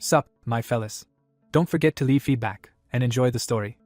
Sup, my fellas. Don't forget to leave feedback, and enjoy the story.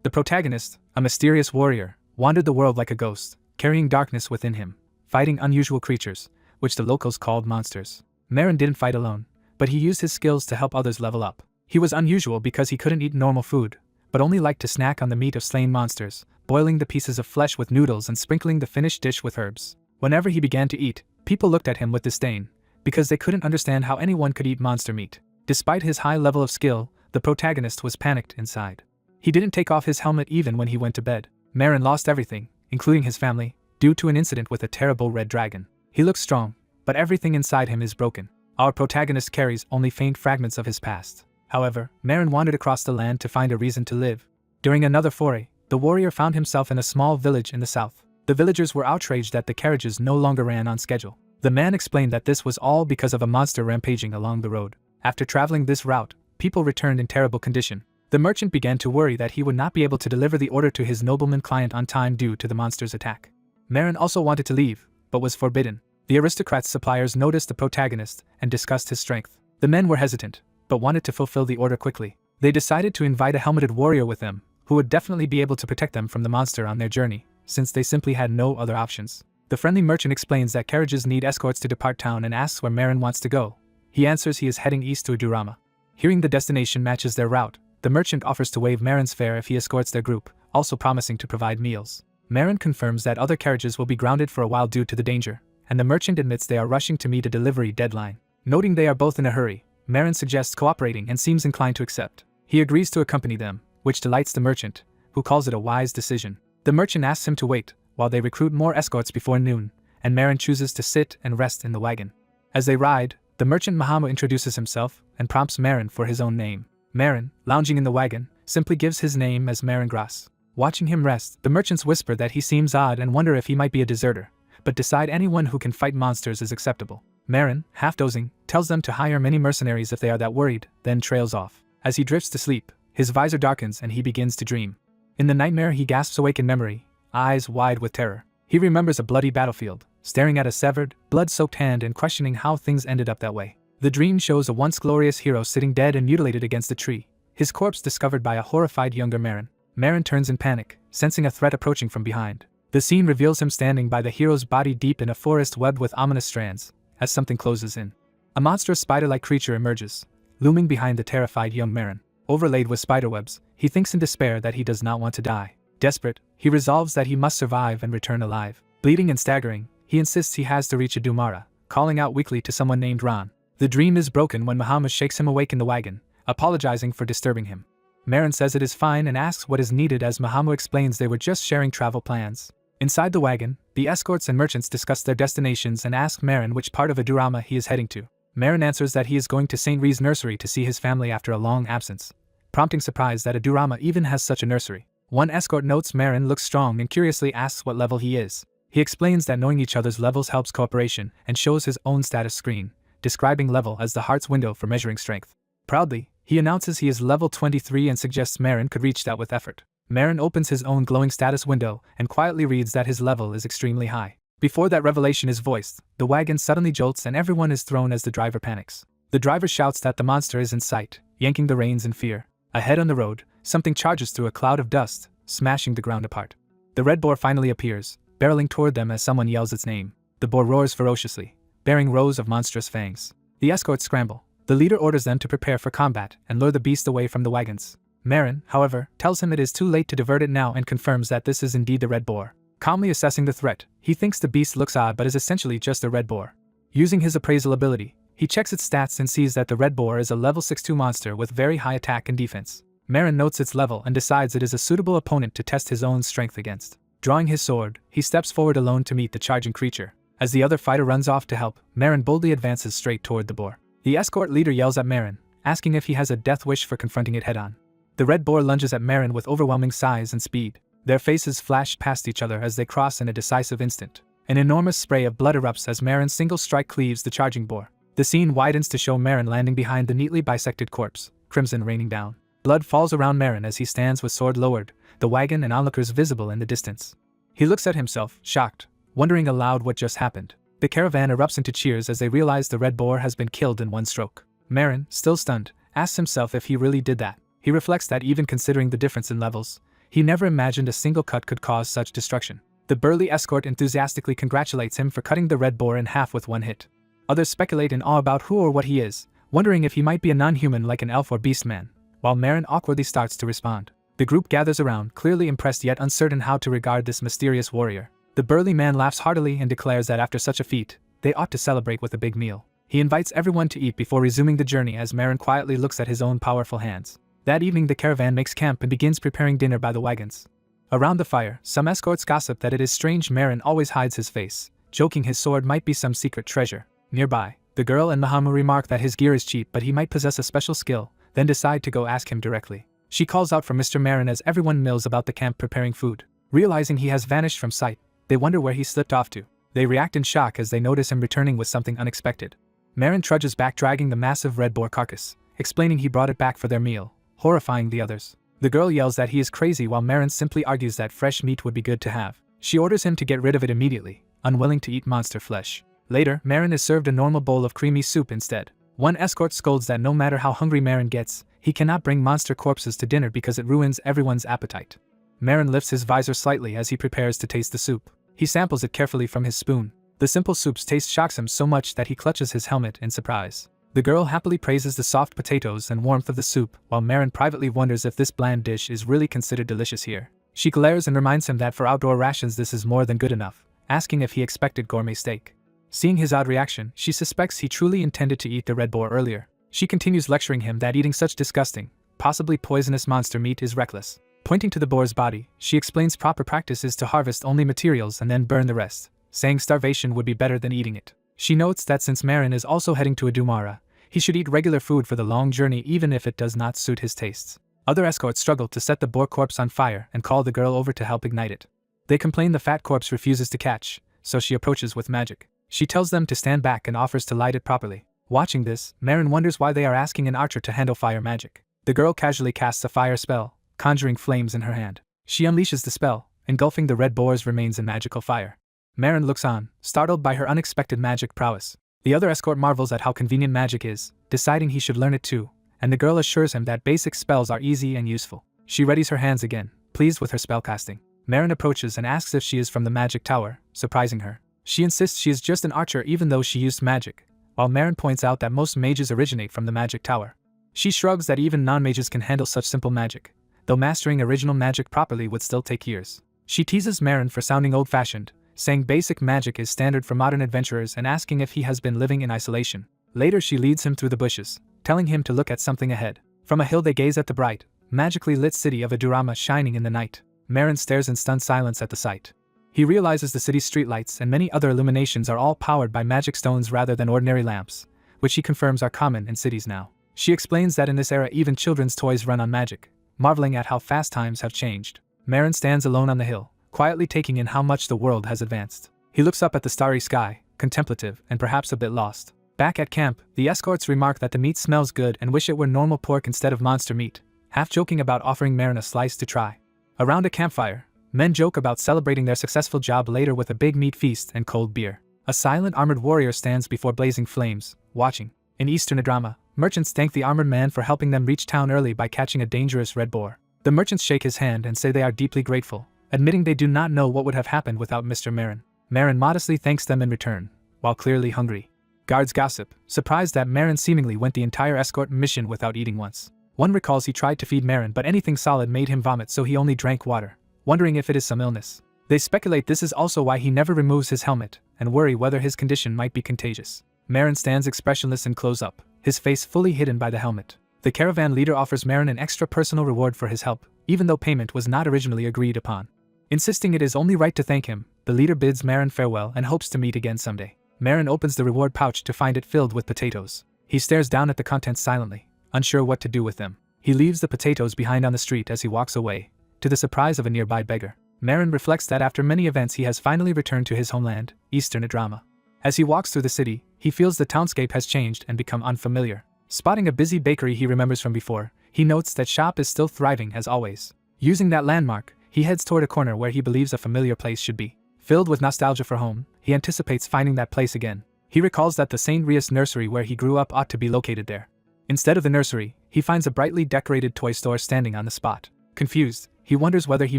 The protagonist, a mysterious warrior, wandered the world like a ghost, carrying darkness within him, fighting unusual creatures, which the locals called monsters. Marin didn't fight alone, but he used his skills to help others level up. He was unusual because he couldn't eat normal food, but only liked to snack on the meat of slain monsters, boiling the pieces of flesh with noodles and sprinkling the finished dish with herbs. Whenever he began to eat, people looked at him with disdain, because they couldn't understand how anyone could eat monster meat. Despite his high level of skill, the protagonist was panicked inside. He didn't take off his helmet even when he went to bed. Marin lost everything, including his family, due to an incident with a terrible red dragon. He looks strong, but everything inside him is broken. Our protagonist carries only faint fragments of his past. However, Marin wandered across the land to find a reason to live. During another foray, the warrior found himself in a small village in the south. The villagers were outraged that the carriages no longer ran on schedule. The man explained that this was all because of a monster rampaging along the road. After traveling this route, people returned in terrible condition. The merchant began to worry that he would not be able to deliver the order to his nobleman client on time due to the monster's attack. Marin also wanted to leave, but was forbidden. The aristocrat's suppliers noticed the protagonist and discussed his strength. The men were hesitant, but wanted to fulfill the order quickly. They decided to invite a helmeted warrior with them, who would definitely be able to protect them from the monster on their journey, since they simply had no other options. The friendly merchant explains that carriages need escorts to depart town and asks where Marin wants to go. He answers he is heading east to Adurama. Hearing the destination matches their route, the merchant offers to waive Marin's fare if he escorts their group, also promising to provide meals. Marin confirms that other carriages will be grounded for a while due to the danger, and the merchant admits they are rushing to meet a delivery deadline. Noting they are both in a hurry, Marin suggests cooperating and seems inclined to accept. He agrees to accompany them, which delights the merchant, who calls it a wise decision. The merchant asks him to wait, while they recruit more escorts before noon, and Marin chooses to sit and rest in the wagon. As they ride, the merchant Manhwa introduces himself and prompts Marin for his own name. Marin, lounging in the wagon, simply gives his name as Marin Gras. Watching him rest, the merchants whisper that he seems odd and wonder if he might be a deserter, but decide anyone who can fight monsters is acceptable. Marin, half dozing, tells them to hire many mercenaries if they are that worried, then trails off. As he drifts to sleep, his visor darkens and he begins to dream. In the nightmare he gasps awake in memory, eyes wide with terror. He remembers a bloody battlefield, staring at a severed, blood-soaked hand and questioning how things ended up that way. The dream shows a once glorious hero sitting dead and mutilated against a tree, his corpse discovered by a horrified younger Marin. Marin turns in panic, sensing a threat approaching from behind. The scene reveals him standing by the hero's body deep in a forest webbed with ominous strands, as something closes in. A monstrous spider-like creature emerges, looming behind the terrified young Marin. Overlaid with spiderwebs, he thinks in despair that he does not want to die. Desperate, he resolves that he must survive and return alive. Bleeding and staggering, he insists he has to reach Adurama, calling out weakly to someone named Ran. The dream is broken when Manhua shakes him awake in the wagon, apologizing for disturbing him. Marin says it is fine and asks what is needed as Manhua explains they were just sharing travel plans. Inside the wagon, the escorts and merchants discuss their destinations and ask Marin which part of Adurama he is heading to. Marin answers that he is going to St. Rhee's nursery to see his family after a long absence, prompting surprise that Adurama even has such a nursery. One escort notes Marin looks strong and curiously asks what level he is. He explains that knowing each other's levels helps cooperation and shows his own status screen, describing level as the heart's window for measuring strength. Proudly, he announces he is level 23 and suggests Marin could reach that with effort. Marin opens his own glowing status window and quietly reads that his level is extremely high. Before that revelation is voiced, the wagon suddenly jolts and everyone is thrown as the driver panics. The driver shouts that the monster is in sight, yanking the reins in fear. Ahead on the road, something charges through a cloud of dust, smashing the ground apart. The red boar finally appears, barreling toward them as someone yells its name. The boar roars ferociously, bearing rows of monstrous fangs. The escorts scramble. The leader orders them to prepare for combat and lure the beast away from the wagons. Marin, however, tells him it is too late to divert it now and confirms that this is indeed the red boar. Calmly assessing the threat, he thinks the beast looks odd but is essentially just a red boar. Using his appraisal ability, he checks its stats and sees that the red boar is a level 62 monster with very high attack and defense. Marin notes its level and decides it is a suitable opponent to test his own strength against. Drawing his sword, he steps forward alone to meet the charging creature. As the other fighter runs off to help, Marin boldly advances straight toward the boar. The escort leader yells at Marin, asking if he has a death wish for confronting it head-on. The red boar lunges at Marin with overwhelming size and speed. Their faces flash past each other as they cross in a decisive instant. An enormous spray of blood erupts as Marin's single strike cleaves the charging boar. The scene widens to show Marin landing behind the neatly bisected corpse, crimson raining down. Blood falls around Marin as he stands with sword lowered, the wagon and onlookers visible in the distance. He looks at himself, shocked, wondering aloud what just happened. The caravan erupts into cheers as they realize the red boar has been killed in one stroke. Marin, still stunned, asks himself if he really did that. He reflects that even considering the difference in levels, he never imagined a single cut could cause such destruction. The burly escort enthusiastically congratulates him for cutting the red boar in half with one hit. Others speculate in awe about who or what he is, wondering if he might be a non-human like an elf or beast man, while Marin awkwardly starts to respond. The group gathers around, clearly impressed yet uncertain how to regard this mysterious warrior. The burly man laughs heartily and declares that after such a feat, they ought to celebrate with a big meal. He invites everyone to eat before resuming the journey as Marin quietly looks at his own powerful hands. That evening the caravan makes camp and begins preparing dinner by the wagons. Around the fire, some escorts gossip that it is strange Marin always hides his face, joking his sword might be some secret treasure. Nearby, the girl and Manhua remark that his gear is cheap but he might possess a special skill, then decide to go ask him directly. She calls out for Mr. Marin as everyone mills about the camp preparing food. Realizing he has vanished from sight, they wonder where he slipped off to. They react in shock as they notice him returning with something unexpected. Marin trudges back dragging the massive red boar carcass, explaining he brought it back for their meal, horrifying the others. The girl yells that he is crazy while Marin simply argues that fresh meat would be good to have. She orders him to get rid of it immediately, unwilling to eat monster flesh. Later, Marin is served a normal bowl of creamy soup instead. One escort scolds that no matter how hungry Marin gets, he cannot bring monster corpses to dinner because it ruins everyone's appetite. Marin lifts his visor slightly as he prepares to taste the soup. He samples it carefully from his spoon. The simple soup's taste shocks him so much that he clutches his helmet in surprise. The girl happily praises the soft potatoes and warmth of the soup, while Marin privately wonders if this bland dish is really considered delicious here. She glares and reminds him that for outdoor rations this is more than good enough, asking if he expected gourmet steak. Seeing his odd reaction, she suspects he truly intended to eat the red boar earlier. She continues lecturing him that eating such disgusting, possibly poisonous monster meat is reckless. Pointing to the boar's body, she explains proper practice is to harvest only materials and then burn the rest, saying starvation would be better than eating it. She notes that since Marin is also heading to Adurama, he should eat regular food for the long journey even if it does not suit his tastes. Other escorts struggle to set the boar corpse on fire and call the girl over to help ignite it. They complain the fat corpse refuses to catch, so she approaches with magic. She tells them to stand back and offers to light it properly. Watching this, Marin wonders why they are asking an archer to handle fire magic. The girl casually casts a fire spell, conjuring flames in her hand. She unleashes the spell, engulfing the red boar's remains in magical fire. Marin looks on, startled by her unexpected magic prowess. The other escort marvels at how convenient magic is, deciding he should learn it too, and the girl assures him that basic spells are easy and useful. She readies her hands again, pleased with her spellcasting. Marin approaches and asks if she is from the magic tower, surprising her. She insists she is just an archer even though she used magic, while Marin points out that most mages originate from the magic tower. She shrugs that even non-mages can handle such simple magic, though mastering original magic properly would still take years. She teases Marin for sounding old-fashioned, saying basic magic is standard for modern adventurers and asking if he has been living in isolation. Later she leads him through the bushes, telling him to look at something ahead. From a hill they gaze at the bright, magically lit city of Adurama shining in the night. Marin stares in stunned silence at the sight. He realizes the city's streetlights and many other illuminations are all powered by magic stones rather than ordinary lamps, which he confirms are common in cities now. She explains that in this era even children's toys run on magic, marveling at how fast times have changed. Marin stands alone on the hill, quietly taking in how much the world has advanced. He looks up at the starry sky, contemplative and perhaps a bit lost. Back at camp, the escorts remark that the meat smells good and wish it were normal pork instead of monster meat, half joking about offering Marin a slice to try. Around a campfire, men joke about celebrating their successful job later with a big meat feast and cold beer. A silent armored warrior stands before blazing flames, watching. In eastern Adurama, merchants thank the armored man for helping them reach town early by catching a dangerous red boar. The merchants shake his hand and say they are deeply grateful, admitting they do not know what would have happened without Mr. Marin. Marin modestly thanks them in return, while clearly hungry. Guards gossip, surprised that Marin seemingly went the entire escort mission without eating once. One recalls he tried to feed Marin but anything solid made him vomit so he only drank water, wondering if it is some illness. They speculate this is also why he never removes his helmet, and worry whether his condition might be contagious. Marin stands expressionless and close up, his face fully hidden by the helmet. The caravan leader offers Marin an extra personal reward for his help, even though payment was not originally agreed upon. Insisting it is only right to thank him, the leader bids Marin farewell and hopes to meet again someday. Marin opens the reward pouch to find it filled with potatoes. He stares down at the contents silently, unsure what to do with them. He leaves the potatoes behind on the street as he walks away, to the surprise of a nearby beggar. Marin reflects that after many events he has finally returned to his homeland, eastern Adurama. As he walks through the city, he feels the townscape has changed and become unfamiliar. Spotting a busy bakery he remembers from before, he notes that shop is still thriving as always. Using that landmark, he heads toward a corner where he believes a familiar place should be. Filled with nostalgia for home, he anticipates finding that place again. He recalls that the St. Rias nursery where he grew up ought to be located there. Instead of the nursery, he finds a brightly decorated toy store standing on the spot. Confused, he wonders whether he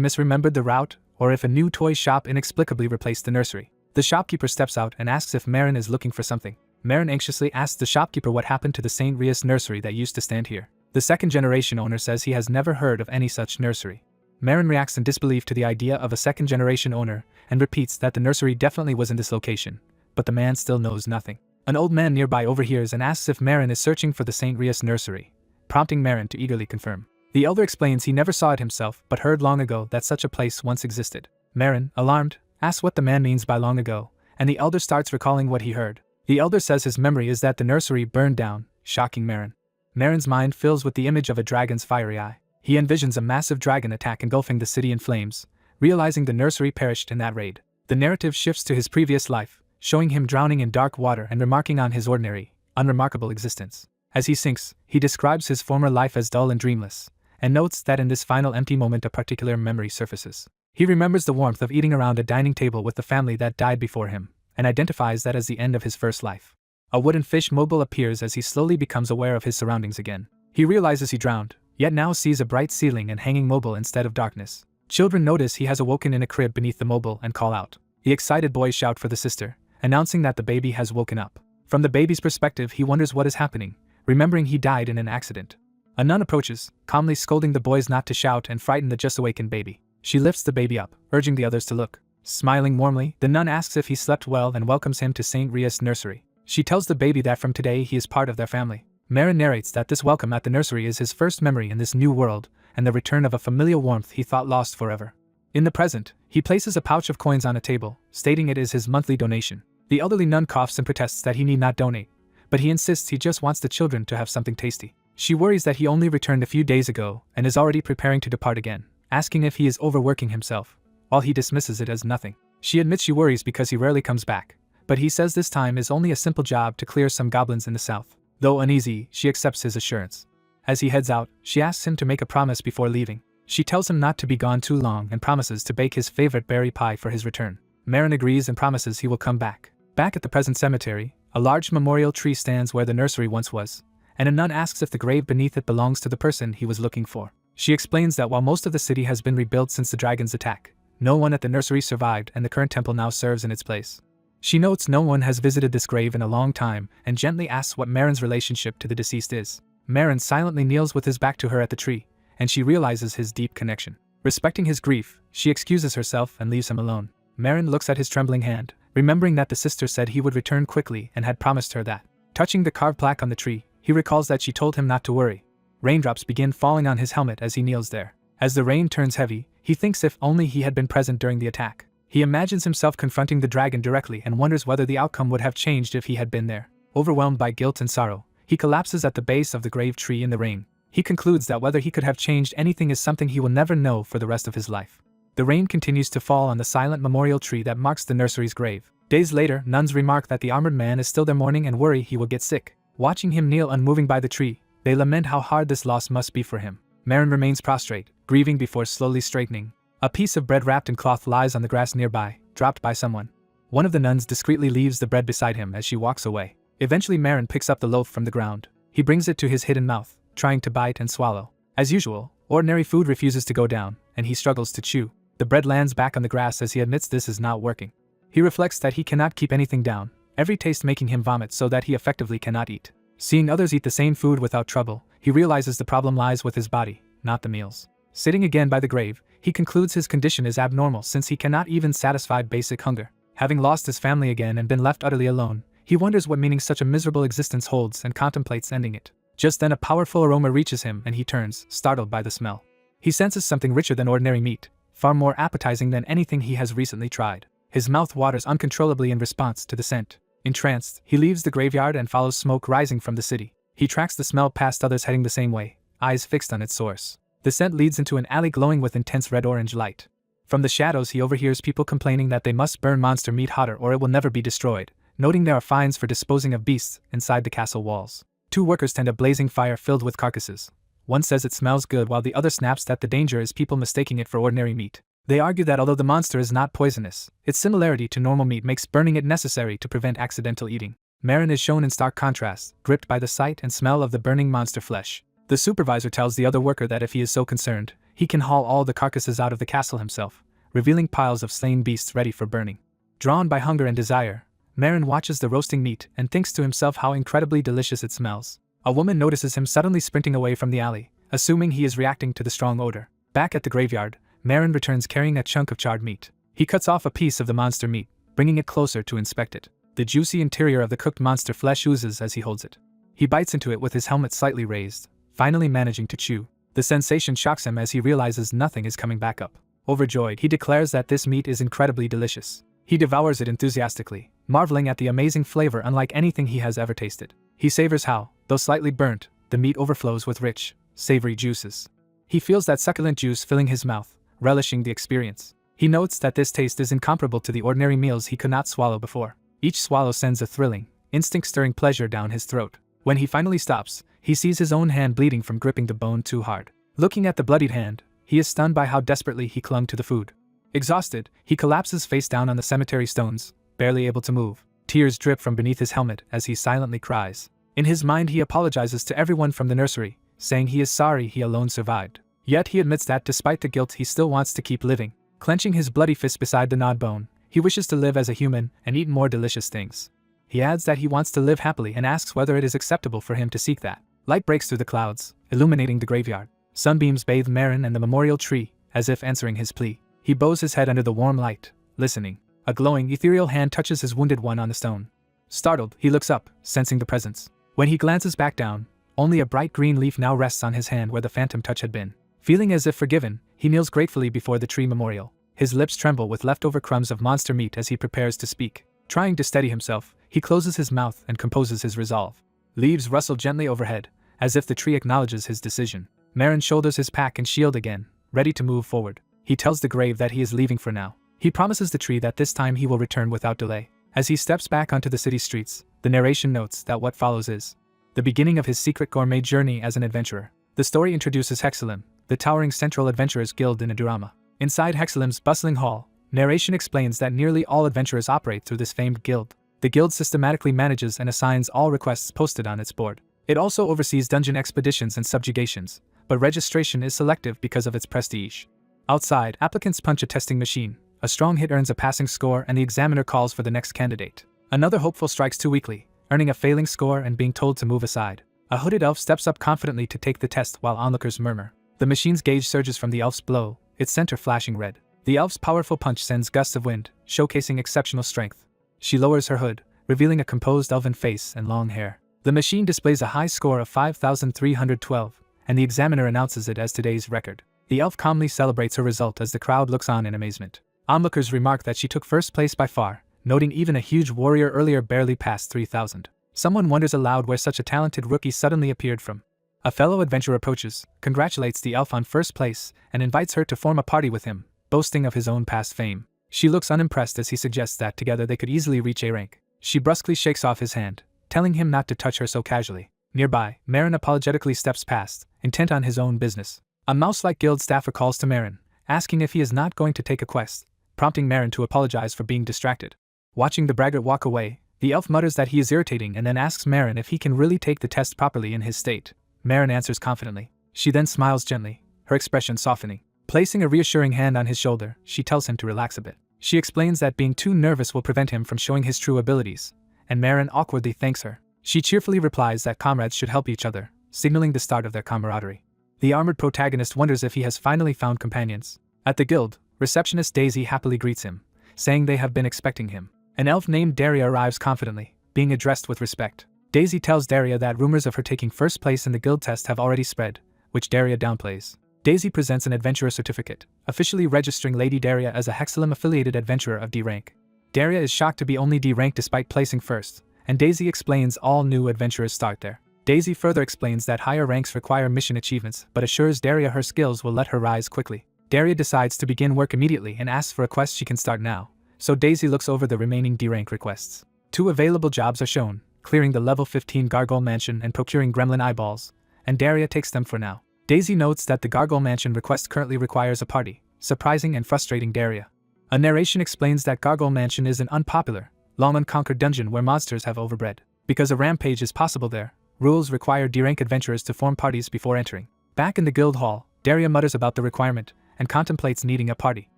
misremembered the route or if a new toy shop inexplicably replaced the nursery. The shopkeeper steps out and asks if Marin is looking for something. Marin anxiously asks the shopkeeper what happened to the St. Rias nursery that used to stand here. The second-generation owner says he has never heard of any such nursery. Marin reacts in disbelief to the idea of a second-generation owner and repeats that the nursery definitely was in this location, but the man still knows nothing. An old man nearby overhears and asks if Marin is searching for the St. Rias nursery, prompting Marin to eagerly confirm. The elder explains he never saw it himself but heard long ago that such a place once existed. Marin, alarmed, asks what the man means by long ago, and the elder starts recalling what he heard. The elder says his memory is that the nursery burned down, shocking Marin. Marin's mind fills with the image of a dragon's fiery eye. He envisions a massive dragon attack engulfing the city in flames, realizing the nursery perished in that raid. The narrative shifts to his previous life, showing him drowning in dark water and remarking on his ordinary, unremarkable existence. As he sinks, he describes his former life as dull and dreamless, and notes that in this final empty moment a particular memory surfaces. He remembers the warmth of eating around a dining table with the family that died before him, and identifies that as the end of his first life. A wooden fish mobile appears as he slowly becomes aware of his surroundings again. He realizes he drowned, yet now sees a bright ceiling and hanging mobile instead of darkness. Children notice he has awoken in a crib beneath the mobile and call out. The excited boys shout for the sister, announcing that the baby has woken up. From the baby's perspective, he wonders what is happening, remembering he died in an accident. A nun approaches, calmly scolding the boys not to shout and frighten the just awakened baby. She lifts the baby up, urging the others to look. Smiling warmly, the nun asks if he slept well and welcomes him to St. Rias nursery. She tells the baby that from today he is part of their family. Marin narrates that this welcome at the nursery is his first memory in this new world, and the return of a familial warmth he thought lost forever. In the present, he places a pouch of coins on a table, stating it is his monthly donation. The elderly nun coughs and protests that he need not donate, but he insists he just wants the children to have something tasty. She worries that he only returned a few days ago and is already preparing to depart again, asking if he is overworking himself, while he dismisses it as nothing. She admits she worries because he rarely comes back, but he says this time is only a simple job to clear some goblins in the south. Though uneasy, she accepts his assurance. As he heads out, she asks him to make a promise before leaving. She tells him not to be gone too long and promises to bake his favorite berry pie for his return. Marin agrees and promises he will come back. Back at the present cemetery, a large memorial tree stands where the nursery once was, and a nun asks if the grave beneath it belongs to the person he was looking for. She explains that while most of the city has been rebuilt since the dragon's attack, no one at the nursery survived and the current temple now serves in its place. She notes no one has visited this grave in a long time and gently asks what Marin's relationship to the deceased is. Marin silently kneels with his back to her at the tree, and she realizes his deep connection. Respecting his grief, she excuses herself and leaves him alone. Marin looks at his trembling hand, remembering that the sister said he would return quickly and had promised her that. Touching the carved plaque on the tree, he recalls that she told him not to worry. Raindrops begin falling on his helmet as he kneels there. As the rain turns heavy, he thinks if only he had been present during the attack. He imagines himself confronting the dragon directly and wonders whether the outcome would have changed if he had been there. Overwhelmed by guilt and sorrow, he collapses at the base of the grave tree in the rain. He concludes that whether he could have changed anything is something he will never know for the rest of his life. The rain continues to fall on the silent memorial tree that marks the nursery's grave. Days later, nuns remark that the armored man is still there mourning and worry he will get sick. Watching him kneel unmoving by the tree, they lament how hard this loss must be for him. Marin remains prostrate, grieving before slowly straightening. A piece of bread wrapped in cloth lies on the grass nearby, dropped by someone. One of the nuns discreetly leaves the bread beside him as she walks away. Eventually Marin picks up the loaf from the ground. He brings it to his hidden mouth, trying to bite and swallow. As usual, ordinary food refuses to go down, and he struggles to chew. The bread lands back on the grass as he admits this is not working. He reflects that he cannot keep anything down, every taste making him vomit so that he effectively cannot eat. Seeing others eat the same food without trouble, he realizes the problem lies with his body, not the meals. Sitting again by the grave, he concludes his condition is abnormal since he cannot even satisfy basic hunger. Having lost his family again and been left utterly alone, he wonders what meaning such a miserable existence holds and contemplates ending it. Just then a powerful aroma reaches him and he turns, startled by the smell. He senses something richer than ordinary meat, far more appetizing than anything he has recently tried. His mouth waters uncontrollably in response to the scent. Entranced, he leaves the graveyard and follows smoke rising from the city. He tracks the smell past others heading the same way, eyes fixed on its source. The scent leads into an alley glowing with intense red-orange light. From the shadows he overhears people complaining that they must burn monster meat hotter or it will never be destroyed, noting there are fines for disposing of beasts inside the castle walls. Two workers tend a blazing fire filled with carcasses. One says it smells good while the other snaps that the danger is people mistaking it for ordinary meat. They argue that although the monster is not poisonous, its similarity to normal meat makes burning it necessary to prevent accidental eating. Marin is shown in stark contrast, gripped by the sight and smell of the burning monster flesh. The supervisor tells the other worker that if he is so concerned, he can haul all the carcasses out of the castle himself, revealing piles of slain beasts ready for burning. Drawn by hunger and desire, Marin watches the roasting meat and thinks to himself how incredibly delicious it smells. A woman notices him suddenly sprinting away from the alley, assuming he is reacting to the strong odor. Back at the graveyard, Marin returns carrying a chunk of charred meat. He cuts off a piece of the monster meat, bringing it closer to inspect it. The juicy interior of the cooked monster flesh oozes as he holds it. He bites into it with his helmet slightly raised, finally managing to chew. The sensation shocks him as he realizes nothing is coming back up. Overjoyed, he declares that this meat is incredibly delicious. He devours it enthusiastically, marveling at the amazing flavor unlike anything he has ever tasted. He savors how, though slightly burnt, the meat overflows with rich, savory juices. He feels that succulent juice filling his mouth, relishing the experience. He notes that this taste is incomparable to the ordinary meals he could not swallow before. Each swallow sends a thrilling, instinct-stirring pleasure down his throat. When he finally stops, he sees his own hand bleeding from gripping the bone too hard. Looking at the bloodied hand, he is stunned by how desperately he clung to the food. Exhausted, he collapses face down on the cemetery stones, barely able to move. Tears drip from beneath his helmet as he silently cries. In his mind he apologizes to everyone from the nursery, saying he is sorry he alone survived. Yet he admits that despite the guilt he still wants to keep living. Clenching his bloody fist beside the gnawed bone, he wishes to live as a human and eat more delicious things. He adds that he wants to live happily and asks whether it is acceptable for him to seek that. Light breaks through the clouds, illuminating the graveyard. Sunbeams bathe Marin and the memorial tree, as if answering his plea. He bows his head under the warm light, listening. A glowing, ethereal hand touches his wounded one on the stone. Startled, he looks up, sensing the presence. When he glances back down, only a bright green leaf now rests on his hand where the phantom touch had been. Feeling as if forgiven, he kneels gratefully before the tree memorial. His lips tremble with leftover crumbs of monster meat as he prepares to speak. Trying to steady himself, he closes his mouth and composes his resolve. Leaves rustle gently overhead, as if the tree acknowledges his decision. Marin shoulders his pack and shield again, ready to move forward. He tells the grave that he is leaving for now. He promises the tree that this time he will return without delay. As he steps back onto the city streets, the narration notes that what follows is the beginning of his secret gourmet journey as an adventurer. The story introduces Hexalim, the towering Central Adventurers Guild in Adurama. Inside Hexalim's bustling hall, narration explains that nearly all adventurers operate through this famed guild. The guild systematically manages and assigns all requests posted on its board. It also oversees dungeon expeditions and subjugations, but registration is selective because of its prestige. Outside, applicants punch a testing machine. A strong hit earns a passing score and the examiner calls for the next candidate. Another hopeful strikes too weakly, earning a failing score and being told to move aside. A hooded elf steps up confidently to take the test while onlookers murmur. The machine's gauge surges from the elf's blow, its center flashing red. The elf's powerful punch sends gusts of wind, showcasing exceptional strength. She lowers her hood, revealing a composed elven face and long hair. The machine displays a high score of 5,312, and the examiner announces it as today's record. The elf calmly celebrates her result as the crowd looks on in amazement. Onlookers remark that she took first place by far, noting even a huge warrior earlier barely passed 3,000. Someone wonders aloud where such a talented rookie suddenly appeared from. A fellow adventurer approaches, congratulates the elf on first place, and invites her to form a party with him, boasting of his own past fame. She looks unimpressed as he suggests that together they could easily reach A rank. She brusquely shakes off his hand, telling him not to touch her so casually. Nearby, Marin apologetically steps past, intent on his own business. A mouse-like guild staffer calls to Marin, asking if he is not going to take a quest, prompting Marin to apologize for being distracted. Watching the braggart walk away, the elf mutters that he is irritating and then asks Marin if he can really take the test properly in his state. Marin answers confidently. She then smiles gently, her expression softening. Placing a reassuring hand on his shoulder, she tells him to relax a bit. She explains that being too nervous will prevent him from showing his true abilities, and Marin awkwardly thanks her. She cheerfully replies that comrades should help each other, signaling the start of their camaraderie. The armored protagonist wonders if he has finally found companions. At the guild, receptionist Daisy happily greets him, saying they have been expecting him. An elf named Daria arrives confidently, being addressed with respect. Daisy tells Daria that rumors of her taking first place in the guild test have already spread, which Daria downplays. Daisy presents an adventurer certificate, officially registering Lady Daria as a Hexalim-affiliated adventurer of D rank. Daria is shocked to be only D rank despite placing first, and Daisy explains all new adventurers start there. Daisy further explains that higher ranks require mission achievements but assures Daria her skills will let her rise quickly. Daria decides to begin work immediately and asks for a quest she can start now, so Daisy looks over the remaining D rank requests. 2 available jobs are shown, clearing the level 15 Gargoyle Mansion and procuring gremlin eyeballs, and Daria takes them for now. Daisy notes that the Gargoyle Mansion request currently requires a party, surprising and frustrating Daria. A narration explains that Gargoyle Mansion is an unpopular, long unconquered dungeon where monsters have overbred. Because a rampage is possible there, rules require D-rank adventurers to form parties before entering. Back in the guild hall, Daria mutters about the requirement and contemplates needing a party.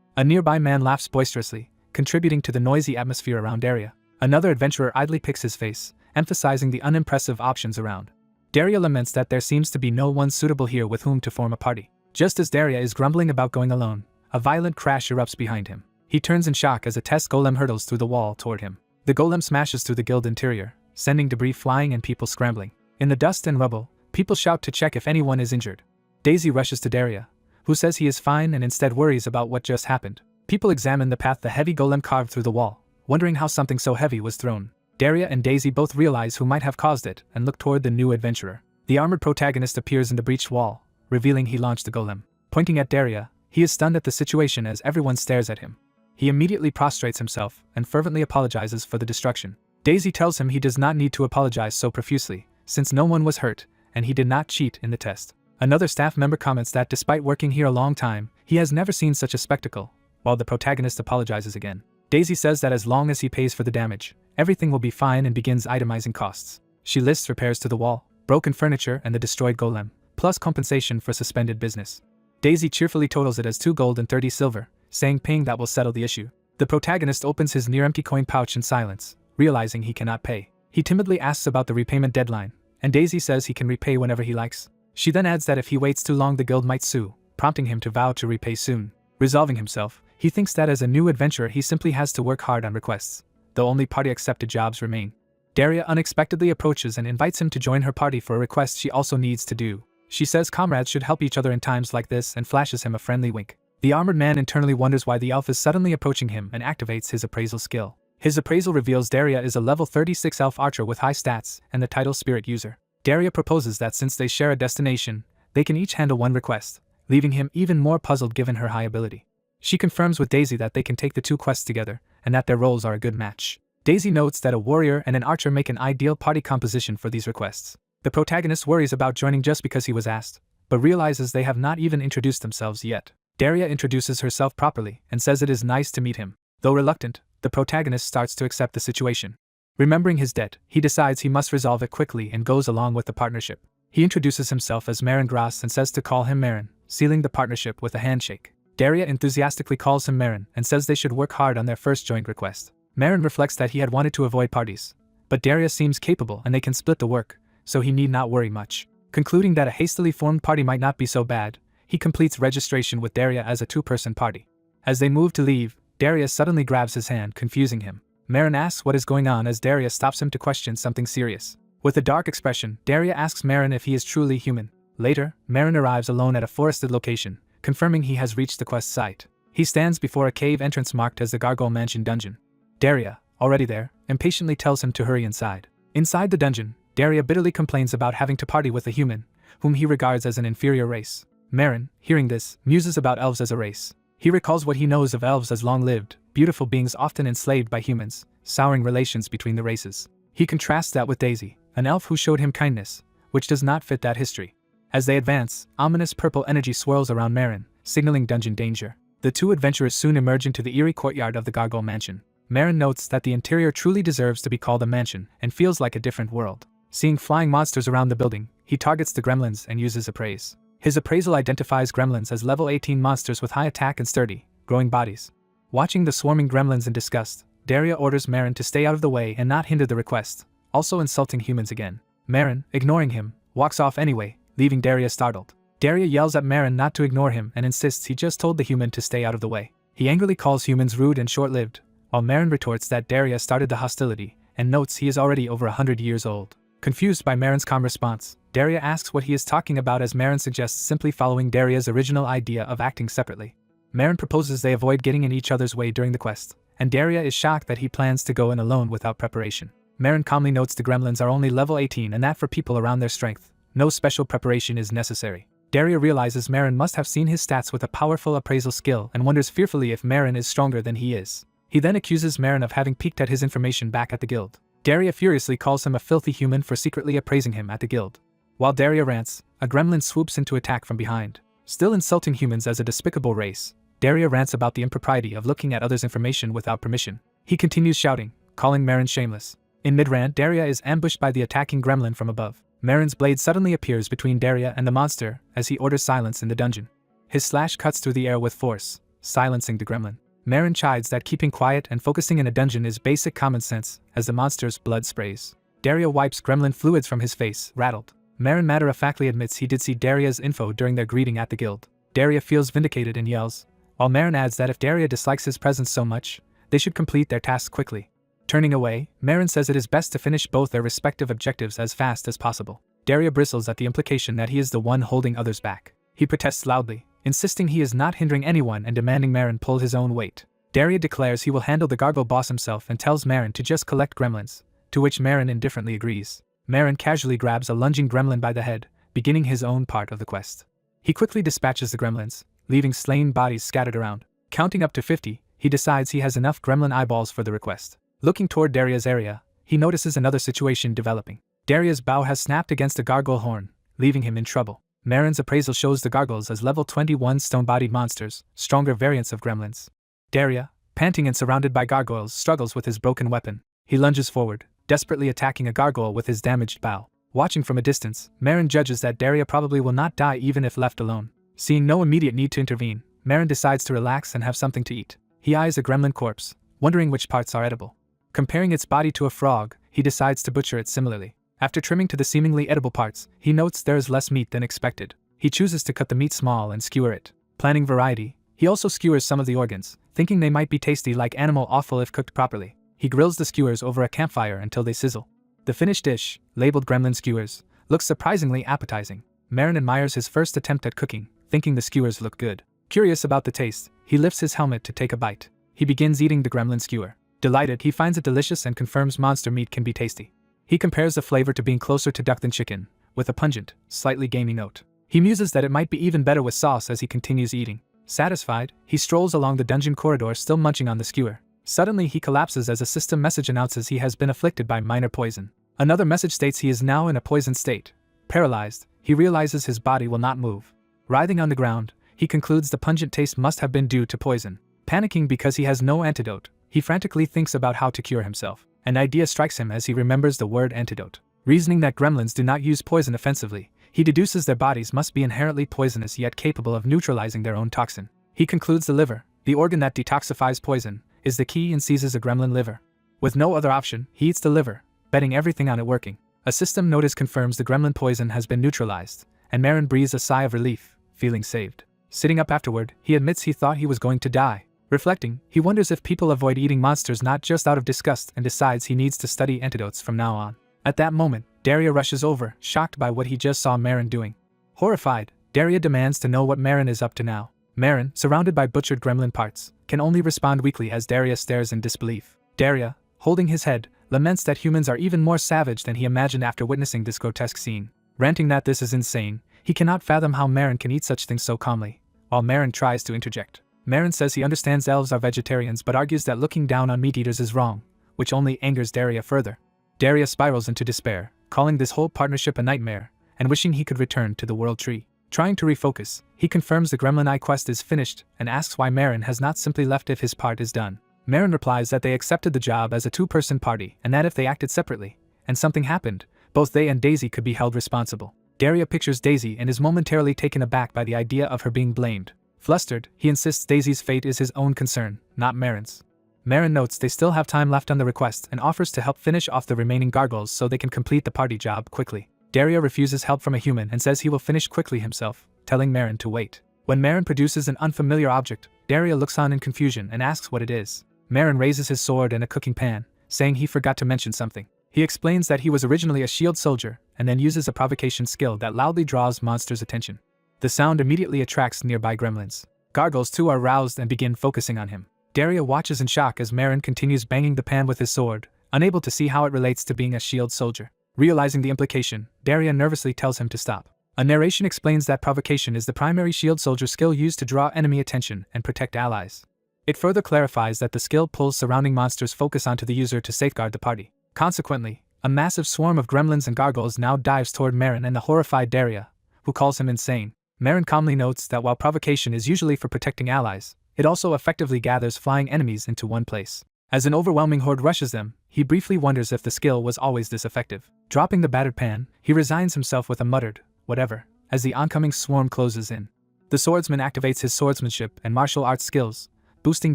A nearby man laughs boisterously, contributing to the noisy atmosphere around Daria. Another adventurer idly picks his face, emphasizing the unimpressive options around. Daria laments that there seems to be no one suitable here with whom to form a party. Just as Daria is grumbling about going alone, a violent crash erupts behind him. He turns in shock as a test golem hurtles through the wall toward him. The golem smashes through the guild interior, sending debris flying and people scrambling. In the dust and rubble, people shout to check if anyone is injured. Daisy rushes to Daria, who says he is fine and instead worries about what just happened. People examine the path the heavy golem carved through the wall, wondering how something so heavy was thrown. Daria and Daisy both realize who might have caused it and look toward the new adventurer. The armored protagonist appears in the breached wall, revealing he launched the golem. Pointing at Daria, he is stunned at the situation as everyone stares at him. He immediately prostrates himself and fervently apologizes for the destruction. Daisy tells him he does not need to apologize so profusely, since no one was hurt and he did not cheat in the test. Another staff member comments that despite working here a long time, he has never seen such a spectacle, while the protagonist apologizes again. Daisy says that as long as he pays for the damage, everything will be fine and begins itemizing costs. She lists repairs to the wall, broken furniture and the destroyed golem, plus compensation for suspended business. Daisy cheerfully totals it as 2 gold and 30 silver, saying paying that will settle the issue. The protagonist opens his near-empty coin pouch in silence, realizing he cannot pay. He timidly asks about the repayment deadline, and Daisy says he can repay whenever he likes. She then adds that if he waits too long the guild might sue, prompting him to vow to repay soon. Resolving himself, he thinks that as a new adventurer he simply has to work hard on requests, though only party-accepted jobs remain. Daria unexpectedly approaches and invites him to join her party for a request she also needs to do. She says comrades should help each other in times like this and flashes him a friendly wink. The armored man internally wonders why the elf is suddenly approaching him and activates his appraisal skill. His appraisal reveals Daria is a level 36 elf archer with high stats and the title Spirit User. Daria proposes that since they share a destination, they can each handle one request, leaving him even more puzzled given her high ability. She confirms with Daisy that they can take the 2 quests together, and that their roles are a good match. Daisy notes that a warrior and an archer make an ideal party composition for these requests. The protagonist worries about joining just because he was asked, but realizes they have not even introduced themselves yet. Daria introduces herself properly and says it is nice to meet him. Though reluctant, the protagonist starts to accept the situation. Remembering his debt, he decides he must resolve it quickly and goes along with the partnership. He introduces himself as Marin Grass and says to call him Marin, sealing the partnership with a handshake. Daria enthusiastically calls him Marin and says they should work hard on their first joint request. Marin reflects that he had wanted to avoid parties, but Daria seems capable and they can split the work, so he need not worry much. Concluding that a hastily formed party might not be so bad, he completes registration with Daria as a 2-person party. As they move to leave, Daria suddenly grabs his hand, confusing him. Marin asks what is going on as Daria stops him to question something serious. With a dark expression, Daria asks Marin if he is truly human. Later, Marin arrives alone at a forested location, confirming he has reached the quest site. He stands before a cave entrance marked as the Gargoyle Mansion dungeon. Daria, already there, impatiently tells him to hurry inside. Inside the dungeon, Daria bitterly complains about having to party with a human, whom he regards as an inferior race. Marin, hearing this, muses about elves as a race. He recalls what he knows of elves as long-lived, beautiful beings often enslaved by humans, souring relations between the races. He contrasts that with Daisy, an elf who showed him kindness, which does not fit that history. As they advance, ominous purple energy swirls around Marin, signaling dungeon danger. The 2 adventurers soon emerge into the eerie courtyard of the Gargoyle Mansion. Marin notes that the interior truly deserves to be called a mansion and feels like a different world. Seeing flying monsters around the building, he targets the gremlins and uses appraise. His appraisal identifies gremlins as level 18 monsters with high attack and sturdy, growing bodies. Watching the swarming gremlins in disgust, Daria orders Marin to stay out of the way and not hinder the request, also insulting humans again. Marin, ignoring him, walks off anyway, leaving Daria startled. Daria yells at Marin not to ignore him and insists he just told the human to stay out of the way. He angrily calls humans rude and short-lived, while Marin retorts that Daria started the hostility and notes he is already over 100 years old. Confused by Marin's calm response, Daria asks what he is talking about as Marin suggests simply following Daria's original idea of acting separately. Marin proposes they avoid getting in each other's way during the quest, and Daria is shocked that he plans to go in alone without preparation. Marin calmly notes the gremlins are only level 18 and that for people around their strength, no special preparation is necessary. Daria realizes Marin must have seen his stats with a powerful appraisal skill and wonders fearfully if Marin is stronger than he is. He then accuses Marin of having peeked at his information back at the guild. Daria furiously calls him a filthy human for secretly appraising him at the guild. While Daria rants, a gremlin swoops in to attack from behind. Still insulting humans as a despicable race, Daria rants about the impropriety of looking at others' information without permission. He continues shouting, calling Marin shameless. In mid-rant, Daria is ambushed by the attacking gremlin from above. Marin's blade suddenly appears between Daria and the monster as he orders silence in the dungeon. His slash cuts through the air with force, silencing the gremlin. Marin chides that keeping quiet and focusing in a dungeon is basic common sense as the monster's blood sprays. Daria wipes gremlin fluids from his face, rattled. Marin matter-of-factly admits he did see Daria's info during their greeting at the guild. Daria feels vindicated and yells, while Marin adds that if Daria dislikes his presence so much, they should complete their tasks quickly. Turning away, Marin says it is best to finish both their respective objectives as fast as possible. Daria bristles at the implication that he is the one holding others back. He protests loudly, insisting he is not hindering anyone and demanding Marin pull his own weight. Daria declares he will handle the gargoyle boss himself and tells Marin to just collect gremlins, to which Marin indifferently agrees. Marin casually grabs a lunging gremlin by the head, beginning his own part of the quest. He quickly dispatches the gremlins, leaving slain bodies scattered around. Counting up to 50, he decides he has enough gremlin eyeballs for the request. Looking toward Daria's area, he notices another situation developing. Daria's bow has snapped against a gargoyle horn, leaving him in trouble. Marin's appraisal shows the gargoyles as level 21 stone-bodied monsters, stronger variants of gremlins. Daria, panting and surrounded by gargoyles, struggles with his broken weapon. He lunges forward, desperately attacking a gargoyle with his damaged bow. Watching from a distance, Marin judges that Daria probably will not die even if left alone. Seeing no immediate need to intervene, Marin decides to relax and have something to eat. He eyes a gremlin corpse, wondering which parts are edible. Comparing its body to a frog, he decides to butcher it similarly. After trimming to the seemingly edible parts, he notes there is less meat than expected. He chooses to cut the meat small and skewer it. Planning variety, he also skewers some of the organs, thinking they might be tasty like animal offal if cooked properly. He grills the skewers over a campfire until they sizzle. The finished dish, labeled gremlin skewers, looks surprisingly appetizing. Marin admires his first attempt at cooking, thinking the skewers look good. Curious about the taste, he lifts his helmet to take a bite. He begins eating the gremlin skewer. Delighted, he finds it delicious and confirms monster meat can be tasty. He compares the flavor to being closer to duck than chicken, with a pungent, slightly gamey note. He muses that it might be even better with sauce as he continues eating. Satisfied, he strolls along the dungeon corridor still munching on the skewer. Suddenly he collapses as a system message announces he has been afflicted by minor poison. Another message states he is now in a poisoned state. Paralyzed, he realizes his body will not move. Writhing on the ground, he concludes the pungent taste must have been due to poison. Panicking because he has no antidote, he frantically thinks about how to cure himself. An idea strikes him as he remembers the word antidote. Reasoning that gremlins do not use poison offensively, he deduces their bodies must be inherently poisonous yet capable of neutralizing their own toxin. He concludes the liver, the organ that detoxifies poison, is the key and seizes a gremlin liver. With no other option, he eats the liver, betting everything on it working. A system notice confirms the gremlin poison has been neutralized, and Marin breathes a sigh of relief, feeling saved. Sitting up afterward, he admits he thought he was going to die. Reflecting, he wonders if people avoid eating monsters not just out of disgust and decides he needs to study antidotes from now on. At that moment, Daria rushes over, shocked by what he just saw Marin doing. Horrified, Daria demands to know what Marin is up to now. Marin, surrounded by butchered gremlin parts, can only respond weakly as Daria stares in disbelief. Daria, holding his head, laments that humans are even more savage than he imagined after witnessing this grotesque scene. Ranting that this is insane, he cannot fathom how Marin can eat such things so calmly, while Marin tries to interject. Marin says he understands elves are vegetarians but argues that looking down on meat-eaters is wrong, which only angers Daria further. Daria spirals into despair, calling this whole partnership a nightmare, and wishing he could return to the world tree. Trying to refocus, he confirms the Gremlin Eye quest is finished and asks why Marin has not simply left if his part is done. Marin replies that they accepted the job as a two-person party and that if they acted separately, and something happened, both they and Daisy could be held responsible. Daria pictures Daisy and is momentarily taken aback by the idea of her being blamed. Flustered, he insists Daisy's fate is his own concern, not Marin's. Marin notes they still have time left on the request and offers to help finish off the remaining gargoyles so they can complete the party job quickly. Daria refuses help from a human and says he will finish quickly himself, telling Marin to wait. When Marin produces an unfamiliar object, Daria looks on in confusion and asks what it is. Marin raises his sword and a cooking pan, saying he forgot to mention something. He explains that he was originally a shield soldier and then uses a provocation skill that loudly draws monsters' attention. The sound immediately attracts nearby gremlins. Gargoyles too are roused and begin focusing on him. Daria watches in shock as Marin continues banging the pan with his sword, unable to see how it relates to being a shield soldier. Realizing the implication, Daria nervously tells him to stop. A narration explains that provocation is the primary shield soldier skill used to draw enemy attention and protect allies. It further clarifies that the skill pulls surrounding monsters' focus onto the user to safeguard the party. Consequently, a massive swarm of gremlins and gargoyles now dives toward Marin and the horrified Daria, who calls him insane. Marin calmly notes that while provocation is usually for protecting allies, it also effectively gathers flying enemies into one place. As an overwhelming horde rushes them, he briefly wonders if the skill was always this effective. Dropping the battered pan, he resigns himself with a muttered, "whatever," as the oncoming swarm closes in. The swordsman activates his swordsmanship and martial arts skills, boosting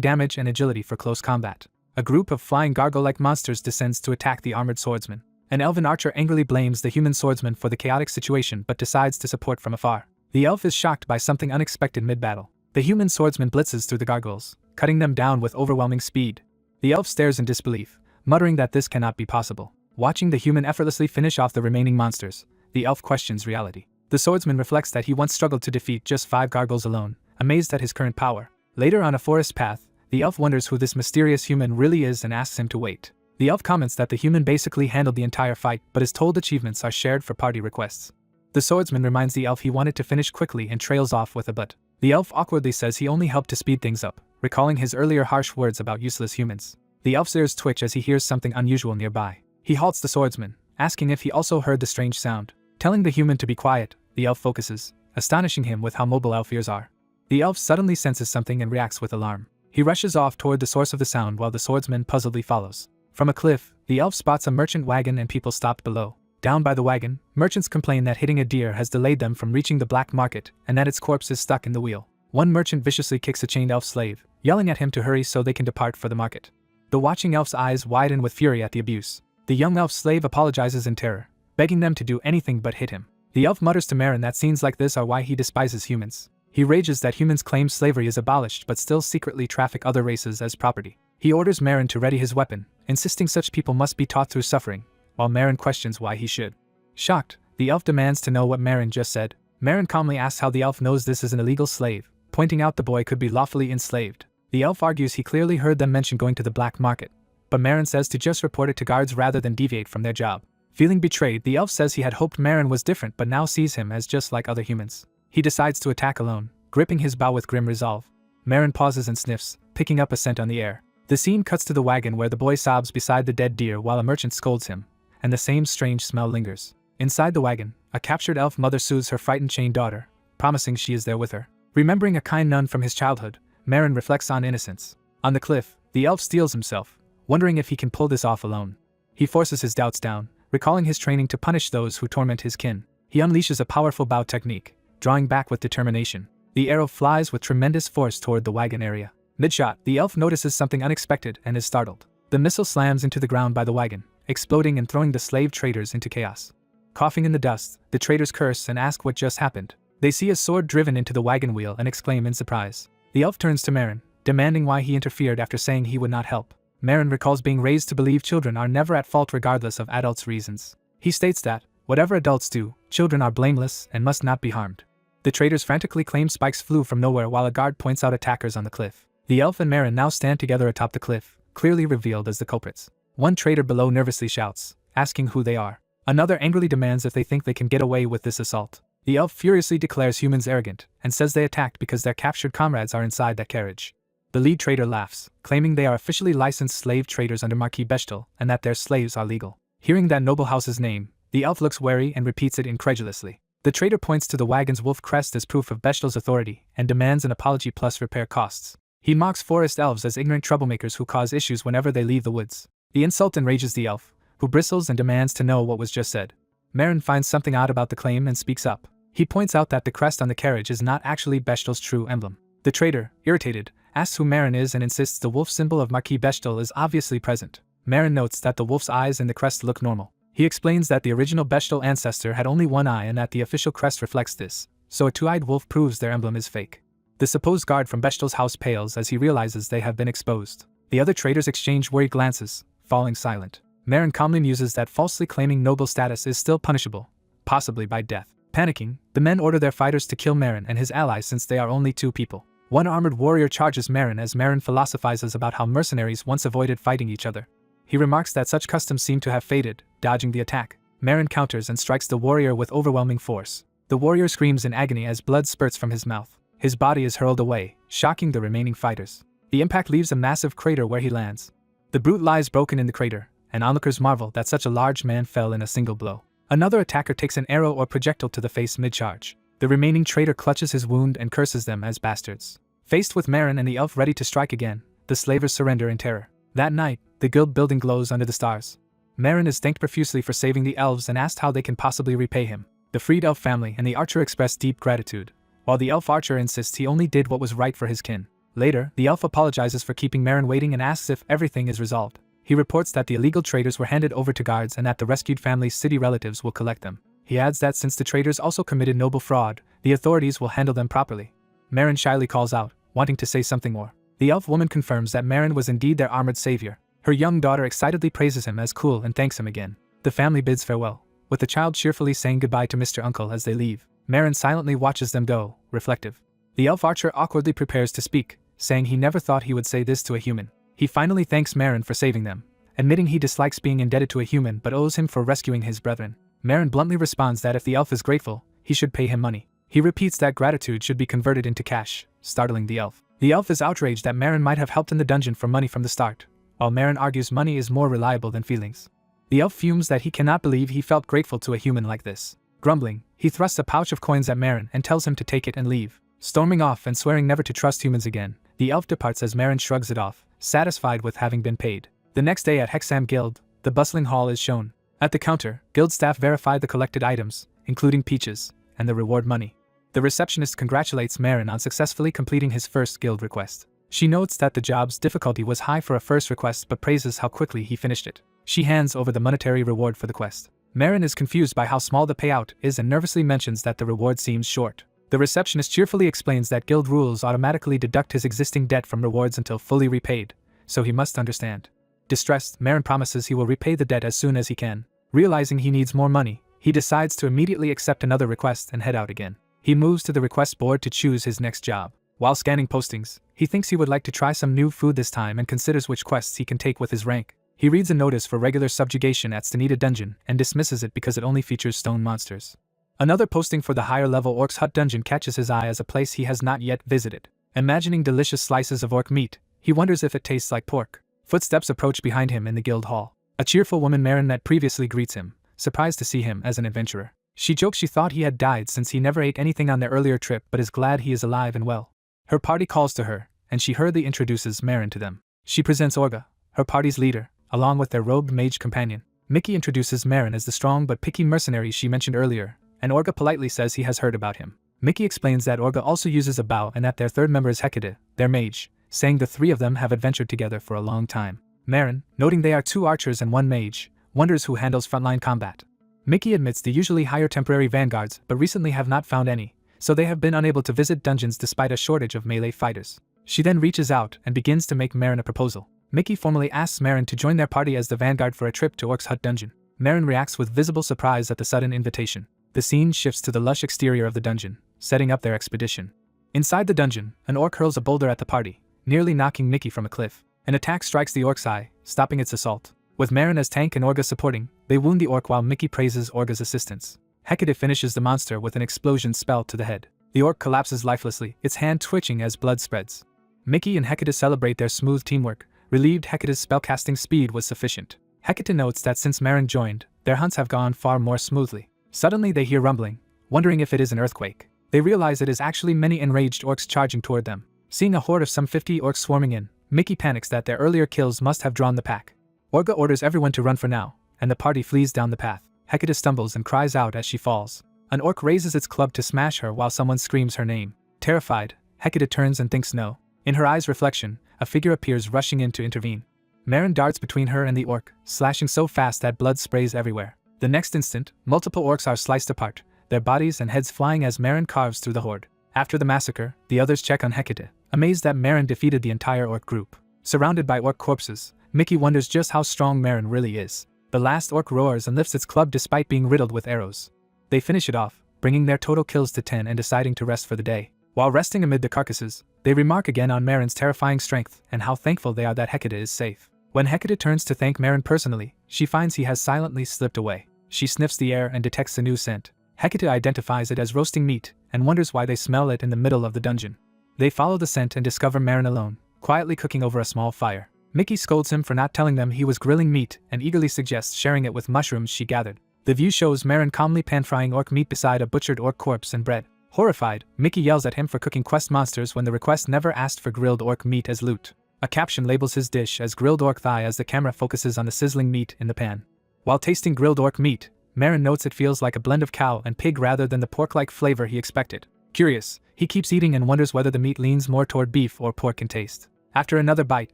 damage and agility for close combat. A group of flying gargoyle-like monsters descends to attack the armored swordsman. An elven archer angrily blames the human swordsman for the chaotic situation but decides to support from afar. The elf is shocked by something unexpected mid-battle. The human swordsman blitzes through the gargoyles, cutting them down with overwhelming speed. The elf stares in disbelief, muttering that this cannot be possible. Watching the human effortlessly finish off the remaining monsters, the elf questions reality. The swordsman reflects that he once struggled to defeat just 5 gargoyles alone, amazed at his current power. Later on a forest path, the elf wonders who this mysterious human really is and asks him to wait. The elf comments that the human basically handled the entire fight but is told achievements are shared for party requests. The swordsman reminds the elf he wanted to finish quickly and trails off with a "but." The elf awkwardly says he only helped to speed things up, recalling his earlier harsh words about useless humans. The elf's ears twitch as he hears something unusual nearby. He halts the swordsman, asking if he also heard the strange sound. Telling the human to be quiet, the elf focuses, astonishing him with how mobile elf ears are. The elf suddenly senses something and reacts with alarm. He rushes off toward the source of the sound while the swordsman puzzledly follows. From a cliff, the elf spots a merchant wagon and people stopped below. Down by the wagon, merchants complain that hitting a deer has delayed them from reaching the black market and that its corpse is stuck in the wheel. One merchant viciously kicks a chained elf slave, yelling at him to hurry so they can depart for the market. The watching elf's eyes widen with fury at the abuse. The young elf slave apologizes in terror, begging them to do anything but hit him. The elf mutters to Marin that scenes like this are why he despises humans. He rages that humans claim slavery is abolished but still secretly traffic other races as property. He orders Marin to ready his weapon, insisting such people must be taught through suffering, while Marin questions why he should. Shocked, the elf demands to know what Marin just said. Marin calmly asks how the elf knows this is an illegal slave, pointing out the boy could be lawfully enslaved. The elf argues he clearly heard them mention going to the black market, but Marin says to just report it to guards rather than deviate from their job. Feeling betrayed, the elf says he had hoped Marin was different but now sees him as just like other humans. He decides to attack alone, gripping his bow with grim resolve. Marin pauses and sniffs, picking up a scent on the air. The scene cuts to the wagon where the boy sobs beside the dead deer while a merchant scolds him, and the same strange smell lingers. Inside the wagon, a captured elf mother soothes her frightened chained daughter, promising she is there with her. Remembering a kind nun from his childhood, Marin reflects on innocence. On the cliff, the elf steels himself, wondering if he can pull this off alone. He forces his doubts down, recalling his training to punish those who torment his kin. He unleashes a powerful bow technique, drawing back with determination. The arrow flies with tremendous force toward the wagon area. Mid-shot, the elf notices something unexpected and is startled. The missile slams into the ground by the wagon, exploding and throwing the slave traders into chaos. Coughing in the dust, the traders curse and ask what just happened. They see a sword driven into the wagon wheel and exclaim in surprise. The elf turns to Marin, demanding why he interfered after saying he would not help. Marin recalls being raised to believe children are never at fault regardless of adults' reasons. He states that, whatever adults do, children are blameless and must not be harmed. The traders frantically claim spikes flew from nowhere while a guard points out attackers on the cliff. The elf and Marin now stand together atop the cliff, clearly revealed as the culprits. One trader below nervously shouts, asking who they are. Another angrily demands if they think they can get away with this assault. The elf furiously declares humans arrogant, and says they attacked because their captured comrades are inside that carriage. The lead trader laughs, claiming they are officially licensed slave traders under Marquis Bechtel, and that their slaves are legal. Hearing that noble house's name, the elf looks wary and repeats it incredulously. The trader points to the wagon's wolf crest as proof of Bechtel's authority, and demands an apology plus repair costs. He mocks forest elves as ignorant troublemakers who cause issues whenever they leave the woods. The insult enrages the elf, who bristles and demands to know what was just said. Marin finds something odd about the claim and speaks up. He points out that the crest on the carriage is not actually Bechtel's true emblem. The trader, irritated, asks who Marin is and insists the wolf symbol of Marquis Bechtel is obviously present. Marin notes that the wolf's eyes in the crest look normal. He explains that the original Bechtel ancestor had only one eye and that the official crest reflects this, so a two-eyed wolf proves their emblem is fake. The supposed guard from Bechtel's house pales as he realizes they have been exposed. The other traders exchange worried glances, falling silent. Marin calmly muses that falsely claiming noble status is still punishable, possibly by death. Panicking, the men order their fighters to kill Marin and his allies since they are only 2 people. One armored warrior charges Marin as Marin philosophizes about how mercenaries once avoided fighting each other. He remarks that such customs seem to have faded, dodging the attack. Marin counters and strikes the warrior with overwhelming force. The warrior screams in agony as blood spurts from his mouth. His body is hurled away, shocking the remaining fighters. The impact leaves a massive crater where he lands. The brute lies broken in the crater, and onlookers marvel that such a large man fell in a single blow. Another attacker takes an arrow or projectile to the face mid-charge. The remaining traitor clutches his wound and curses them as bastards. Faced with Marin and the elf ready to strike again, the slavers surrender in terror. That night, the guild building glows under the stars. Marin is thanked profusely for saving the elves and asked how they can possibly repay him. The freed elf family and the archer express deep gratitude, while the elf archer insists he only did what was right for his kin. Later, the elf apologizes for keeping Marin waiting and asks if everything is resolved. He reports that the illegal traders were handed over to guards and that the rescued family's city relatives will collect them. He adds that since the traders also committed noble fraud, the authorities will handle them properly. Marin shyly calls out, wanting to say something more. The elf woman confirms that Marin was indeed their armored savior. Her young daughter excitedly praises him as cool and thanks him again. The family bids farewell, with the child cheerfully saying goodbye to Mr. Uncle as they leave. Marin silently watches them go, reflective. The elf archer awkwardly prepares to speak, saying he never thought he would say this to a human. He finally thanks Marin for saving them, admitting he dislikes being indebted to a human but owes him for rescuing his brethren. Marin bluntly responds that if the elf is grateful, he should pay him money. He repeats that gratitude should be converted into cash, startling the elf. The elf is outraged that Marin might have helped in the dungeon for money from the start, while Marin argues money is more reliable than feelings. The elf fumes that he cannot believe he felt grateful to a human like this. Grumbling, he thrusts a pouch of coins at Marin and tells him to take it and leave. Storming off and swearing never to trust humans again, the elf departs as Marin shrugs it off, satisfied with having been paid. The next day at Hexam Guild, the bustling hall is shown. At the counter, guild staff verify the collected items, including peaches, and the reward money. The receptionist congratulates Marin on successfully completing his first guild request. She notes that the job's difficulty was high for a first request but praises how quickly he finished it. She hands over the monetary reward for the quest. Marin is confused by how small the payout is and nervously mentions that the reward seems short. The receptionist cheerfully explains that guild rules automatically deduct his existing debt from rewards until fully repaid, so he must understand. Distressed, Marin promises he will repay the debt as soon as he can. Realizing he needs more money, he decides to immediately accept another request and head out again. He moves to the request board to choose his next job. While scanning postings, he thinks he would like to try some new food this time and considers which quests he can take with his rank. He reads a notice for regular subjugation at Stanita Dungeon and dismisses it because it only features stone monsters. Another posting for the higher-level Orc's Hut Dungeon catches his eye as a place he has not yet visited. Imagining delicious slices of orc meat, he wonders if it tastes like pork. Footsteps approach behind him in the guild hall. A cheerful woman Marin met previously greets him, surprised to see him as an adventurer. She jokes she thought he had died since he never ate anything on their earlier trip but is glad he is alive and well. Her party calls to her, and she hurriedly introduces Marin to them. She presents Orga, her party's leader, along with their robed mage companion. Mickey introduces Marin as the strong but picky mercenary she mentioned earlier, and Orga politely says he has heard about him. Mickey explains that Orga also uses a bow and that their third member is Hecate, their mage, saying the three of them have adventured together for a long time. Marin, noting they are 2 archers and 1 mage, wonders who handles frontline combat. Mickey admits they usually hire temporary vanguards but recently have not found any, so they have been unable to visit dungeons despite a shortage of melee fighters. She then reaches out and begins to make Marin a proposal. Mickey formally asks Marin to join their party as the vanguard for a trip to Orc's Hut Dungeon. Marin reacts with visible surprise at the sudden invitation. The scene shifts to the lush exterior of the dungeon, setting up their expedition. Inside the dungeon, an orc hurls a boulder at the party, nearly knocking Mickey from a cliff. An attack strikes the orc's eye, stopping its assault. With Marin as tank and Orga supporting, they wound the orc while Mickey praises Orga's assistance. Hecate finishes the monster with an explosion spell to the head. The orc collapses lifelessly, its hand twitching as blood spreads. Mickey and Hecate celebrate their smooth teamwork. Relieved Hecate's spellcasting speed was sufficient. Hecate notes that since Marin joined, their hunts have gone far more smoothly. Suddenly they hear rumbling, wondering if it is an earthquake. They realize it is actually many enraged orcs charging toward them. Seeing a horde of some 50 orcs swarming in, Mickey panics that their earlier kills must have drawn the pack. Orga orders everyone to run for now, and the party flees down the path. Hecate stumbles and cries out as she falls. An orc raises its club to smash her while someone screams her name. Terrified, Hecate turns and thinks no. In her eye's reflection, a figure appears rushing in to intervene. Marin darts between her and the orc, slashing so fast that blood sprays everywhere. The next instant, multiple orcs are sliced apart, their bodies and heads flying as Marin carves through the horde. After the massacre, the others check on Hecate, amazed that Marin defeated the entire orc group. Surrounded by orc corpses, Mickey wonders just how strong Marin really is. The last orc roars and lifts its club despite being riddled with arrows. They finish it off, bringing their total kills to 10 and deciding to rest for the day. While resting amid the carcasses, they remark again on Marin's terrifying strength and how thankful they are that Hecate is safe. When Hecate turns to thank Marin personally, she finds he has silently slipped away. She sniffs the air and detects a new scent. Hecate identifies it as roasting meat and wonders why they smell it in the middle of the dungeon. They follow the scent and discover Marin alone, quietly cooking over a small fire. Mickey scolds him for not telling them he was grilling meat and eagerly suggests sharing it with mushrooms she gathered. The view shows Marin calmly pan-frying orc meat beside a butchered orc corpse and bread. Horrified, Mickey yells at him for cooking quest monsters when the request never asked for grilled orc meat as loot. A caption labels his dish as grilled orc thigh as the camera focuses on the sizzling meat in the pan. While tasting grilled orc meat, Marin notes it feels like a blend of cow and pig rather than the pork-like flavor he expected. Curious, he keeps eating and wonders whether the meat leans more toward beef or pork in taste. After another bite,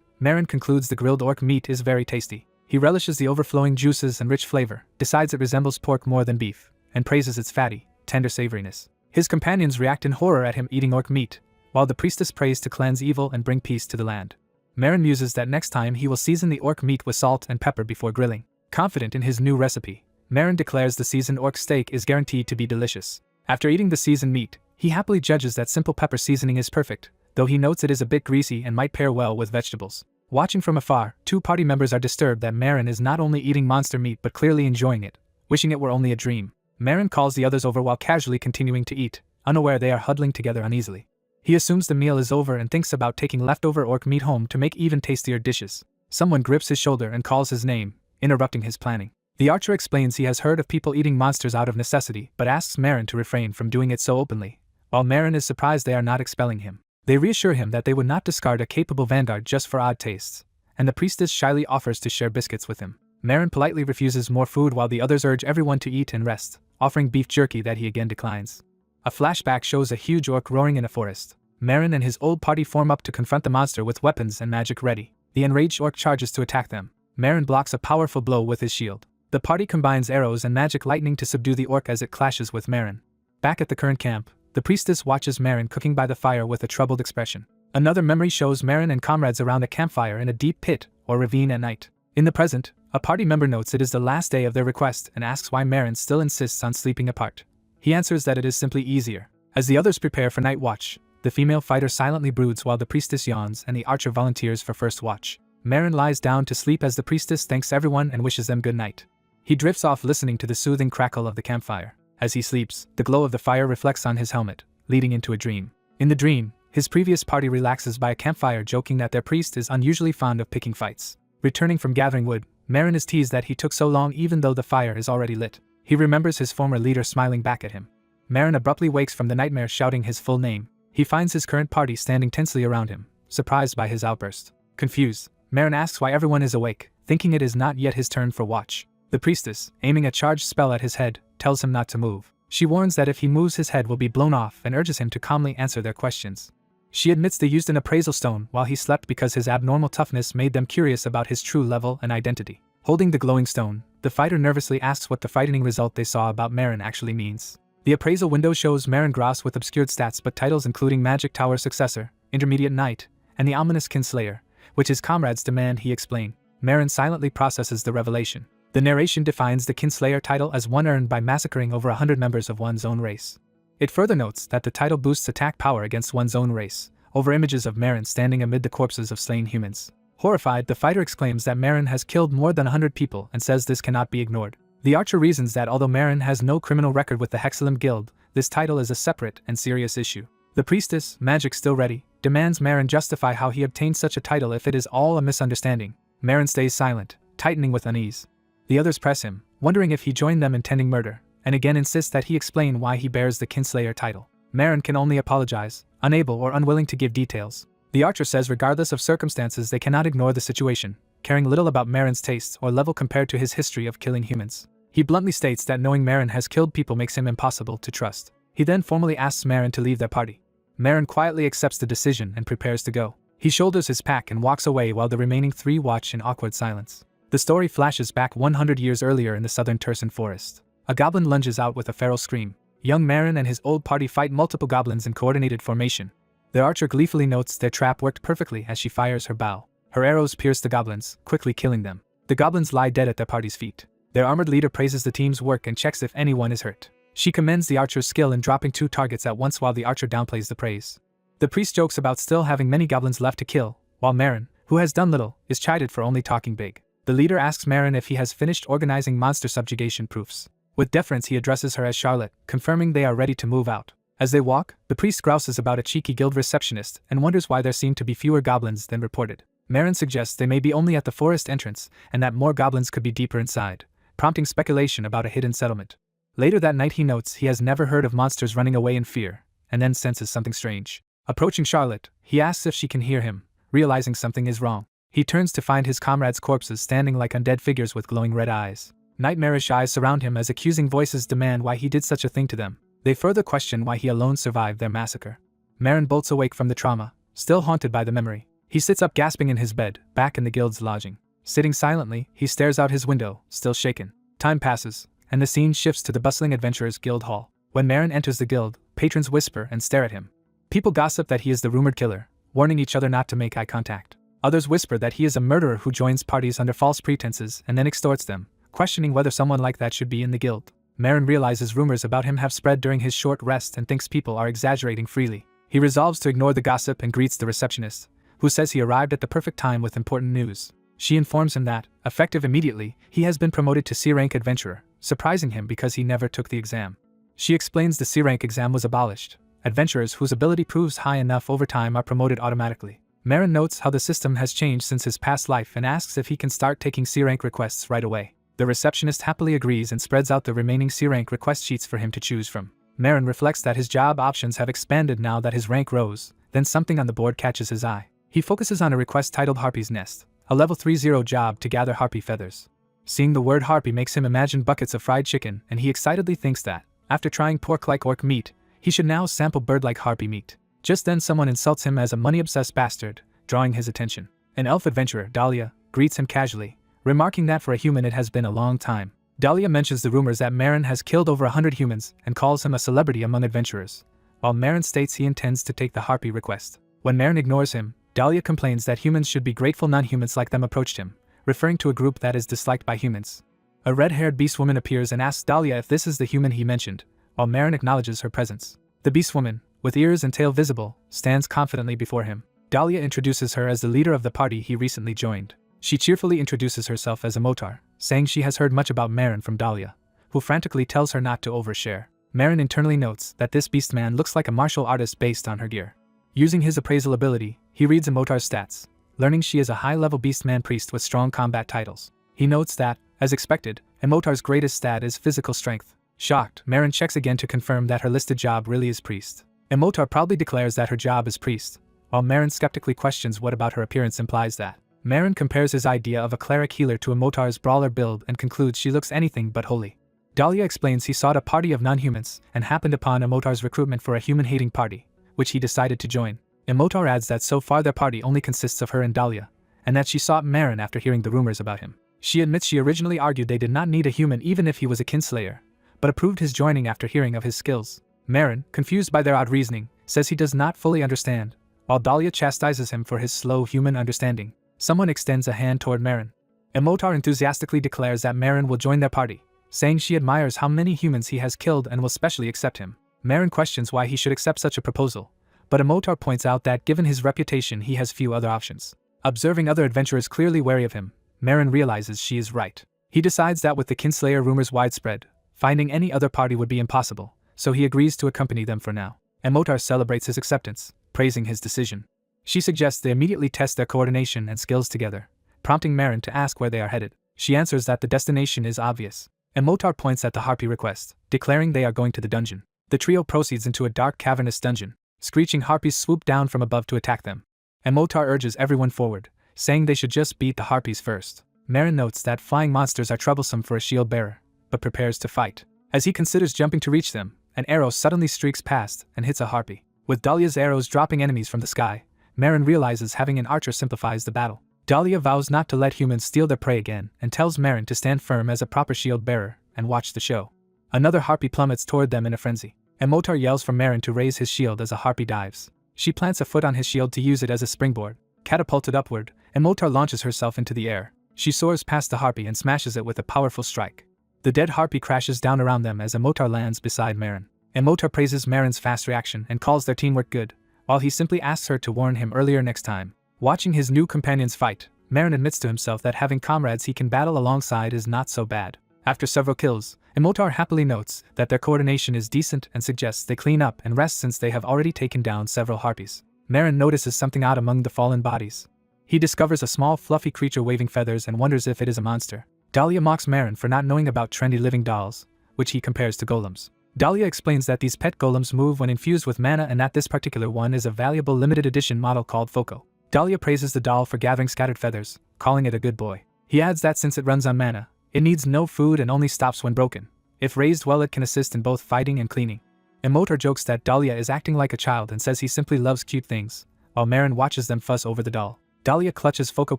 Marin concludes the grilled orc meat is very tasty. He relishes the overflowing juices and rich flavor, decides it resembles pork more than beef, and praises its fatty, tender savoriness. His companions react in horror at him eating orc meat, while the priestess prays to cleanse evil and bring peace to the land. Marin muses that next time he will season the orc meat with salt and pepper before grilling. Confident in his new recipe, Marin declares the seasoned orc steak is guaranteed to be delicious. After eating the seasoned meat, he happily judges that simple pepper seasoning is perfect, though he notes it is a bit greasy and might pair well with vegetables. Watching from afar, two party members are disturbed that Marin is not only eating monster meat but clearly enjoying it, wishing it were only a dream. Marin calls the others over while casually continuing to eat, unaware they are huddling together uneasily. He assumes the meal is over and thinks about taking leftover orc meat home to make even tastier dishes. Someone grips his shoulder and calls his name, interrupting his planning. The archer explains he has heard of people eating monsters out of necessity but asks Marin to refrain from doing it so openly. While Marin is surprised they are not expelling him, they reassure him that they would not discard a capable vanguard just for odd tastes, and the priestess shyly offers to share biscuits with him. Marin politely refuses more food while the others urge everyone to eat and rest, offering beef jerky that he again declines. A flashback shows a huge orc roaring in a forest. Marin and his old party form up to confront the monster with weapons and magic ready. The enraged orc charges to attack them. Marin blocks a powerful blow with his shield. The party combines arrows and magic lightning to subdue the orc as it clashes with Marin. Back at the current camp, the priestess watches Marin cooking by the fire with a troubled expression. Another memory shows Marin and comrades around a campfire in a deep pit or ravine at night. In the present, a party member notes it is the last day of their request and asks why Marin still insists on sleeping apart. He answers that it is simply easier. As the others prepare for night watch, the female fighter silently broods while the priestess yawns and the archer volunteers for first watch. Marin lies down to sleep as the priestess thanks everyone and wishes them good night. He drifts off listening to the soothing crackle of the campfire. As he sleeps, the glow of the fire reflects on his helmet, leading into a dream. In the dream, his previous party relaxes by a campfire joking that their priest is unusually fond of picking fights. Returning from gathering wood, Marin is teased that he took so long even though the fire is already lit. He remembers his former leader smiling back at him. Marin abruptly wakes from the nightmare shouting his full name. He finds his current party standing tensely around him, surprised by his outburst. Confused, Marin asks why everyone is awake, thinking it is not yet his turn for watch. The priestess, aiming a charged spell at his head, tells him not to move. She warns that if he moves his head will be blown off and urges him to calmly answer their questions. She admits they used an appraisal stone while he slept because his abnormal toughness made them curious about his true level and identity. Holding the glowing stone, the fighter nervously asks what the frightening result they saw about Marin actually means. The appraisal window shows Marin Gross with obscured stats but titles including Magic Tower Successor, Intermediate Knight, and the ominous Kinslayer, which his comrades demand he explain. Marin silently processes the revelation. The narration defines the Kinslayer title as one earned by massacring over 100 members of one's own race. It further notes that the title boosts attack power against one's own race, over images of Marin standing amid the corpses of slain humans. Horrified, the fighter exclaims that Marin has killed more than 100 people and says this cannot be ignored. The archer reasons that although Marin has no criminal record with the Hexalim Guild, this title is a separate and serious issue. The priestess, magic still ready, demands Marin justify how he obtained such a title if it is all a misunderstanding. Marin stays silent, tightening with unease. The others press him, wondering if he joined them intending murder, and again insists that he explain why he bears the Kinslayer title. Marin can only apologize, unable or unwilling to give details. The archer says regardless of circumstances they cannot ignore the situation, caring little about Marin's tastes or level compared to his history of killing humans. He bluntly states that knowing Marin has killed people makes him impossible to trust. He then formally asks Marin to leave their party. Marin quietly accepts the decision and prepares to go. He shoulders his pack and walks away while the remaining three watch in awkward silence. The story flashes back 100 years earlier in the southern Tursan forest. A goblin lunges out with a feral scream. Young Marin and his old party fight multiple goblins in coordinated formation. Their archer gleefully notes their trap worked perfectly as she fires her bow. Her arrows pierce the goblins, quickly killing them. The goblins lie dead at their party's feet. Their armored leader praises the team's work and checks if anyone is hurt. She commends the archer's skill in dropping 2 targets at once while the archer downplays the praise. The priest jokes about still having many goblins left to kill, while Marin, who has done little, is chided for only talking big. The leader asks Marin if he has finished organizing monster subjugation proofs. With deference he addresses her as Charlotte, confirming they are ready to move out. As they walk, the priest grouses about a cheeky guild receptionist and wonders why there seem to be fewer goblins than reported. Marin suggests they may be only at the forest entrance and that more goblins could be deeper inside, prompting speculation about a hidden settlement. Later that night he notes he has never heard of monsters running away in fear, and then senses something strange. Approaching Charlotte, he asks if she can hear him, realizing something is wrong. He turns to find his comrades' corpses standing like undead figures with glowing red eyes. Nightmarish eyes surround him as accusing voices demand why he did such a thing to them. They further question why he alone survived their massacre. Marin bolts awake from the trauma, still haunted by the memory. He sits up gasping in his bed, back in the guild's lodging. Sitting silently, he stares out his window, still shaken. Time passes, and the scene shifts to the bustling adventurers' guild hall. When Marin enters the guild, patrons whisper and stare at him. People gossip that he is the rumored killer, warning each other not to make eye contact. Others whisper that he is a murderer who joins parties under false pretenses and then extorts them, questioning whether someone like that should be in the guild. Marin realizes rumors about him have spread during his short rest and thinks people are exaggerating freely. He resolves to ignore the gossip and greets the receptionist, who says he arrived at the perfect time with important news. She informs him that, effective immediately, he has been promoted to C-rank adventurer, surprising him because he never took the exam. She explains the C-rank exam was abolished. Adventurers whose ability proves high enough over time are promoted automatically. Marin notes how the system has changed since his past life and asks if he can start taking C-rank requests right away. The receptionist happily agrees and spreads out the remaining C-rank request sheets for him to choose from. Marin reflects that his job options have expanded now that his rank rose, then something on the board catches his eye. He focuses on a request titled Harpy's Nest, a level 30 job to gather harpy feathers. Seeing the word harpy makes him imagine buckets of fried chicken, and he excitedly thinks that, after trying pork-like orc meat, he should now sample bird-like harpy meat. Just then someone insults him as a money-obsessed bastard, drawing his attention. An elf adventurer, Daria, greets him casually, remarking that for a human it has been a long time. Daria mentions the rumors that Marin has killed over 100 humans and calls him a celebrity among adventurers, while Marin states he intends to take the harpy request. When Marin ignores him, Daria complains that humans should be grateful non-humans like them approached him, referring to a group that is disliked by humans. A red-haired beast woman appears and asks Daria if this is the human he mentioned, while Marin acknowledges her presence. The beast woman, with ears and tail visible, stands confidently before him. Daria introduces her as the leader of the party he recently joined. She cheerfully introduces herself as a Motar, saying she has heard much about Marin from Daria, who frantically tells her not to overshare. Marin internally notes that this beast man looks like a martial artist based on her gear. Using his appraisal ability, he reads a Motar's stats, learning she is a high-level beastman priest with strong combat titles. He notes that, as expected, a Motar's greatest stat is physical strength. Shocked, Marin checks again to confirm that her listed job really is priest. A Motar proudly declares that her job is priest, while Marin skeptically questions what about her appearance implies that. Marin compares his idea of a cleric healer to a Motar's brawler build and concludes she looks anything but holy. Daria explains he sought a party of non-humans and happened upon a Motar's recruitment for a human-hating party, which he decided to join. Motar adds that so far their party only consists of her and Daria, and that she sought Marin after hearing the rumors about him. She admits she originally argued they did not need a human even if he was a kinslayer, but approved his joining after hearing of his skills. Marin, confused by their odd reasoning, says he does not fully understand, while Daria chastises him for his slow human understanding. Someone extends a hand toward Marin. Motar enthusiastically declares that Marin will join their party, saying she admires how many humans he has killed and will specially accept him. Marin questions why he should accept such a proposal, but Motar points out that given his reputation he has few other options. Observing other adventurers clearly wary of him, Marin realizes she is right. He decides that with the kinslayer rumors widespread, finding any other party would be impossible, so he agrees to accompany them for now. Motar celebrates his acceptance, praising his decision. She suggests they immediately test their coordination and skills together, prompting Marin to ask where they are headed. She answers that the destination is obvious. Motar points at the harpy request, declaring they are going to the dungeon. The trio proceeds into a dark cavernous dungeon. Screeching harpies swoop down from above to attack them. Motar urges everyone forward, saying they should just beat the harpies first. Marin notes that flying monsters are troublesome for a shield bearer, but prepares to fight. As he considers jumping to reach them, an arrow suddenly streaks past and hits a harpy. With Dahlia's arrows dropping enemies from the sky, Marin realizes having an archer simplifies the battle. Dahlia vows not to let humans steal their prey again and tells Marin to stand firm as a proper shield bearer and watch the show. Another harpy plummets toward them in a frenzy. Motar yells for Marin to raise his shield as a harpy dives. She plants a foot on his shield to use it as a springboard. Catapulted upward, Motar launches herself into the air. She soars past the harpy and smashes it with a powerful strike. The dead harpy crashes down around them as Motar lands beside Marin. Motar praises Marin's fast reaction and calls their teamwork good, while he simply asks her to warn him earlier next time. Watching his new companions fight, Marin admits to himself that having comrades he can battle alongside is not so bad. After several kills, Motar happily notes that their coordination is decent and suggests they clean up and rest since they have already taken down several harpies. Marin notices something odd among the fallen bodies. He discovers a small fluffy creature waving feathers and wonders if it is a monster. Dahlia mocks Marin for not knowing about trendy living dolls, which he compares to golems. Dahlia explains that these pet golems move when infused with mana and that this particular one is a valuable limited edition model called Foco. Daria praises the doll for gathering scattered feathers, calling it a good boy. He adds that since it runs on mana, it needs no food and only stops when broken. If raised well, it can assist in both fighting and cleaning. Emotar jokes that Daria is acting like a child and says he simply loves cute things, while Marin watches them fuss over the doll. Daria clutches Foko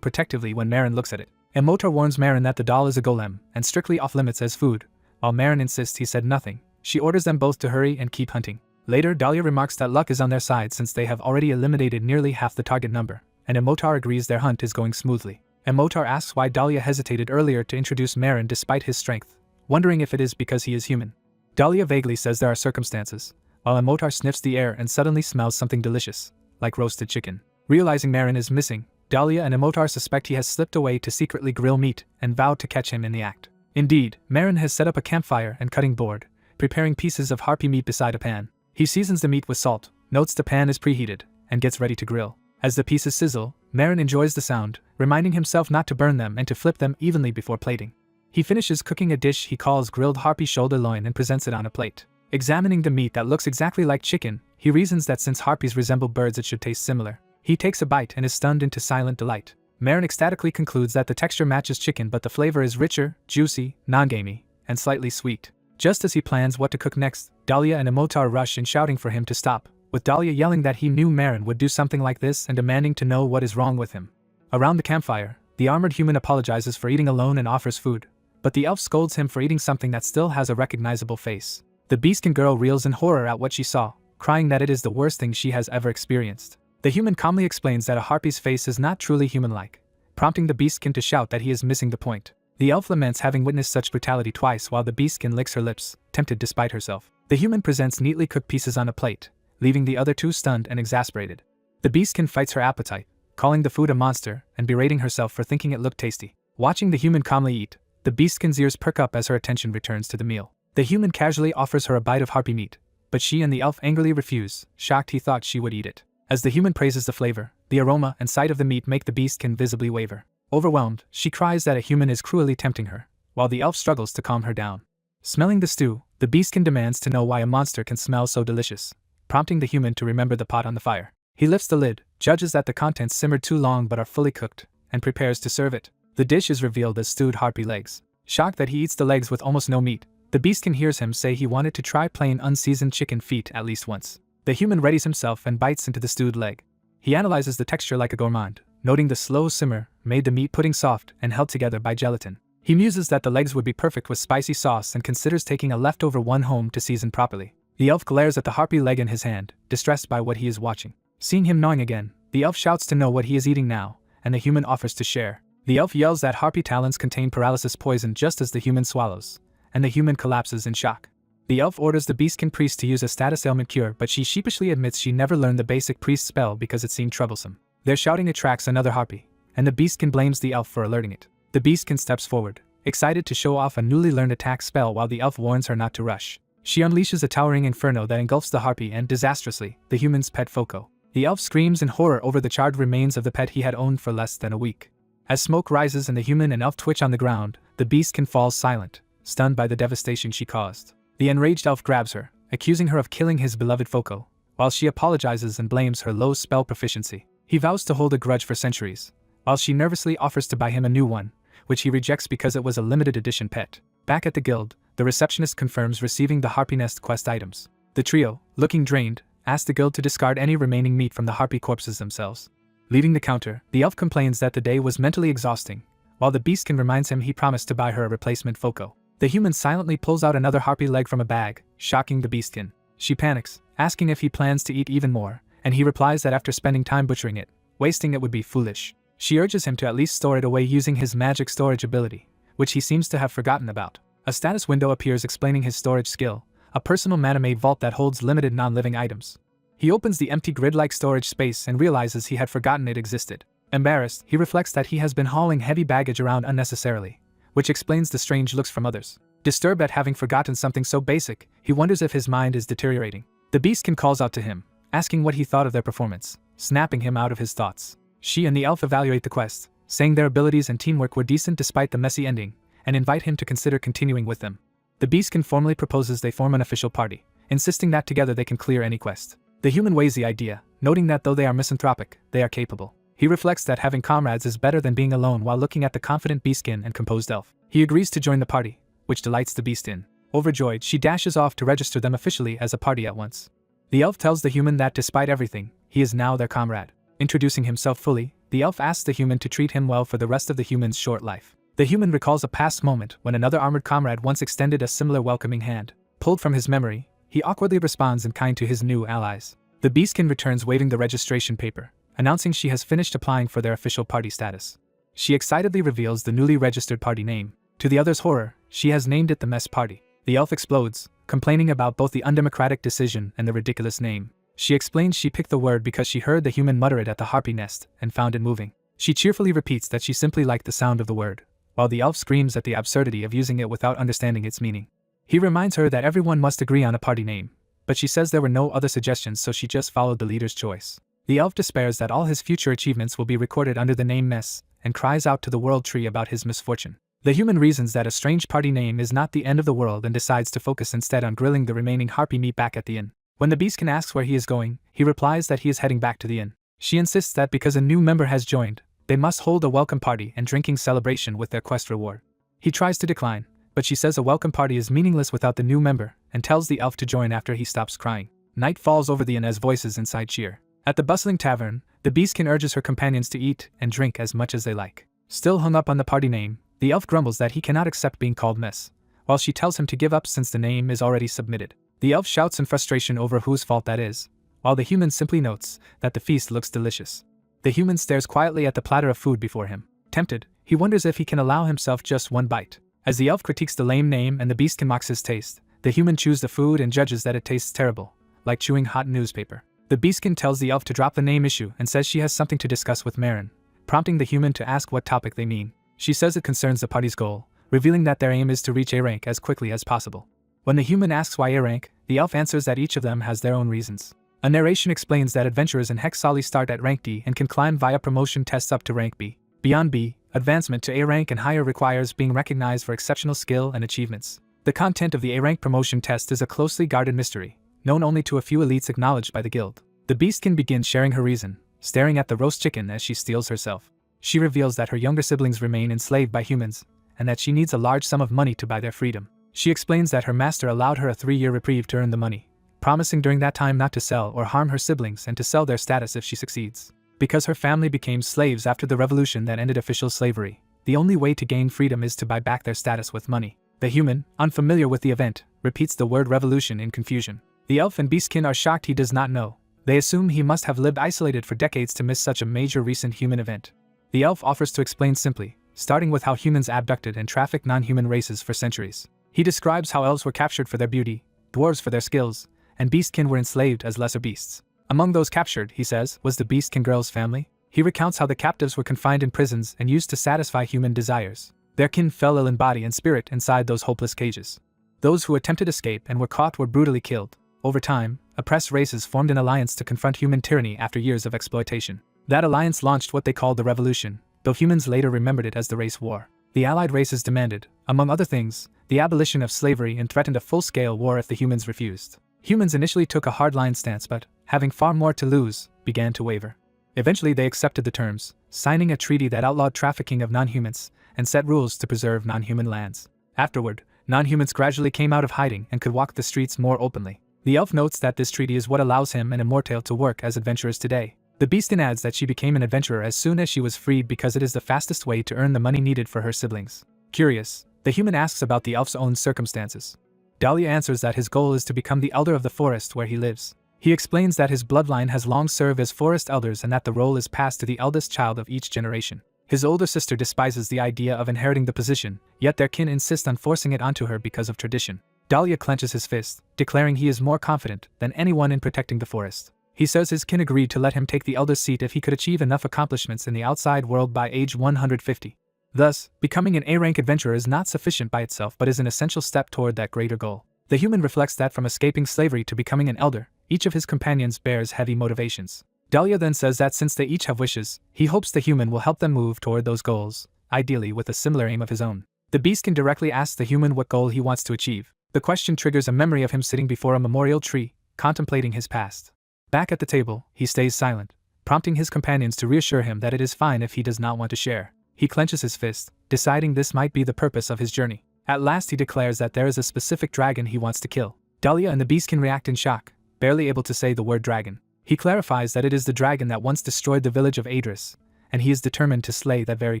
protectively when Marin looks at it. Emotar warns Marin that the doll is a golem and strictly off-limits as food, while Marin insists he said nothing. She orders them both to hurry and keep hunting. Later, Daria remarks that luck is on their side since they have already eliminated nearly half the target number, and Emotar agrees their hunt is going smoothly. Emotar asks why Daria hesitated earlier to introduce Marin despite his strength, wondering if it is because he is human. Daria vaguely says there are circumstances, while Emotar sniffs the air and suddenly smells something delicious, like roasted chicken. Realizing Marin is missing, Daria and Emotar suspect he has slipped away to secretly grill meat and vow to catch him in the act. Indeed, Marin has set up a campfire and cutting board, preparing pieces of harpy meat beside a pan. He seasons the meat with salt, notes the pan is preheated, and gets ready to grill. As the pieces sizzle, Marin enjoys the sound, reminding himself not to burn them and to flip them evenly before plating. He finishes cooking a dish he calls grilled harpy shoulder loin and presents it on a plate. Examining the meat that looks exactly like chicken, he reasons that since harpies resemble birds it should taste similar. He takes a bite and is stunned into silent delight. Marin ecstatically concludes that the texture matches chicken but the flavor is richer, juicy, non-gamey, and slightly sweet. Just as he plans what to cook next, Daria and Emotar rush in shouting for him to stop, with Daria yelling that he knew Marin would do something like this and demanding to know what is wrong with him. Around the campfire, the armored human apologizes for eating alone and offers food, but the elf scolds him for eating something that still has a recognizable face. The beastkin girl reels in horror at what she saw, crying that it is the worst thing she has ever experienced. The human calmly explains that a harpy's face is not truly human-like, prompting the beastkin to shout that he is missing the point. The elf laments having witnessed such brutality twice while the beastkin licks her lips, tempted despite herself. The human presents neatly cooked pieces on a plate, leaving the other two stunned and exasperated. The beastkin fights her appetite, calling the food a monster and berating herself for thinking it looked tasty. Watching the human calmly eat, the beastkin's ears perk up as her attention returns to the meal. The human casually offers her a bite of harpy meat, but she and the elf angrily refuse, shocked he thought she would eat it. As the human praises the flavor, the aroma and sight of the meat make the beastkin visibly waver. Overwhelmed, she cries that a human is cruelly tempting her, while the elf struggles to calm her down. Smelling the stew, the beastkin demands to know why a monster can smell so delicious, prompting the human to remember the pot on the fire. He lifts the lid, judges that the contents simmered too long but are fully cooked, and prepares to serve it. The dish is revealed as stewed harpy legs. Shocked that he eats the legs with almost no meat, the beastkin hears him say he wanted to try plain unseasoned chicken feet at least once. The human readies himself and bites into the stewed leg. He analyzes the texture like a gourmand, noting the slow simmer made the meat pudding soft and held together by gelatin. He muses that the legs would be perfect with spicy sauce and considers taking a leftover one home to season properly. The elf glares at the harpy leg in his hand, distressed by what he is watching. Seeing him gnawing again, the elf shouts to know what he is eating now, and the human offers to share. The elf yells that harpy talons contain paralysis poison just as the human swallows, and the human collapses in shock. The elf orders the beastkin priest to use a status ailment cure, but she sheepishly admits she never learned the basic priest spell because it seemed troublesome. Their shouting attracts another harpy, and the beastkin blames the elf for alerting it. The beastkin steps forward, excited to show off a newly learned attack spell while the elf warns her not to rush. She unleashes a towering inferno that engulfs the harpy and, disastrously, the human's pet Foko. The elf screams in horror over the charred remains of the pet he had owned for less than a week. As smoke rises and the human and elf twitch on the ground, the beastkin falls silent, stunned by the devastation she caused. The enraged elf grabs her, accusing her of killing his beloved Foko, while she apologizes and blames her low spell proficiency. He vows to hold a grudge for centuries, while she nervously offers to buy him a new one, which he rejects because it was a limited edition pet. Back at the guild, the receptionist confirms receiving the Harpy Nest quest items. The trio, looking drained, asks the guild to discard any remaining meat from the harpy corpses themselves. Leaving the counter, the elf complains that the day was mentally exhausting, while the beastkin reminds him he promised to buy her a replacement Foko. The human silently pulls out another harpy leg from a bag, shocking the beastkin. She panics, asking if he plans to eat even more, and he replies that after spending time butchering it, wasting it would be foolish. She urges him to at least store it away using his magic storage ability, which he seems to have forgotten about. A status window appears explaining his storage skill, a personal manamade vault that holds limited non-living items. He opens the empty grid-like storage space and realizes he had forgotten it existed. Embarrassed, he reflects that he has been hauling heavy baggage around unnecessarily, which explains the strange looks from others. Disturbed at having forgotten something so basic, he wonders if his mind is deteriorating. The beastkin calls out to him, asking what he thought of their performance, snapping him out of his thoughts. She and the elf evaluate the quest, saying their abilities and teamwork were decent despite the messy ending, and invite him to consider continuing with them. The beastkin formally proposes they form an official party, insisting that together they can clear any quest. The human weighs the idea, noting that though they are misanthropic, they are capable. He reflects that having comrades is better than being alone while looking at the confident beastkin and composed elf. He agrees to join the party, which delights the beastin. Overjoyed, she dashes off to register them officially as a party at once. The elf tells the human that despite everything, he is now their comrade. Introducing himself fully, the elf asks the human to treat him well for the rest of the human's short life. The human recalls a past moment when another armored comrade once extended a similar welcoming hand. Pulled from his memory, he awkwardly responds in kind to his new allies. The beastkin returns waving the registration paper, announcing she has finished applying for their official party status. She excitedly reveals the newly registered party name. To the other's horror, she has named it the Mess Party. The elf explodes, complaining about both the undemocratic decision and the ridiculous name. She explains she picked the word because she heard the human mutter it at the Harpy nest and found it moving. She cheerfully repeats that she simply liked the sound of the word, while the elf screams at the absurdity of using it without understanding its meaning. He reminds her that everyone must agree on a party name, but she says there were no other suggestions, so she just followed the leader's choice. The elf despairs that all his future achievements will be recorded under the name Mess, and cries out to the world tree about his misfortune. The human reasons that a strange party name is not the end of the world and decides to focus instead on grilling the remaining Harpy meat back at the inn. When the beastkin asks where he is going, he replies that he is heading back to the inn. She insists that because a new member has joined, they must hold a welcome party and drinking celebration with their quest reward. He tries to decline, but she says a welcome party is meaningless without the new member, and tells the elf to join after he stops crying. Night falls over the inn as voices inside cheer. At the bustling tavern, the beastkin urges her companions to eat and drink as much as they like. Still hung up on the party name, the elf grumbles that he cannot accept being called Mess, while she tells him to give up since the name is already submitted. The elf shouts in frustration over whose fault that is, while the human simply notes that the feast looks delicious. The human stares quietly at the platter of food before him. Tempted, he wonders if he can allow himself just one bite. As the elf critiques the lame name and the beastkin mocks his taste, the human chews the food and judges that it tastes terrible, like chewing hot newspaper. The beastkin tells the elf to drop the name issue and says she has something to discuss with Marin, prompting the human to ask what topic they mean. She says it concerns the party's goal, revealing that their aim is to reach A rank as quickly as possible. When the human asks why A rank, the elf answers that each of them has their own reasons. A narration explains that adventurers in Hexali start at rank D and can climb via promotion tests up to rank B. Beyond B, advancement to A rank and higher requires being recognized for exceptional skill and achievements. The content of the A rank promotion test is a closely guarded mystery, known only to a few elites acknowledged by the guild. The beastkin begins sharing her reason, staring at the roast chicken as she steals herself. She reveals that her younger siblings remain enslaved by humans, and that she needs a large sum of money to buy their freedom. She explains that her master allowed her a 3-year reprieve to earn the money, promising during that time not to sell or harm her siblings and to sell their status if she succeeds. Because her family became slaves after the revolution that ended official slavery, the only way to gain freedom is to buy back their status with money. The human, unfamiliar with the event, repeats the word revolution in confusion. The elf and beastkin are shocked he does not know. They assume he must have lived isolated for decades to miss such a major recent human event. The elf offers to explain simply, starting with how humans abducted and trafficked non-human races for centuries. He describes how elves were captured for their beauty, dwarves for their skills, and beastkin were enslaved as lesser beasts. Among those captured, he says, was the beastkin girl's family. He recounts how the captives were confined in prisons and used to satisfy human desires. Their kin fell ill in body and spirit inside those hopeless cages. Those who attempted escape and were caught were brutally killed. Over time, oppressed races formed an alliance to confront human tyranny after years of exploitation. That alliance launched what they called the Revolution, though humans later remembered it as the Race War. The allied races demanded, among other things, the abolition of slavery and threatened a full-scale war if the humans refused. Humans initially took a hardline stance but, having far more to lose, began to waver. Eventually they accepted the terms, signing a treaty that outlawed trafficking of non-humans and set rules to preserve non-human lands. Afterward, non-humans gradually came out of hiding and could walk the streets more openly. The elf notes that this treaty is what allows him and Immortale to work as adventurers today. The beastkin adds that she became an adventurer as soon as she was freed because it is the fastest way to earn the money needed for her siblings. Curious, the human asks about the elf's own circumstances. Daria answers that his goal is to become the elder of the forest where he lives. He explains that his bloodline has long served as forest elders and that the role is passed to the eldest child of each generation. His older sister despises the idea of inheriting the position, yet their kin insist on forcing it onto her because of tradition. Daria clenches his fist, declaring he is more confident than anyone in protecting the forest. He says his kin agreed to let him take the elder's seat if he could achieve enough accomplishments in the outside world by age 150. Thus, becoming an A-rank adventurer is not sufficient by itself but is an essential step toward that greater goal. The human reflects that from escaping slavery to becoming an elder, each of his companions bears heavy motivations. Daria then says that since they each have wishes, he hopes the human will help them move toward those goals, ideally with a similar aim of his own. The beastkin directly asks the human what goal he wants to achieve. The question triggers a memory of him sitting before a memorial tree, contemplating his past. Back at the table, he stays silent, prompting his companions to reassure him that it is fine if he does not want to share. He clenches his fist, deciding this might be the purpose of his journey. At last he declares that there is a specific dragon he wants to kill. Daria and the beast can react in shock, barely able to say the word dragon. He clarifies that it is the dragon that once destroyed the village of Adris, and he is determined to slay that very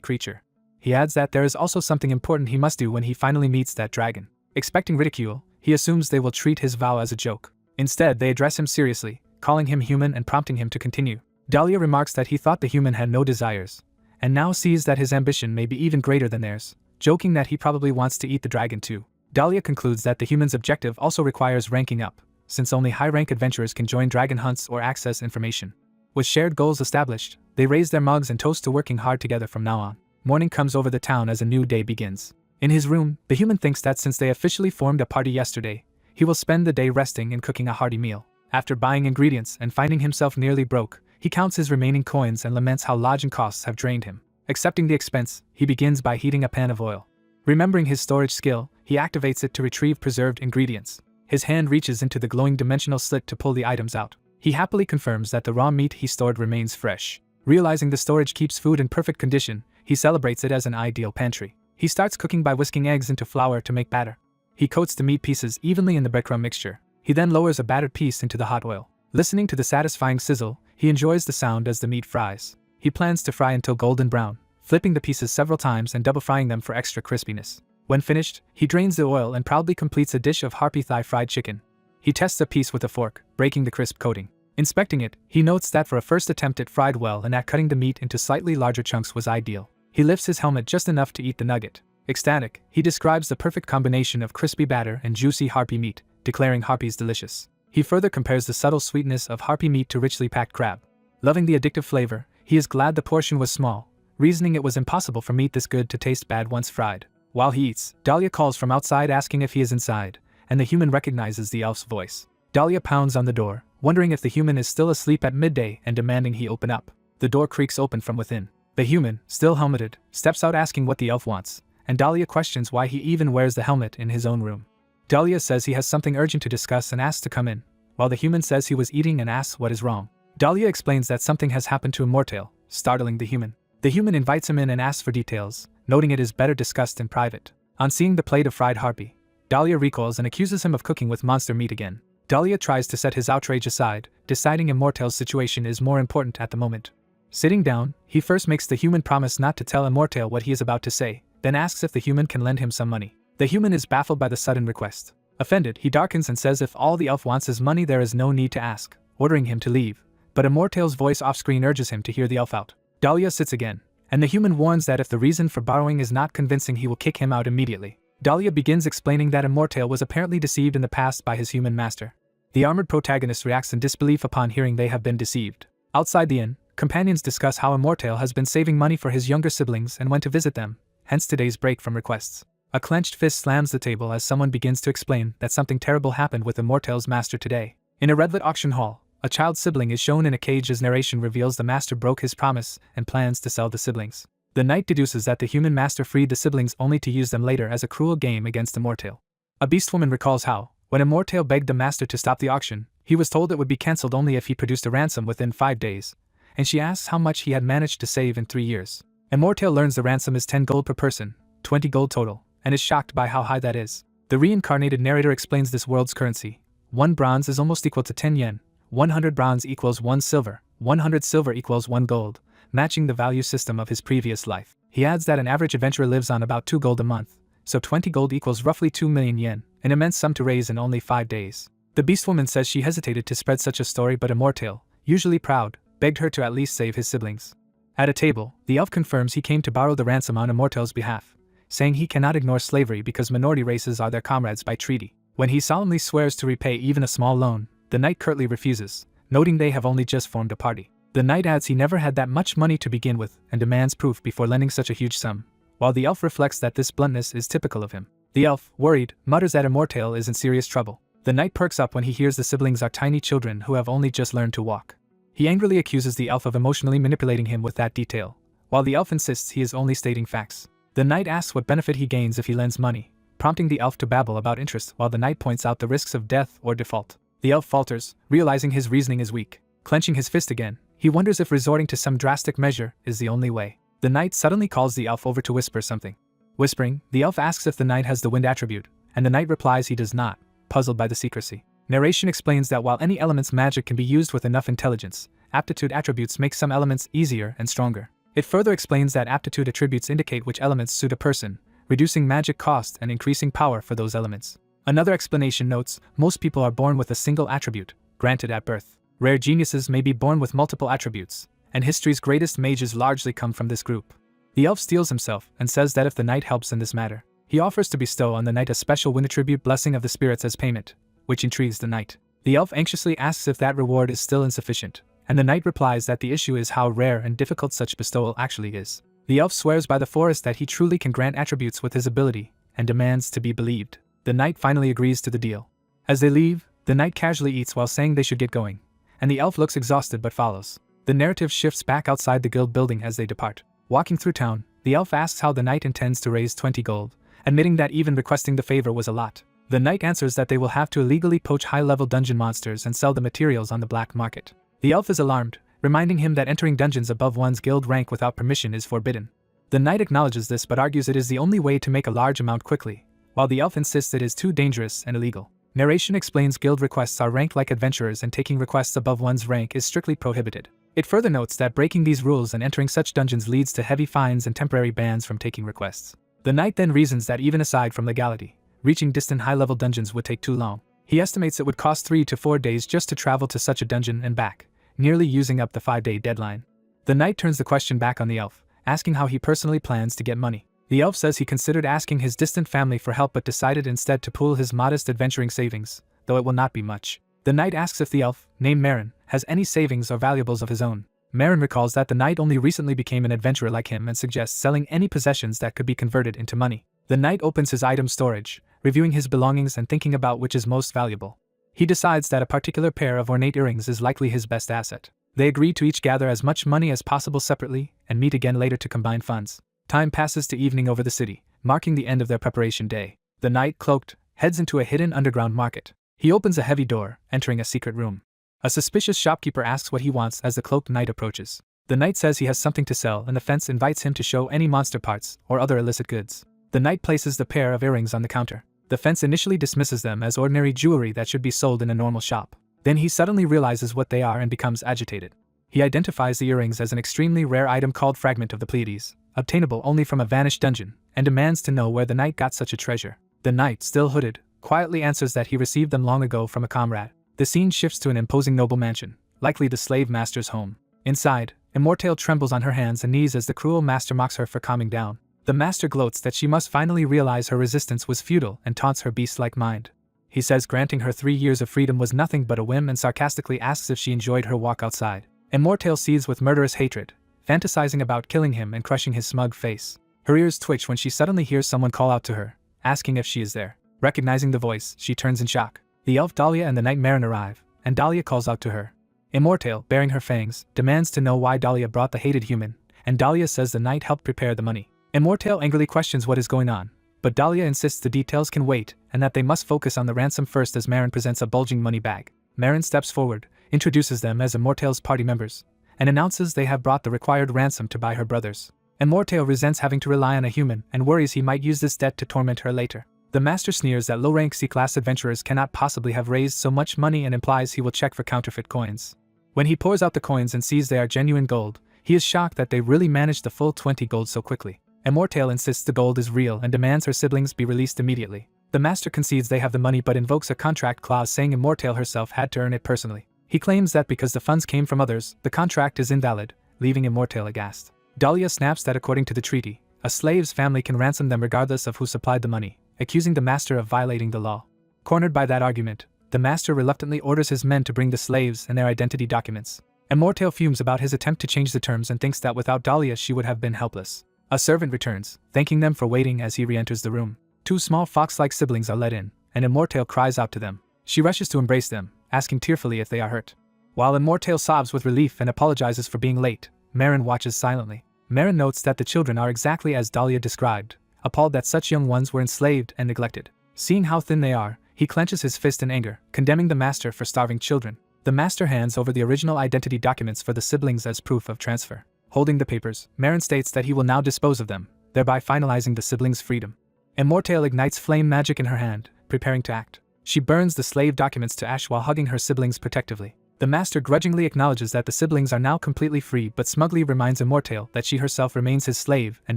creature. He adds that there is also something important he must do when he finally meets that dragon. Expecting ridicule, he assumes they will treat his vow as a joke. Instead, they address him seriously, calling him human and prompting him to continue. Daria remarks that he thought the human had no desires, and now sees that his ambition may be even greater than theirs, joking that he probably wants to eat the dragon too. Daria concludes that the human's objective also requires ranking up, since only high-rank adventurers can join dragon hunts or access information. With shared goals established, they raise their mugs and toast to working hard together from now on. Morning comes over the town as a new day begins. In his room, the human thinks that since they officially formed a party yesterday, he will spend the day resting and cooking a hearty meal. After buying ingredients and finding himself nearly broke, he counts his remaining coins and laments how lodging costs have drained him. Accepting the expense, he begins by heating a pan of oil. Remembering his storage skill, he activates it to retrieve preserved ingredients. His hand reaches into the glowing dimensional slit to pull the items out. He happily confirms that the raw meat he stored remains fresh. Realizing the storage keeps food in perfect condition, he celebrates it as an ideal pantry. He starts cooking by whisking eggs into flour to make batter. He coats the meat pieces evenly in the breadcrumb mixture. He then lowers a battered piece into the hot oil. Listening to the satisfying sizzle, he enjoys the sound as the meat fries. He plans to fry until golden brown, flipping the pieces several times and double frying them for extra crispiness. When finished, he drains the oil and proudly completes a dish of Harpy thigh fried chicken. He tests a piece with a fork, breaking the crisp coating. Inspecting it, he notes that for a first attempt it fried well and that cutting the meat into slightly larger chunks was ideal. He lifts his helmet just enough to eat the nugget. Ecstatic, he describes the perfect combination of crispy batter and juicy Harpy meat, declaring Harpy's delicious. He further compares the subtle sweetness of Harpy meat to richly packed crab. Loving the addictive flavor, he is glad the portion was small, reasoning it was impossible for meat this good to taste bad once fried. While he eats, Daria calls from outside asking if he is inside, and the human recognizes the elf's voice. Daria pounds on the door, wondering if the human is still asleep at midday and demanding he open up. The door creaks open from within. The human, still helmeted, steps out asking what the elf wants, and Daria questions why he even wears the helmet in his own room. Daria says he has something urgent to discuss and asks to come in, while the human says he was eating and asks what is wrong. Daria explains that something has happened to Immortal, startling the human. The human invites him in and asks for details, noting it is better discussed in private. On seeing the plate of fried Harpy, Daria recoils and accuses him of cooking with monster meat again. Daria tries to set his outrage aside, deciding Immortal's situation is more important at the moment. Sitting down, he first makes the human promise not to tell Immortal what he is about to say, then asks if the human can lend him some money. The human is baffled by the sudden request. Offended, he darkens and says if all the elf wants is money there is no need to ask, ordering him to leave. But Immortal's voice off-screen urges him to hear the elf out. Daria sits again, and the human warns that if the reason for borrowing is not convincing he will kick him out immediately. Daria begins explaining that Immortal was apparently deceived in the past by his human master. The armored protagonist reacts in disbelief upon hearing they have been deceived. Outside the inn, companions discuss how Immortal has been saving money for his younger siblings and went to visit them, hence today's break from requests. A clenched fist slams the table as someone begins to explain that something terrible happened with Immortal's master today. In a redlit auction hall, a child sibling is shown in a cage as narration reveals the master broke his promise and plans to sell the siblings. The knight deduces that the human master freed the siblings only to use them later as a cruel game against Immortal. A beastwoman recalls how, when Immortal begged the master to stop the auction, he was told it would be cancelled only if he produced a ransom within 5 days, and she asks how much he had managed to save in 3 years. Immortal learns the ransom is 10 gold per person, 20 gold total, and is shocked by how high that is. The reincarnated narrator explains this world's currency. 1 bronze is almost equal to 10 yen, 100 bronze equals 1 silver, 100 silver equals 1 gold, matching the value system of his previous life. He adds that an average adventurer lives on about 2 gold a month, so 20 gold equals roughly 2 million yen, an immense sum to raise in only 5 days. The beastwoman says she hesitated to spread such a story but Immortal, usually proud, begged her to at least save his siblings. At a table, the elf confirms he came to borrow the ransom on Immortal's behalf, saying he cannot ignore slavery because minority races are their comrades by treaty. When he solemnly swears to repay even a small loan, the knight curtly refuses, noting they have only just formed a party. The knight adds he never had that much money to begin with and demands proof before lending such a huge sum, while the elf reflects that this bluntness is typical of him. The elf, worried, mutters that Immortal is in serious trouble. The knight perks up when he hears the siblings are tiny children who have only just learned to walk. He angrily accuses the elf of emotionally manipulating him with that detail, while the elf insists he is only stating facts. The knight asks what benefit he gains if he lends money, prompting the elf to babble about interest while the knight points out the risks of death or default. The elf falters, realizing his reasoning is weak. Clenching his fist again, He wonders if resorting to some drastic measure is the only way. The knight suddenly calls the elf over to whisper something. Whispering, the elf asks if the knight has the wind attribute, and the knight replies he does not, puzzled by the secrecy. Narration explains that while any element's magic can be used with enough intelligence, aptitude attributes make some elements easier and stronger. It further explains that aptitude attributes indicate which elements suit a person, reducing magic cost and increasing power for those elements. Another explanation notes, most people are born with a single attribute, granted at birth. Rare geniuses may be born with multiple attributes, and history's greatest mages largely come from this group. The elf steels himself and says that if the knight helps in this matter, he offers to bestow on the knight a special wind attribute blessing of the spirits as payment, which intrigues the knight. The elf anxiously asks if that reward is still insufficient, and the knight replies that the issue is how rare and difficult such bestowal actually is. The elf swears by the forest that he truly can grant attributes with his ability, and demands to be believed. The knight finally agrees to the deal. As they leave, the knight casually eats while saying they should get going, and the elf looks exhausted but follows. The narrative shifts back outside the guild building as they depart. Walking through town, the elf asks how the knight intends to raise 20 gold, admitting that even requesting the favor was a lot. The knight answers that they will have to illegally poach high-level dungeon monsters and sell the materials on the black market. The elf is alarmed, reminding him that entering dungeons above one's guild rank without permission is forbidden. The knight acknowledges this but argues it is the only way to make a large amount quickly, while the elf insists it is too dangerous and illegal. Narration explains guild requests are ranked like adventurers and taking requests above one's rank is strictly prohibited. It further notes that breaking these rules and entering such dungeons leads to heavy fines and temporary bans from taking requests. The knight then reasons that even aside from legality, reaching distant high-level dungeons would take too long. He estimates it would cost 3 to 4 days just to travel to such a dungeon and back, nearly using up the 5-day deadline. The knight turns the question back on the elf, asking how he personally plans to get money. The elf says he considered asking his distant family for help but decided instead to pool his modest adventuring savings, though it will not be much. The knight asks if the elf, named Marin, has any savings or valuables of his own. Marin recalls that the knight only recently became an adventurer like him and suggests selling any possessions that could be converted into money. The knight opens his item storage, reviewing his belongings and thinking about which is most valuable. He decides that a particular pair of ornate earrings is likely his best asset. They agree to each gather as much money as possible separately and meet again later to combine funds. Time passes to evening over the city, marking the end of their preparation day. The knight, cloaked, heads into a hidden underground market. He opens a heavy door, entering a secret room. A suspicious shopkeeper asks what he wants as the cloaked knight approaches. The knight says he has something to sell and the fence invites him to show any monster parts or other illicit goods. The knight places the pair of earrings on the counter. The fence initially dismisses them as ordinary jewelry that should be sold in a normal shop. Then he suddenly realizes what they are and becomes agitated. He identifies the earrings as an extremely rare item called Fragment of the Pleiades, obtainable only from a vanished dungeon, and demands to know where the knight got such a treasure. The knight, still hooded, quietly answers that he received them long ago from a comrade. The scene shifts to an imposing noble mansion, likely the slave master's home. Inside, Immortale trembles on her hands and knees as the cruel master mocks her for calming down. The master gloats that she must finally realize her resistance was futile and taunts her beast-like mind. He says granting her 3 years of freedom was nothing but a whim and sarcastically asks if she enjoyed her walk outside. Immortale seethes with murderous hatred, fantasizing about killing him and crushing his smug face. Her ears twitch when she suddenly hears someone call out to her, asking if she is there. Recognizing the voice, she turns in shock. The elf Daria and the knight Marin arrive, and Daria calls out to her. Immortale, baring her fangs, demands to know why Daria brought the hated human, and Daria says the knight helped prepare the money. Immortale angrily questions what is going on, but Daria insists the details can wait and that they must focus on the ransom first as Marin presents a bulging money bag. Marin steps forward, introduces them as Immortale's party members, and announces they have brought the required ransom to buy her brothers. Immortale resents having to rely on a human and worries he might use this debt to torment her later. The master sneers that low-rank C-class adventurers cannot possibly have raised so much money and implies he will check for counterfeit coins. When he pours out the coins and sees they are genuine gold, he is shocked that they really managed the full 20 gold so quickly. Immortale insists the gold is real and demands her siblings be released immediately. The master concedes they have the money but invokes a contract clause saying Immortale herself had to earn it personally. He claims that because the funds came from others, the contract is invalid, leaving Immortale aghast. Daria snaps that according to the treaty, a slave's family can ransom them regardless of who supplied the money, accusing the master of violating the law. Cornered by that argument, the master reluctantly orders his men to bring the slaves and their identity documents. Immortale fumes about his attempt to change the terms and thinks that without Daria she would have been helpless. A servant returns, thanking them for waiting as he re-enters the room. 2 small fox-like siblings are let in, and Immortale cries out to them. She rushes to embrace them, asking tearfully if they are hurt. While Immortale sobs with relief and apologizes for being late, Marin watches silently. Marin notes that the children are exactly as Daria described, appalled that such young ones were enslaved and neglected. Seeing how thin they are, he clenches his fist in anger, condemning the master for starving children. The master hands over the original identity documents for the siblings as proof of transfer. Holding the papers, Marin states that he will now dispose of them, thereby finalizing the siblings' freedom. Immortale ignites flame magic in her hand, preparing to act. She burns the slave documents to ash while hugging her siblings protectively. The master grudgingly acknowledges that the siblings are now completely free but smugly reminds Immortale that she herself remains his slave and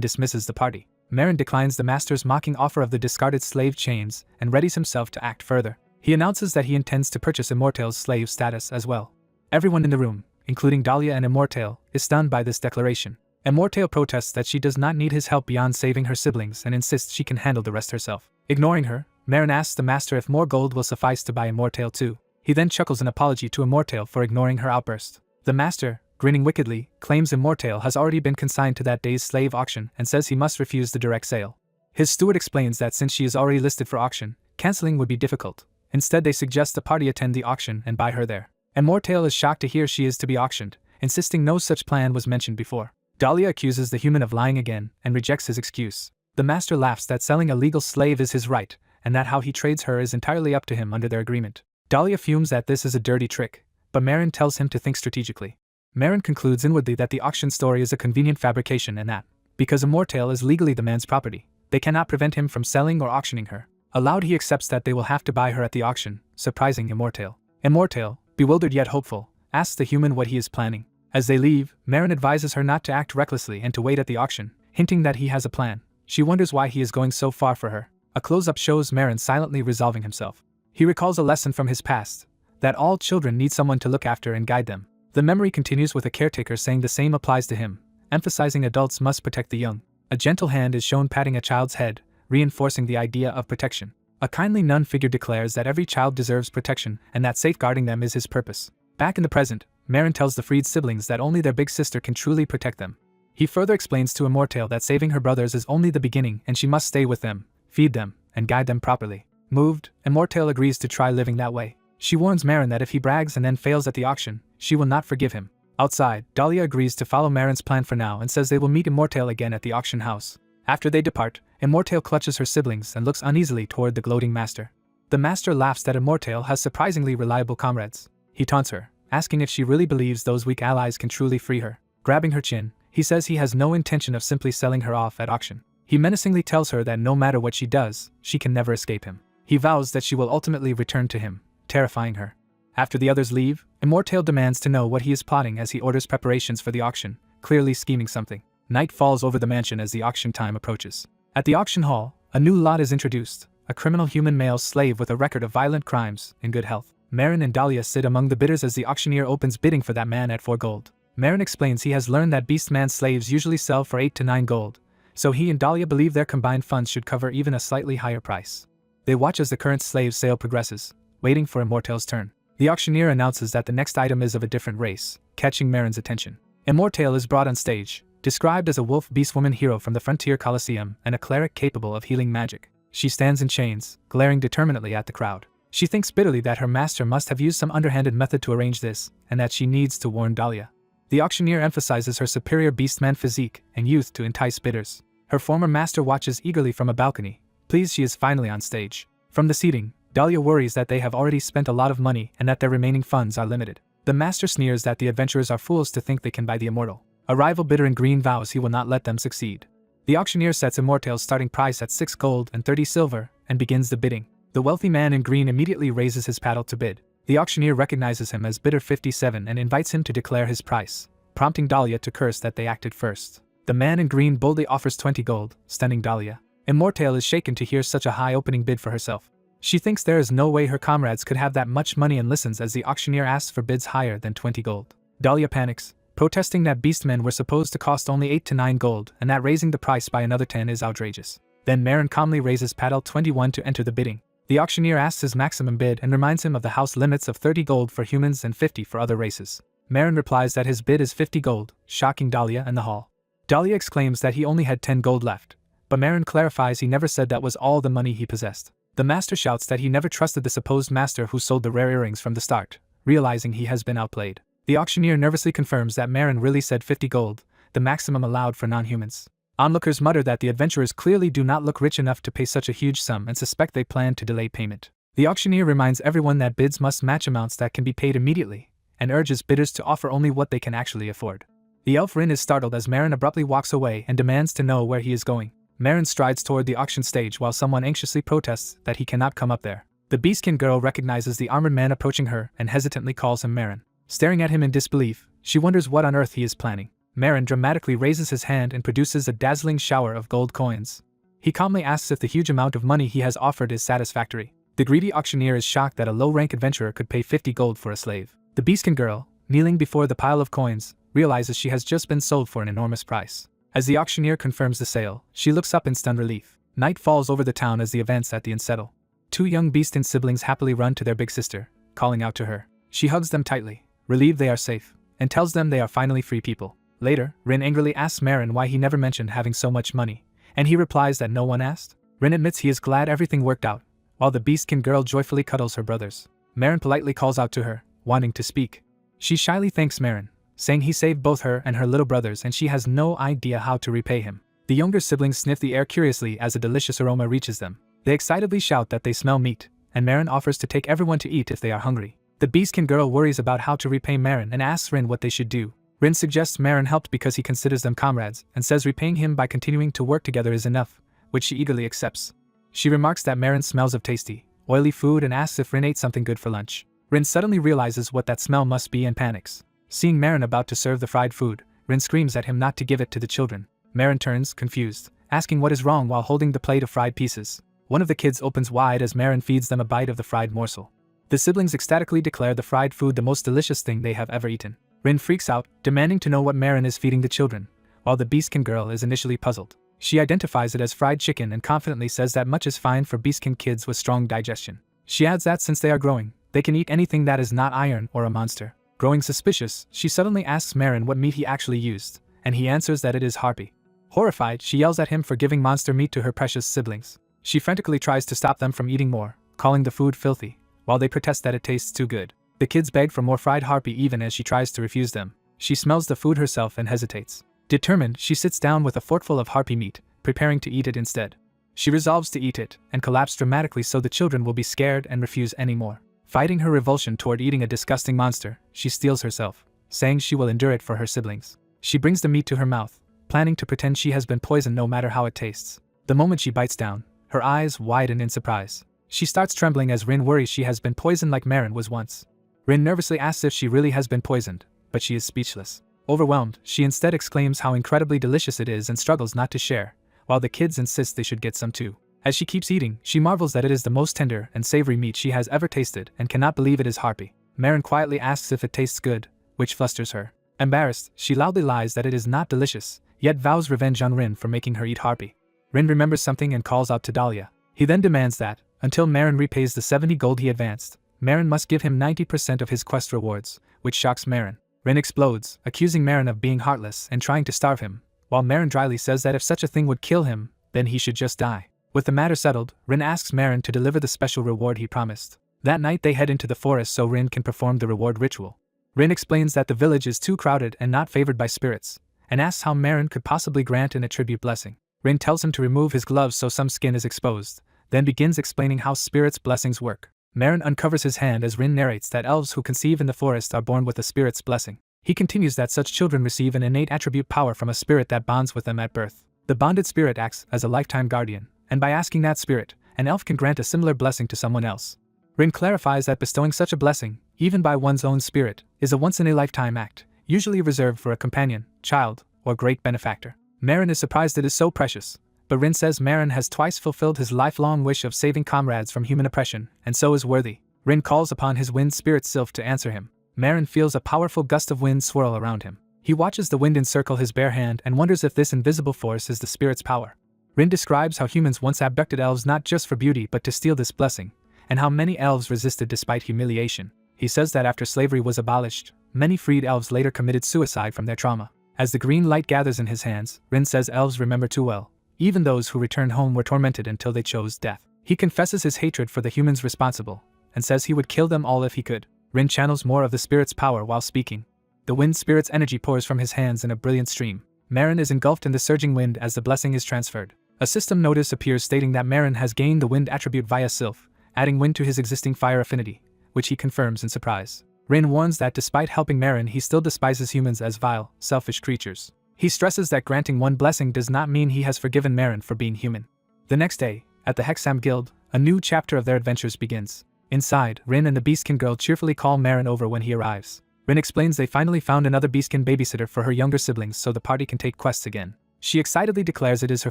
dismisses the party. Marin declines the master's mocking offer of the discarded slave chains and readies himself to act further. He announces that he intends to purchase Immortale's slave status as well. Everyone in the room, including Daria and Immortale, is stunned by this declaration. Immortale protests that she does not need his help beyond saving her siblings and insists she can handle the rest herself. Ignoring her, Marin asks the master if more gold will suffice to buy Immortale too. He then chuckles an apology to Immortale for ignoring her outburst. The master, grinning wickedly, claims Immortale has already been consigned to that day's slave auction and says he must refuse the direct sale. His steward explains that since she is already listed for auction, cancelling would be difficult. Instead, they suggest the party attend the auction and buy her there. Immortale is shocked to hear she is to be auctioned, insisting no such plan was mentioned before. Daria accuses the human of lying again and rejects his excuse. The master laughs that selling a legal slave is his right, and that how he trades her is entirely up to him under their agreement. Daria fumes that this is a dirty trick, but Marin tells him to think strategically. Marin concludes inwardly that the auction story is a convenient fabrication and that, because Immortale is legally the man's property, they cannot prevent him from selling or auctioning her. Aloud he accepts that they will have to buy her at the auction, surprising Immortale. Immortale, bewildered yet hopeful, asks the human what he is planning. As they leave, Marin advises her not to act recklessly and to wait at the auction, hinting that he has a plan. She wonders why he is going so far for her. A close-up shows Marin silently resolving himself. He recalls a lesson from his past, that all children need someone to look after and guide them. The memory continues with a caretaker saying the same applies to him, emphasizing adults must protect the young. A gentle hand is shown patting a child's head, reinforcing the idea of protection. A kindly nun figure declares that every child deserves protection and that safeguarding them is his purpose. Back in the present, Marin tells the freed siblings that only their big sister can truly protect them. He further explains to Immortale that saving her brothers is only the beginning and she must stay with them, feed them, and guide them properly. Moved, Immortale agrees to try living that way. She warns Marin that if he brags and then fails at the auction, she will not forgive him. Outside, Daria agrees to follow Marin's plan for now and says they will meet Immortale again at the auction house. After they depart, Immortale clutches her siblings and looks uneasily toward the gloating master. The master laughs that Immortale has surprisingly reliable comrades. He taunts her, asking if she really believes those weak allies can truly free her. Grabbing her chin, he says he has no intention of simply selling her off at auction. He menacingly tells her that no matter what she does, she can never escape him. He vows that she will ultimately return to him, terrifying her. After the others leave, Immortale demands to know what he is plotting as he orders preparations for the auction, clearly scheming something. Night falls over the mansion as the auction time approaches. At the auction hall, a new lot is introduced, a criminal human male slave with a record of violent crimes, in good health. Marin and Daria sit among the bidders as the auctioneer opens bidding for that man at 4 gold. Marin explains he has learned that Beastman slaves usually sell for 8 to 9 gold, so he and Daria believe their combined funds should cover even a slightly higher price. They watch as the current slave sale progresses, waiting for Immortale's turn. The auctioneer announces that the next item is of a different race, catching Marin's attention. Immortale is brought on stage, described as a wolf beastwoman hero from the Frontier Coliseum and a cleric capable of healing magic. She stands in chains, glaring determinedly at the crowd. She thinks bitterly that her master must have used some underhanded method to arrange this, and that she needs to warn Daria. The auctioneer emphasizes her superior beastman physique and youth to entice bidders. Her former master watches eagerly from a balcony, pleased she is finally on stage. From the seating, Daria worries that they have already spent a lot of money and that their remaining funds are limited. The master sneers that the adventurers are fools to think they can buy the immortal. A rival bidder in green vows he will not let them succeed. The auctioneer sets Immortale's starting price at 6 gold and 30 silver, and begins the bidding. The wealthy man in green immediately raises his paddle to bid. The auctioneer recognizes him as bidder 57 and invites him to declare his price, prompting Daria to curse that they acted first. The man in green boldly offers 20 gold, stunning Daria. Immortale is shaken to hear such a high opening bid for herself. She thinks there is no way her comrades could have that much money and listens as the auctioneer asks for bids higher than 20 gold. Daria panics, protesting that beastmen were supposed to cost only 8 to 9 gold and that raising the price by another 10 is outrageous. Then Marin calmly raises paddle 21 to enter the bidding. The auctioneer asks his maximum bid and reminds him of the house limits of 30 gold for humans and 50 for other races. Marin replies that his bid is 50 gold, shocking Daria and the hall. Daria exclaims that he only had 10 gold left, but Marin clarifies he never said that was all the money he possessed. The master shouts that he never trusted the supposed master who sold the rare earrings from the start, realizing he has been outplayed. The auctioneer nervously confirms that Marin really said 50 gold, the maximum allowed for non-humans. Onlookers mutter that the adventurers clearly do not look rich enough to pay such a huge sum and suspect they plan to delay payment. The auctioneer reminds everyone that bids must match amounts that can be paid immediately, and urges bidders to offer only what they can actually afford. The elf Rin is startled as Marin abruptly walks away and demands to know where he is going. Marin strides toward the auction stage while someone anxiously protests that he cannot come up there. The beastkin girl recognizes the armored man approaching her and hesitantly calls him Marin. Staring at him in disbelief, she wonders what on earth he is planning. Marin dramatically raises his hand and produces a dazzling shower of gold coins. He calmly asks if the huge amount of money he has offered is satisfactory. The greedy auctioneer is shocked that a low-rank adventurer could pay 50 gold for a slave. The beastkin girl, kneeling before the pile of coins, realizes she has just been sold for an enormous price. As the auctioneer confirms the sale, she looks up in stunned relief. Night falls over the town as the events at the inn settle. Two young beastin siblings happily run to their big sister, calling out to her. She hugs them tightly, relieved they are safe, and tells them they are finally free people. Later, Rin angrily asks Marin why he never mentioned having so much money, and he replies that no one asked. Rin admits he is glad everything worked out, while the beastkin girl joyfully cuddles her brothers. Marin politely calls out to her, wanting to speak. She shyly thanks Marin, saying he saved both her and her little brothers and she has no idea how to repay him. The younger siblings sniff the air curiously as a delicious aroma reaches them. They excitedly shout that they smell meat, and Marin offers to take everyone to eat if they are hungry. The beastkin girl worries about how to repay Marin and asks Rin what they should do. Rin suggests Marin helped because he considers them comrades and says repaying him by continuing to work together is enough, which she eagerly accepts. She remarks that Marin smells of tasty, oily food and asks if Rin ate something good for lunch. Rin suddenly realizes what that smell must be and panics. Seeing Marin about to serve the fried food, Rin screams at him not to give it to the children. Marin turns, confused, asking what is wrong while holding the plate of fried pieces. One of the kids opens wide as Marin feeds them a bite of the fried morsel. The siblings ecstatically declare the fried food the most delicious thing they have ever eaten. Rin freaks out, demanding to know what Marin is feeding the children, while the beastkin girl is initially puzzled. She identifies it as fried chicken and confidently says that much is fine for beastkin kids with strong digestion. She adds that since they are growing, they can eat anything that is not iron or a monster. Growing suspicious, she suddenly asks Marin what meat he actually used, and he answers that it is Harpy. Horrified, she yells at him for giving monster meat to her precious siblings. She frantically tries to stop them from eating more, calling the food filthy, while they protest that it tastes too good. The kids beg for more fried Harpy even as she tries to refuse them. She smells the food herself and hesitates. Determined, she sits down with a forkful of Harpy meat, preparing to eat it instead. She resolves to eat it, and collapse dramatically so the children will be scared and refuse any more. Fighting her revulsion toward eating a disgusting monster, she steels herself, saying she will endure it for her siblings. She brings the meat to her mouth, planning to pretend she has been poisoned no matter how it tastes. The moment she bites down, her eyes widen in surprise. She starts trembling as Rin worries she has been poisoned like Marin was once. Rin nervously asks if she really has been poisoned, but she is speechless. Overwhelmed, she instead exclaims how incredibly delicious it is and struggles not to share, while the kids insist they should get some too. As she keeps eating, she marvels that it is the most tender and savory meat she has ever tasted and cannot believe it is Harpy. Marin quietly asks if it tastes good, which flusters her. Embarrassed, she loudly lies that it is not delicious, yet vows revenge on Rin for making her eat Harpy. Rin remembers something and calls out to Daria. He then demands that, until Marin repays the 70 gold he advanced, Marin must give him 90% of his quest rewards, which shocks Marin. Rin explodes, accusing Marin of being heartless and trying to starve him, while Marin dryly says that if such a thing would kill him, then he should just die. With the matter settled, Rin asks Marin to deliver the special reward he promised. That night they head into the forest so Rin can perform the reward ritual. Rin explains that the village is too crowded and not favored by spirits, and asks how Marin could possibly grant an attribute blessing. Rin tells him to remove his gloves so some skin is exposed, then begins explaining how spirits' blessings work. Marin uncovers his hand as Rin narrates that elves who conceive in the forest are born with a spirit's blessing. He continues that such children receive an innate attribute power from a spirit that bonds with them at birth. The bonded spirit acts as a lifetime guardian, and by asking that spirit, an elf can grant a similar blessing to someone else. Rin clarifies that bestowing such a blessing, even by one's own spirit, is a once-in-a-lifetime act, usually reserved for a companion, child, or great benefactor. Marin is surprised it is so precious, but Rin says Marin has twice fulfilled his lifelong wish of saving comrades from human oppression, and so is worthy. Rin calls upon his wind spirit Sylph to answer him. Marin feels a powerful gust of wind swirl around him. He watches the wind encircle his bare hand and wonders if this invisible force is the spirit's power. Rin describes how humans once abducted elves not just for beauty but to steal this blessing, and how many elves resisted despite humiliation. He says that after slavery was abolished, many freed elves later committed suicide from their trauma. As the green light gathers in his hands, Rin says elves remember too well. Even those who returned home were tormented until they chose death. He confesses his hatred for the humans responsible, and says he would kill them all if he could. Rin channels more of the spirit's power while speaking. The wind spirit's energy pours from his hands in a brilliant stream. Marin is engulfed in the surging wind as the blessing is transferred. A system notice appears stating that Marin has gained the wind attribute via Sylph, adding wind to his existing fire affinity, which he confirms in surprise. Rin warns that despite helping Marin, he still despises humans as vile, selfish creatures. He stresses that granting one blessing does not mean he has forgiven Marin for being human. The next day, at the Hexam Guild, a new chapter of their adventures begins. Inside, Rin and the Beastkin girl cheerfully call Marin over when he arrives. Rin explains they finally found another Beastkin babysitter for her younger siblings so the party can take quests again. She excitedly declares it is her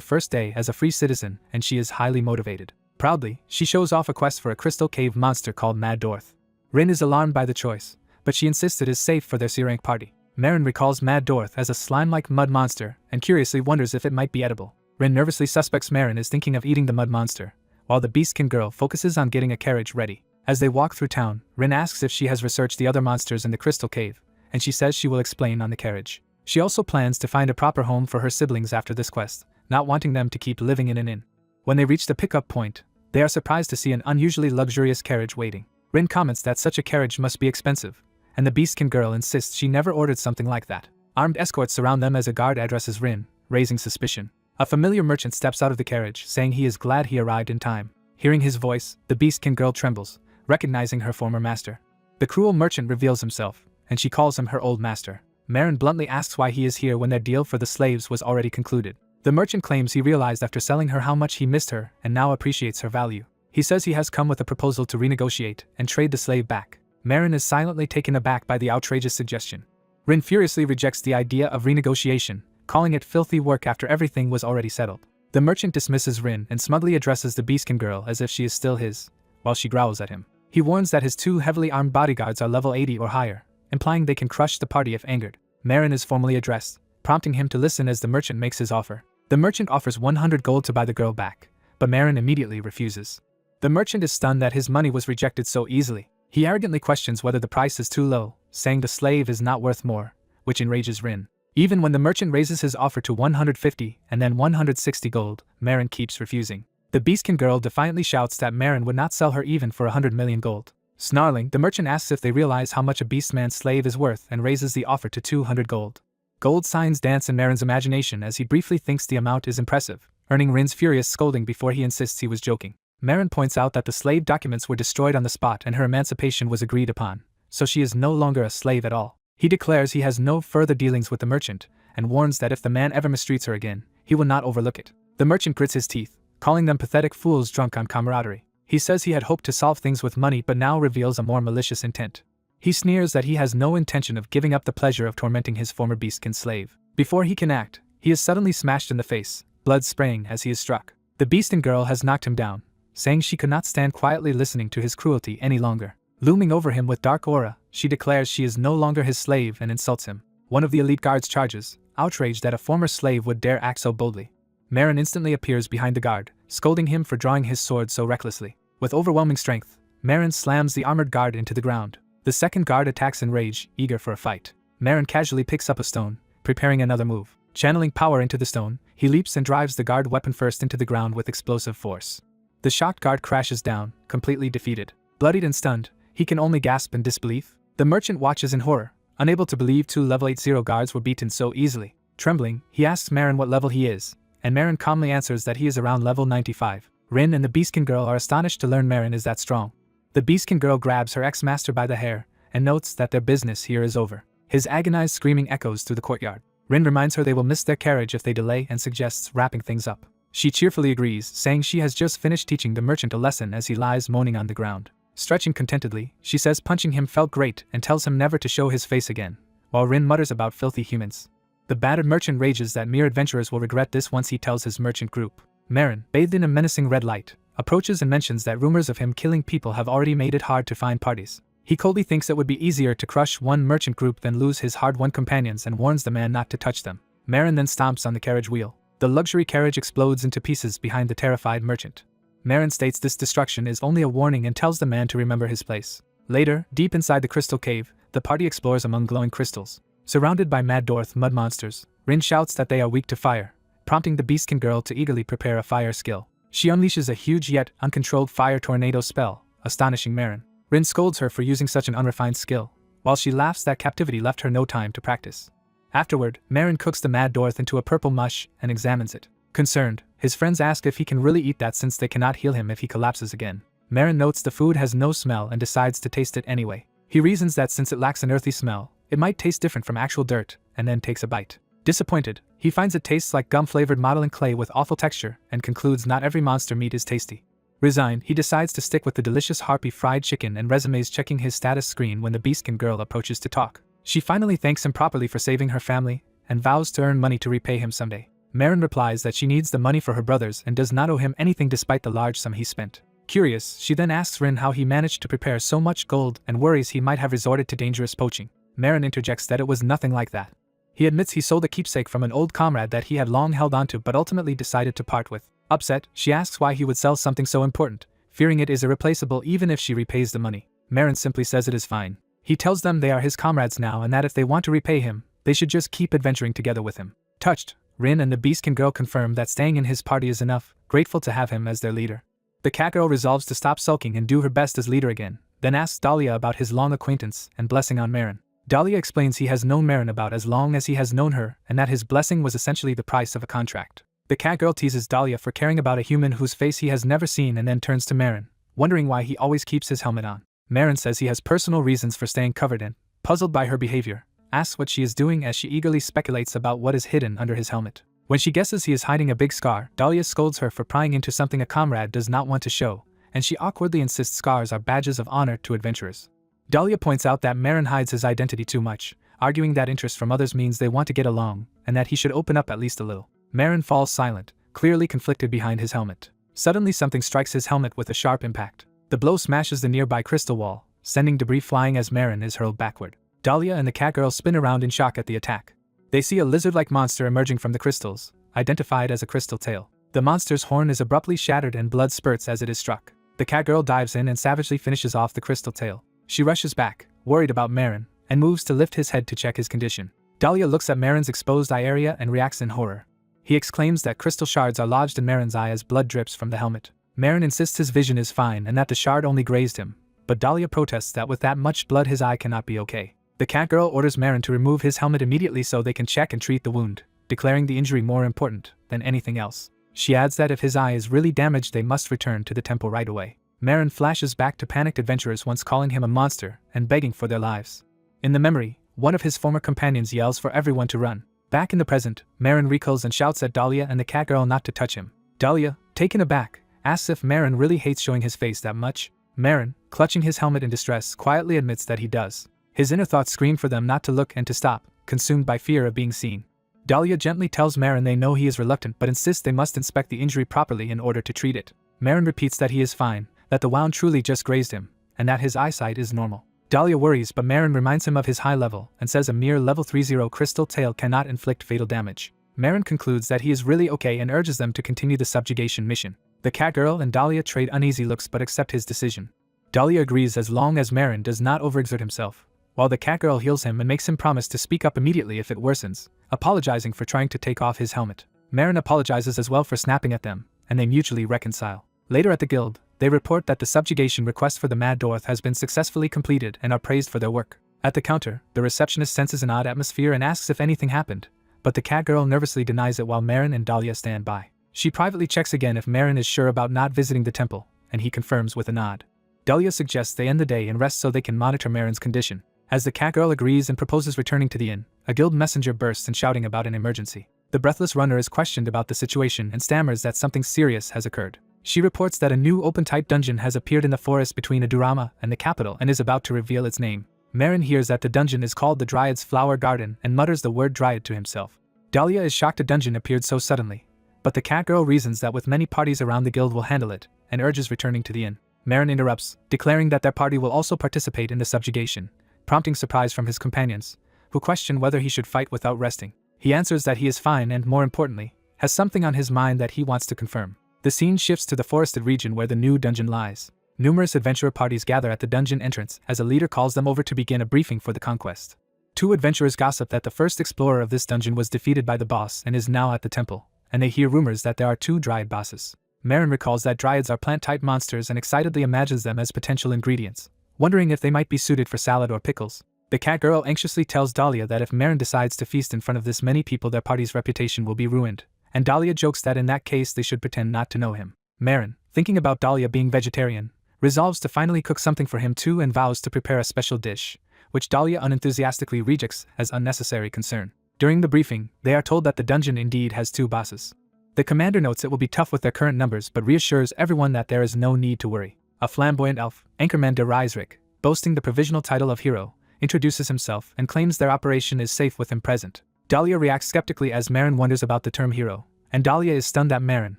first day as a free citizen and she is highly motivated. Proudly, she shows off a quest for a crystal cave monster called Mad Dwarf. Rin is alarmed by the choice, but she insists it is safe for their C-rank party. Marin recalls Mad Dwarf as a slime-like mud monster and curiously wonders if it might be edible. Rin nervously suspects Marin is thinking of eating the mud monster, while the Beastkin girl focuses on getting a carriage ready. As they walk through town, Rin asks if she has researched the other monsters in the crystal cave, and she says she will explain on the carriage. She also plans to find a proper home for her siblings after this quest, not wanting them to keep living in an inn. When they reach the pickup point, they are surprised to see an unusually luxurious carriage waiting. Rin comments that such a carriage must be expensive, and the Beastkin girl insists she never ordered something like that. Armed escorts surround them as a guard addresses Rin, raising suspicion. A familiar merchant steps out of the carriage, saying he is glad he arrived in time. Hearing his voice, the Beastkin girl trembles, recognizing her former master. The cruel merchant reveals himself, and she calls him her old master. Marin bluntly asks why he is here when their deal for the slaves was already concluded. The merchant claims he realized after selling her how much he missed her and now appreciates her value. He says he has come with a proposal to renegotiate and trade the slave back. Marin is silently taken aback by the outrageous suggestion. Rin furiously rejects the idea of renegotiation, calling it filthy work after everything was already settled. The merchant dismisses Rin and smugly addresses the Beastkin girl as if she is still his, while she growls at him. He warns that his 2 heavily armed bodyguards are level 80 or higher, implying they can crush the party if angered. Marin is formally addressed, prompting him to listen as the merchant makes his offer. The merchant offers 100 gold to buy the girl back, but Marin immediately refuses. The merchant is stunned that his money was rejected so easily. He arrogantly questions whether the price is too low, saying the slave is not worth more, which enrages Rin. Even when the merchant raises his offer to 150 and then 160 gold, Marin keeps refusing. The Beastkin girl defiantly shouts that Marin would not sell her even for 100 million gold. Snarling, the merchant asks if they realize how much a beastman's slave is worth and raises the offer to 200 gold. Gold signs dance in Marin's imagination as he briefly thinks the amount is impressive, earning Rin's furious scolding before he insists he was joking. Marin points out that the slave documents were destroyed on the spot and her emancipation was agreed upon, so she is no longer a slave at all. He declares he has no further dealings with the merchant, and warns that if the man ever mistreats her again, he will not overlook it. The merchant grits his teeth, calling them pathetic fools drunk on camaraderie. He says he had hoped to solve things with money but now reveals a more malicious intent. He sneers that he has no intention of giving up the pleasure of tormenting his former beastkin slave. Before he can act, he is suddenly smashed in the face, blood spraying as he is struck. The beastkin girl has knocked him down, saying she could not stand quietly listening to his cruelty any longer. Looming over him with dark aura, she declares she is no longer his slave and insults him. One of the elite guards charges, outraged that a former slave would dare act so boldly. Marin instantly appears behind the guard, scolding him for drawing his sword so recklessly. With overwhelming strength, Marin slams the armored guard into the ground. The second guard attacks in rage, eager for a fight. Marin casually picks up a stone, preparing another move. Channeling power into the stone, he leaps and drives the guard weapon first into the ground with explosive force. The shocked guard crashes down, completely defeated. Bloodied and stunned, he can only gasp in disbelief. The merchant watches in horror, unable to believe 2 level 80 guards were beaten so easily. Trembling, he asks Marin what level he is, and Marin calmly answers that he is around level 95. Rin and the beastkin girl are astonished to learn Marin is that strong. The beastkin girl grabs her ex-master by the hair, and notes that their business here is over. His agonized screaming echoes through the courtyard. Rin reminds her they will miss their carriage if they delay and suggests wrapping things up. She cheerfully agrees, saying she has just finished teaching the merchant a lesson as he lies moaning on the ground. Stretching contentedly, she says punching him felt great and tells him never to show his face again, while Rin mutters about filthy humans. The battered merchant rages that mere adventurers will regret this once he tells his merchant group. Marin, bathed in a menacing red light, approaches and mentions that rumors of him killing people have already made it hard to find parties. He coldly thinks it would be easier to crush one merchant group than lose his hard-won companions and warns the man not to touch them. Marin then stomps on the carriage wheel. The luxury carriage explodes into pieces behind the terrified merchant. Marin states this destruction is only a warning and tells the man to remember his place. Later, deep inside the crystal cave, the party explores among glowing crystals. Surrounded by mad dwarf mud monsters, Rin shouts that they are weak to fire, prompting the beastkin girl to eagerly prepare a fire skill. She unleashes a huge yet uncontrolled fire tornado spell, astonishing Marin. Rin scolds her for using such an unrefined skill, while she laughs that captivity left her no time to practice. Afterward, Marin cooks the mad dwarf into a purple mush and examines it. Concerned, his friends ask if he can really eat that since they cannot heal him if he collapses again. Marin notes the food has no smell and decides to taste it anyway. He reasons that since it lacks an earthy smell, it might taste different from actual dirt, and then takes a bite. Disappointed, he finds it tastes like gum-flavored modeling clay with awful texture and concludes not every monster meat is tasty. Resigned, he decides to stick with the delicious Harpy fried chicken and resumes checking his status screen when the beastkin girl approaches to talk. She finally thanks him properly for saving her family and vows to earn money to repay him someday. Marin replies that she needs the money for her brothers and does not owe him anything despite the large sum he spent. Curious, she then asks Rin how he managed to prepare so much gold and worries he might have resorted to dangerous poaching. Marin interjects that it was nothing like that. He admits he sold a keepsake from an old comrade that he had long held onto but ultimately decided to part with. Upset, she asks why he would sell something so important, fearing it is irreplaceable even if she repays the money. Marin simply says it is fine. He tells them they are his comrades now and that if they want to repay him, they should just keep adventuring together with him. Touched, Rin and the beastkin girl confirm that staying in his party is enough, grateful to have him as their leader. The cat girl resolves to stop sulking and do her best as leader again, then asks Daria about his long acquaintance and blessing on Marin. Daria explains he has known Marin about as long as he has known her and that his blessing was essentially the price of a contract. The cat girl teases Daria for caring about a human whose face he has never seen and then turns to Marin, wondering why he always keeps his helmet on. Marin says he has personal reasons for staying covered and, puzzled by her behavior, asks what she is doing as she eagerly speculates about what is hidden under his helmet. When she guesses he is hiding a big scar, Daria scolds her for prying into something a comrade does not want to show, and she awkwardly insists scars are badges of honor to adventurers. Daria points out that Marin hides his identity too much, arguing that interest from others means they want to get along, and that he should open up at least a little. Marin falls silent, clearly conflicted behind his helmet. Suddenly something strikes his helmet with a sharp impact. The blow smashes the nearby crystal wall, sending debris flying as Marin is hurled backward. Daria and the cat girl spin around in shock at the attack. They see a lizard-like monster emerging from the crystals, identified as a crystal tail. The monster's horn is abruptly shattered and blood spurts as it is struck. The cat girl dives in and savagely finishes off the crystal tail. She rushes back, worried about Marin, and moves to lift his head to check his condition. Daria looks at Marin's exposed eye area and reacts in horror. He exclaims that crystal shards are lodged in Marin's eye as blood drips from the helmet. Marin insists his vision is fine and that the shard only grazed him, but Daria protests that with that much blood his eye cannot be okay. The cat girl orders Marin to remove his helmet immediately so they can check and treat the wound, declaring the injury more important than anything else. She adds that if his eye is really damaged they must return to the temple right away. Marin flashes back to panicked adventurers once calling him a monster and begging for their lives. In the memory, one of his former companions yells for everyone to run. Back in the present, Marin recoils and shouts at Daria and the cat girl not to touch him. Daria, taken aback, asks if Marin really hates showing his face that much. Marin, clutching his helmet in distress, quietly admits that he does. His inner thoughts scream for them not to look and to stop, consumed by fear of being seen. Daria gently tells Marin they know he is reluctant but insists they must inspect the injury properly in order to treat it. Marin repeats that he is fine, that the wound truly just grazed him, and that his eyesight is normal. Daria worries but Marin reminds him of his high level and says a mere level 30 crystal tail cannot inflict fatal damage. Marin concludes that he is really okay and urges them to continue the subjugation mission. The cat girl and Daria trade uneasy looks but accept his decision. Daria agrees as long as Marin does not overexert himself, while the cat girl heals him and makes him promise to speak up immediately if it worsens, apologizing for trying to take off his helmet. Marin apologizes as well for snapping at them, and they mutually reconcile. Later at the guild, they report that the subjugation request for the Mad Dwarf has been successfully completed and are praised for their work. At the counter, the receptionist senses an odd atmosphere and asks if anything happened, but the cat girl nervously denies it while Marin and Daria stand by. She privately checks again if Marin is sure about not visiting the temple, and he confirms with a nod. Daria suggests they end the day and rest so they can monitor Marin's condition. As the cat girl agrees and proposes returning to the inn, a guild messenger bursts in shouting about an emergency. The breathless runner is questioned about the situation and stammers that something serious has occurred. She reports that a new open-type dungeon has appeared in the forest between Adurama and the capital and is about to reveal its name. Marin hears that the dungeon is called the Dryad's Flower Garden and mutters the word Dryad to himself. Daria is shocked a dungeon appeared so suddenly, but the cat girl reasons that with many parties around the guild will handle it, and urges returning to the inn. Marin interrupts, declaring that their party will also participate in the subjugation, prompting surprise from his companions, who question whether he should fight without resting. He answers that he is fine and, more importantly, has something on his mind that he wants to confirm. The scene shifts to the forested region where the new dungeon lies. Numerous adventurer parties gather at the dungeon entrance as a leader calls them over to begin a briefing for the conquest. Two adventurers gossip that the first explorer of this dungeon was defeated by the boss and is now at the temple, and they hear rumors that there are two dryad bosses. Marin recalls that dryads are plant-type monsters and excitedly imagines them as potential ingredients, wondering if they might be suited for salad or pickles. The cat girl anxiously tells Daria that if Marin decides to feast in front of this many people their party's reputation will be ruined, and Daria jokes that in that case they should pretend not to know him. Marin, thinking about Daria being vegetarian, resolves to finally cook something for him too and vows to prepare a special dish, which Daria unenthusiastically rejects as unnecessary concern. During the briefing, they are told that the dungeon indeed has 2 bosses. The commander notes it will be tough with their current numbers but reassures everyone that there is no need to worry. A flamboyant elf, Anchorman de Reisrick, boasting the provisional title of hero, introduces himself and claims their operation is safe with him present. Daria reacts skeptically as Marin wonders about the term hero, and Dalia is stunned that Marin,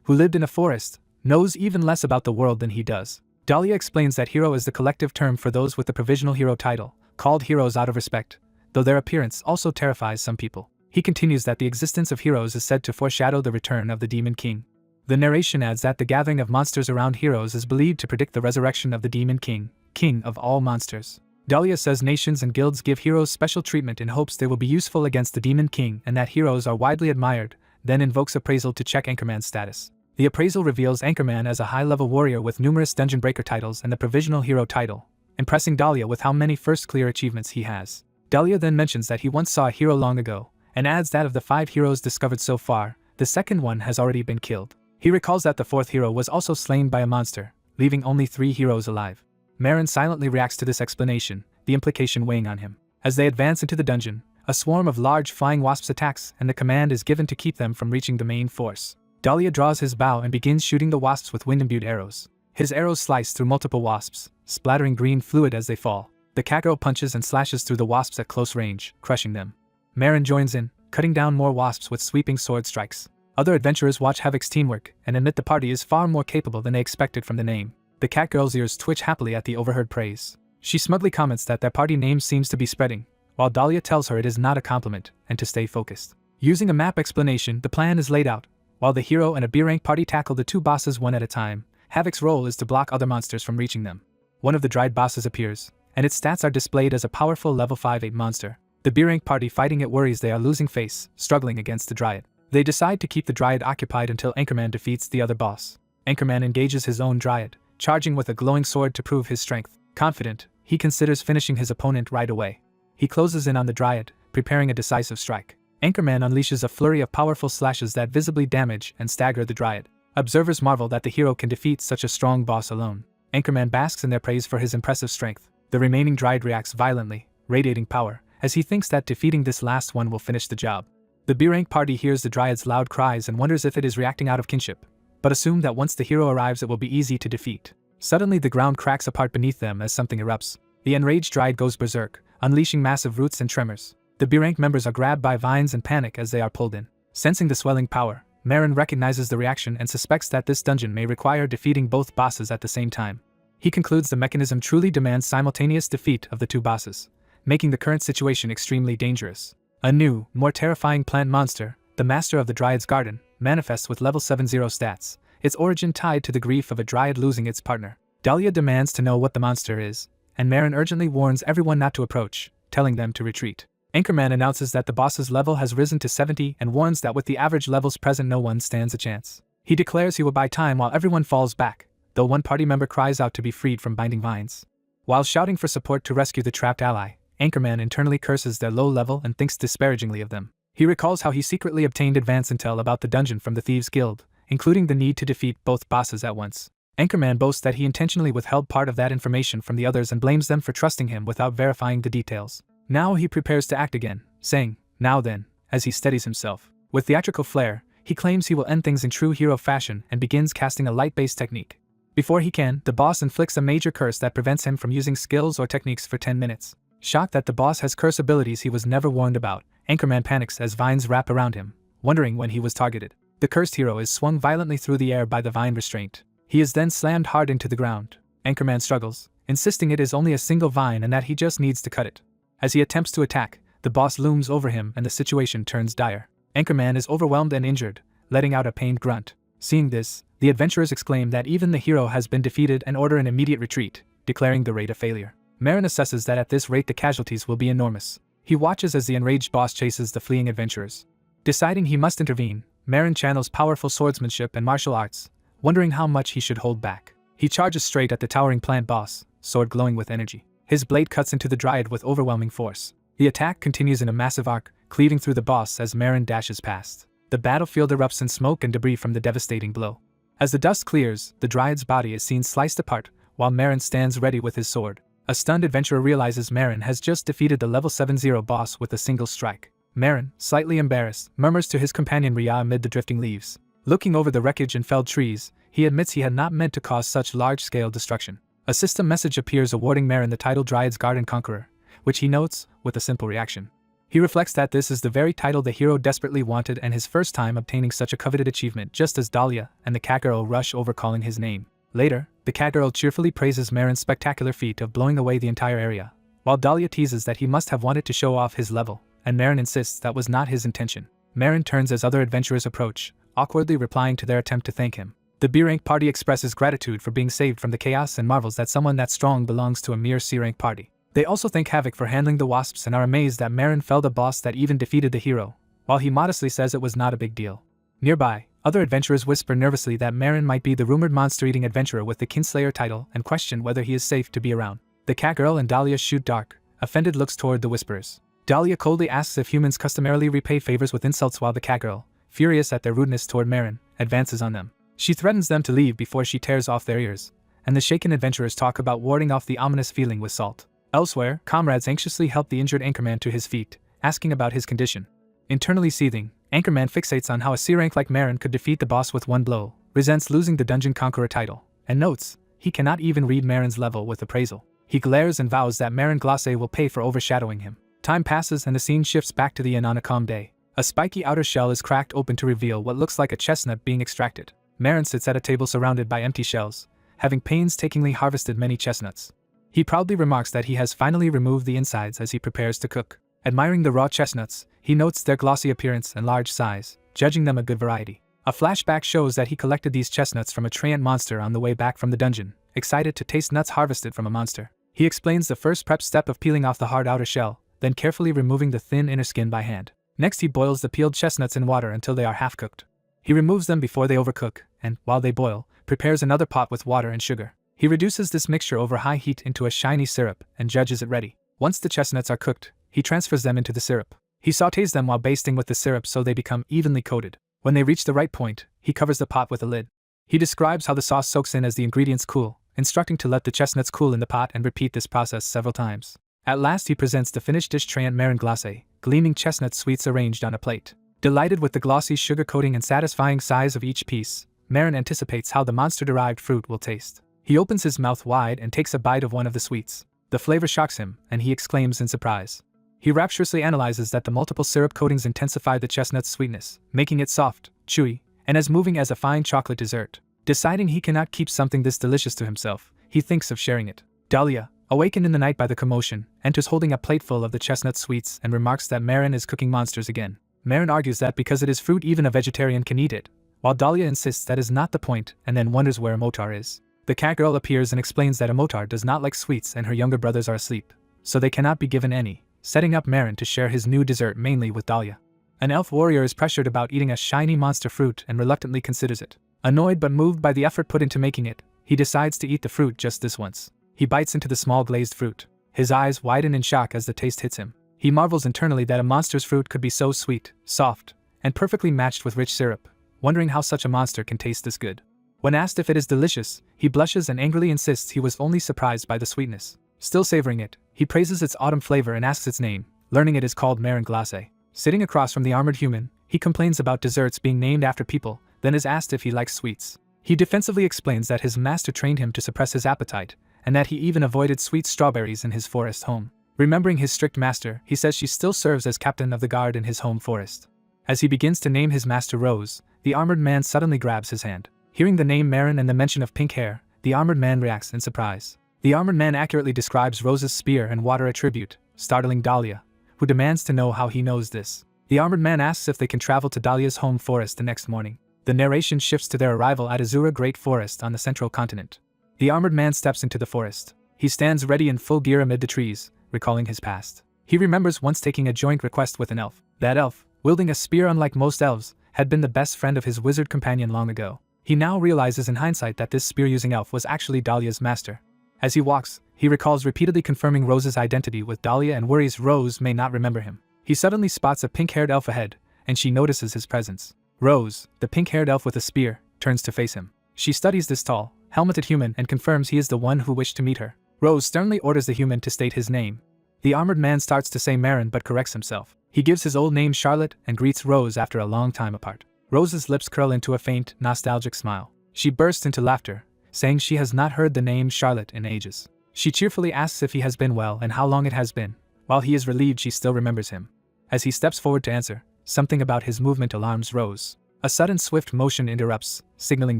who lived in a forest, knows even less about the world than he does. Dalia explains that hero is the collective term for those with the provisional hero title, called heroes out of respect, though their appearance also terrifies some people. He continues that the existence of heroes is said to foreshadow the return of the Demon King. The narration adds that the gathering of monsters around heroes is believed to predict the resurrection of the Demon King, king of all monsters. Dalia says nations and guilds give heroes special treatment in hopes they will be useful against the Demon King and that heroes are widely admired, then invokes appraisal to check Anchorman's status. The appraisal reveals Anchorman as a high-level warrior with numerous Dungeon Breaker titles and the provisional hero title, impressing Dalia with how many first clear achievements he has. Dalia then mentions that he once saw a hero long ago, and adds that of the 5 heroes discovered so far, the second one has already been killed. He recalls that the 4th hero was also slain by a monster, leaving only 3 heroes alive. Marin silently reacts to this explanation, the implication weighing on him. As they advance into the dungeon, a swarm of large flying wasps attacks and the command is given to keep them from reaching the main force. Dalia draws his bow and begins shooting the wasps with wind-imbued arrows. His arrows slice through multiple wasps, splattering green fluid as they fall. The catgirl punches and slashes through the wasps at close range, crushing them. Marin joins in, cutting down more wasps with sweeping sword strikes. Other adventurers watch Havoc's teamwork and admit the party is far more capable than they expected from the name. The catgirl's ears twitch happily at the overheard praise. She smugly comments that their party name seems to be spreading, while Dalia tells her it is not a compliment and to stay focused. Using a map explanation, the plan is laid out. While the hero and a B-rank party tackle the 2 bosses one at a time, Havoc's role is to block other monsters from reaching them. One of the dried bosses appears, and its stats are displayed as a powerful level 5-8 monster. The B-rank party fighting it worries they are losing face, struggling against the dryad. They decide to keep the dryad occupied until Anchorman defeats the other boss. Anchorman engages his own dryad, charging with a glowing sword to prove his strength. Confident, he considers finishing his opponent right away. He closes in on the dryad, preparing a decisive strike. Anchorman unleashes a flurry of powerful slashes that visibly damage and stagger the dryad. Observers marvel that the hero can defeat such a strong boss alone. Anchorman basks in their praise for his impressive strength. The remaining dryad reacts violently, radiating power, as he thinks that defeating this last one will finish the job. The B-rank party hears the dryad's loud cries and wonders if it is reacting out of kinship, but assume that once the hero arrives it will be easy to defeat. Suddenly the ground cracks apart beneath them as something erupts. The enraged dryad goes berserk, unleashing massive roots and tremors. The B-rank members are grabbed by vines and panic as they are pulled in. Sensing the swelling power, Marin recognizes the reaction and suspects that this dungeon may require defeating both bosses at the same time. He concludes the mechanism truly demands simultaneous defeat of the 2 bosses, making the current situation extremely dangerous. A new, more terrifying plant monster, the Master of the Dryad's Garden, manifests with level 70 stats, its origin tied to the grief of a dryad losing its partner. Dalia demands to know what the monster is, and Marin urgently warns everyone not to approach, telling them to retreat. Anchorman announces that the boss's level has risen to 70 and warns that with the average levels present no one stands a chance. He declares he will buy time while everyone falls back, though one party member cries out to be freed from binding vines. While shouting for support to rescue the trapped ally, Anchorman internally curses their low level and thinks disparagingly of them. He recalls how he secretly obtained advance intel about the dungeon from the Thieves' Guild, including the need to defeat both bosses at once. Anchorman boasts that he intentionally withheld part of that information from the others and blames them for trusting him without verifying the details. Now he prepares to act again, saying, "Now then," as he steadies himself. With theatrical flair, he claims he will end things in true hero fashion and begins casting a light-based technique. Before he can, the boss inflicts a major curse that prevents him from using skills or techniques for 10 minutes. Shocked that the boss has curse abilities he was never warned about, Anchorman panics as vines wrap around him, wondering when he was targeted. The cursed hero is swung violently through the air by the vine restraint. He is then slammed hard into the ground. Anchorman struggles, insisting it is only a single vine and that he just needs to cut it. As he attempts to attack, the boss looms over him and the situation turns dire. Anchorman is overwhelmed and injured, letting out a pained grunt. Seeing this, the adventurers exclaim that even the hero has been defeated and order an immediate retreat, declaring the raid a failure. Marin assesses that at this rate the casualties will be enormous. He watches as the enraged boss chases the fleeing adventurers. Deciding he must intervene, Marin channels powerful swordsmanship and martial arts, wondering how much he should hold back. He charges straight at the towering plant boss, sword glowing with energy. His blade cuts into the dryad with overwhelming force. The attack continues in a massive arc, cleaving through the boss as Marin dashes past. The battlefield erupts in smoke and debris from the devastating blow. As the dust clears, the dryad's body is seen sliced apart, while Marin stands ready with his sword. A stunned adventurer realizes Marin has just defeated the level 70 boss with a single strike. Marin, slightly embarrassed, murmurs to his companion Ria amid the drifting leaves. Looking over the wreckage and felled trees, he admits he had not meant to cause such large-scale destruction. A system message appears awarding Marin the title Dryad's Garden Conqueror, which he notes with a simple reaction. He reflects that this is the very title the hero desperately wanted and his first time obtaining such a coveted achievement, just as Daria and the cat girl rush over calling his name. Later, the cat girl cheerfully praises Marin's spectacular feat of blowing away the entire area, while Daria teases that he must have wanted to show off his level, and Marin insists that was not his intention. Marin turns as other adventurers approach, awkwardly replying to their attempt to thank him. The B-rank party expresses gratitude for being saved from the chaos and marvels that someone that strong belongs to a mere C-rank party. They also thank Havoc for handling the wasps and are amazed that Marin felled a boss that even defeated the hero, while he modestly says it was not a big deal. Nearby, other adventurers whisper nervously that Marin might be the rumored monster-eating adventurer with the kinslayer title and question whether he is safe to be around. The cat girl and Daria shoot dark, offended looks toward the whisperers. Daria coldly asks if humans customarily repay favors with insults while the cat girl, furious at their rudeness toward Marin, advances on them. She threatens them to leave before she tears off their ears, and the shaken adventurers talk about warding off the ominous feeling with salt. Elsewhere, comrades anxiously help the injured anchorman to his feet, asking about his condition. Internally seething, Anchorman fixates on how a C-rank like Marin could defeat the boss with one blow, resents losing the Dungeon Conqueror title, and notes he cannot even read Marin's level with appraisal. He glares and vows that Marin Glace will pay for overshadowing him. Time passes and the scene shifts back to the inn on a calm day. A spiky outer shell is cracked open to reveal what looks like a chestnut being extracted. Marin sits at a table surrounded by empty shells, having painstakingly harvested many chestnuts. He proudly remarks that he has finally removed the insides as he prepares to cook. Admiring the raw chestnuts, he notes their glossy appearance and large size, judging them a good variety. A flashback shows that he collected these chestnuts from a treant monster on the way back from the dungeon, excited to taste nuts harvested from a monster. He explains the first prep step of peeling off the hard outer shell, then carefully removing the thin inner skin by hand. Next he boils the peeled chestnuts in water until they are half cooked. He removes them before they overcook, and, while they boil, prepares another pot with water and sugar. He reduces this mixture over high heat into a shiny syrup and judges it ready. Once the chestnuts are cooked, he transfers them into the syrup. He sautés them while basting with the syrup so they become evenly coated. When they reach the right point, he covers the pot with a lid. He describes how the sauce soaks in as the ingredients cool, instructing to let the chestnuts cool in the pot and repeat this process several times. At last he presents the finished dish tray and Marin Glace, gleaming chestnut sweets arranged on a plate. Delighted with the glossy sugar coating and satisfying size of each piece, Marin anticipates how the monster-derived fruit will taste. He opens his mouth wide and takes a bite of one of the sweets. The flavor shocks him, and he exclaims in surprise. He rapturously analyzes that the multiple syrup coatings intensify the chestnut's sweetness, making it soft, chewy, and as moving as a fine chocolate dessert. Deciding he cannot keep something this delicious to himself, he thinks of sharing it. Daria, awakened in the night by the commotion, enters holding a plateful of the chestnut sweets and remarks that Marin is cooking monsters again. Marin argues that because it is fruit even a vegetarian can eat it, while Daria insists that is not the point and then wonders where Motar is. The cat girl appears and explains that Motar does not like sweets and her younger brothers are asleep, so they cannot be given any, setting up Marin to share his new dessert mainly with Daria. An elf warrior is pressured about eating a shiny monster fruit and reluctantly considers it. Annoyed but moved by the effort put into making it, he decides to eat the fruit just this once. He bites into the small glazed fruit. His eyes widen in shock as the taste hits him. He marvels internally that a monster's fruit could be so sweet, soft, and perfectly matched with rich syrup, wondering how such a monster can taste this good. When asked if it is delicious, he blushes and angrily insists he was only surprised by the sweetness. Still savoring it, he praises its autumn flavor and asks its name, learning it is called Marin Glace. Sitting across from the armored human, he complains about desserts being named after people, then is asked if he likes sweets. He defensively explains that his master trained him to suppress his appetite, and that he even avoided sweet strawberries in his forest home. Remembering his strict master, he says she still serves as captain of the guard in his home forest. As he begins to name his master Rose, the armored man suddenly grabs his hand. Hearing the name Marin and the mention of pink hair, the armored man reacts in surprise. The armored man accurately describes Rose's spear and water attribute, startling Daria, who demands to know how he knows this. The armored man asks if they can travel to Dalia's home forest the next morning. The narration shifts to their arrival at Azura Great Forest on the central continent. The armored man steps into the forest. He stands ready in full gear amid the trees, recalling his past. He remembers once taking a joint request with an elf. That elf, wielding a spear unlike most elves, had been the best friend of his wizard companion long ago. He now realizes in hindsight that this spear-using elf was actually Dahlia's master. As he walks, he recalls repeatedly confirming Rose's identity with Dahlia and worries Rose may not remember him. He suddenly spots a pink-haired elf ahead, and she notices his presence. Rose, the pink-haired elf with a spear, turns to face him. She studies this tall, helmeted human and confirms he is the one who wished to meet her. Rose sternly orders the human to state his name. The armored man starts to say Marin but corrects himself. He gives his old name Charlotte and greets Rose after a long time apart. Rose's lips curl into a faint, nostalgic smile. She bursts into laughter, saying she has not heard the name Charlotte in ages. She cheerfully asks if he has been well and how long it has been. While he is relieved she still remembers him. As he steps forward to answer, something about his movement alarms Rose. A sudden swift motion interrupts, signaling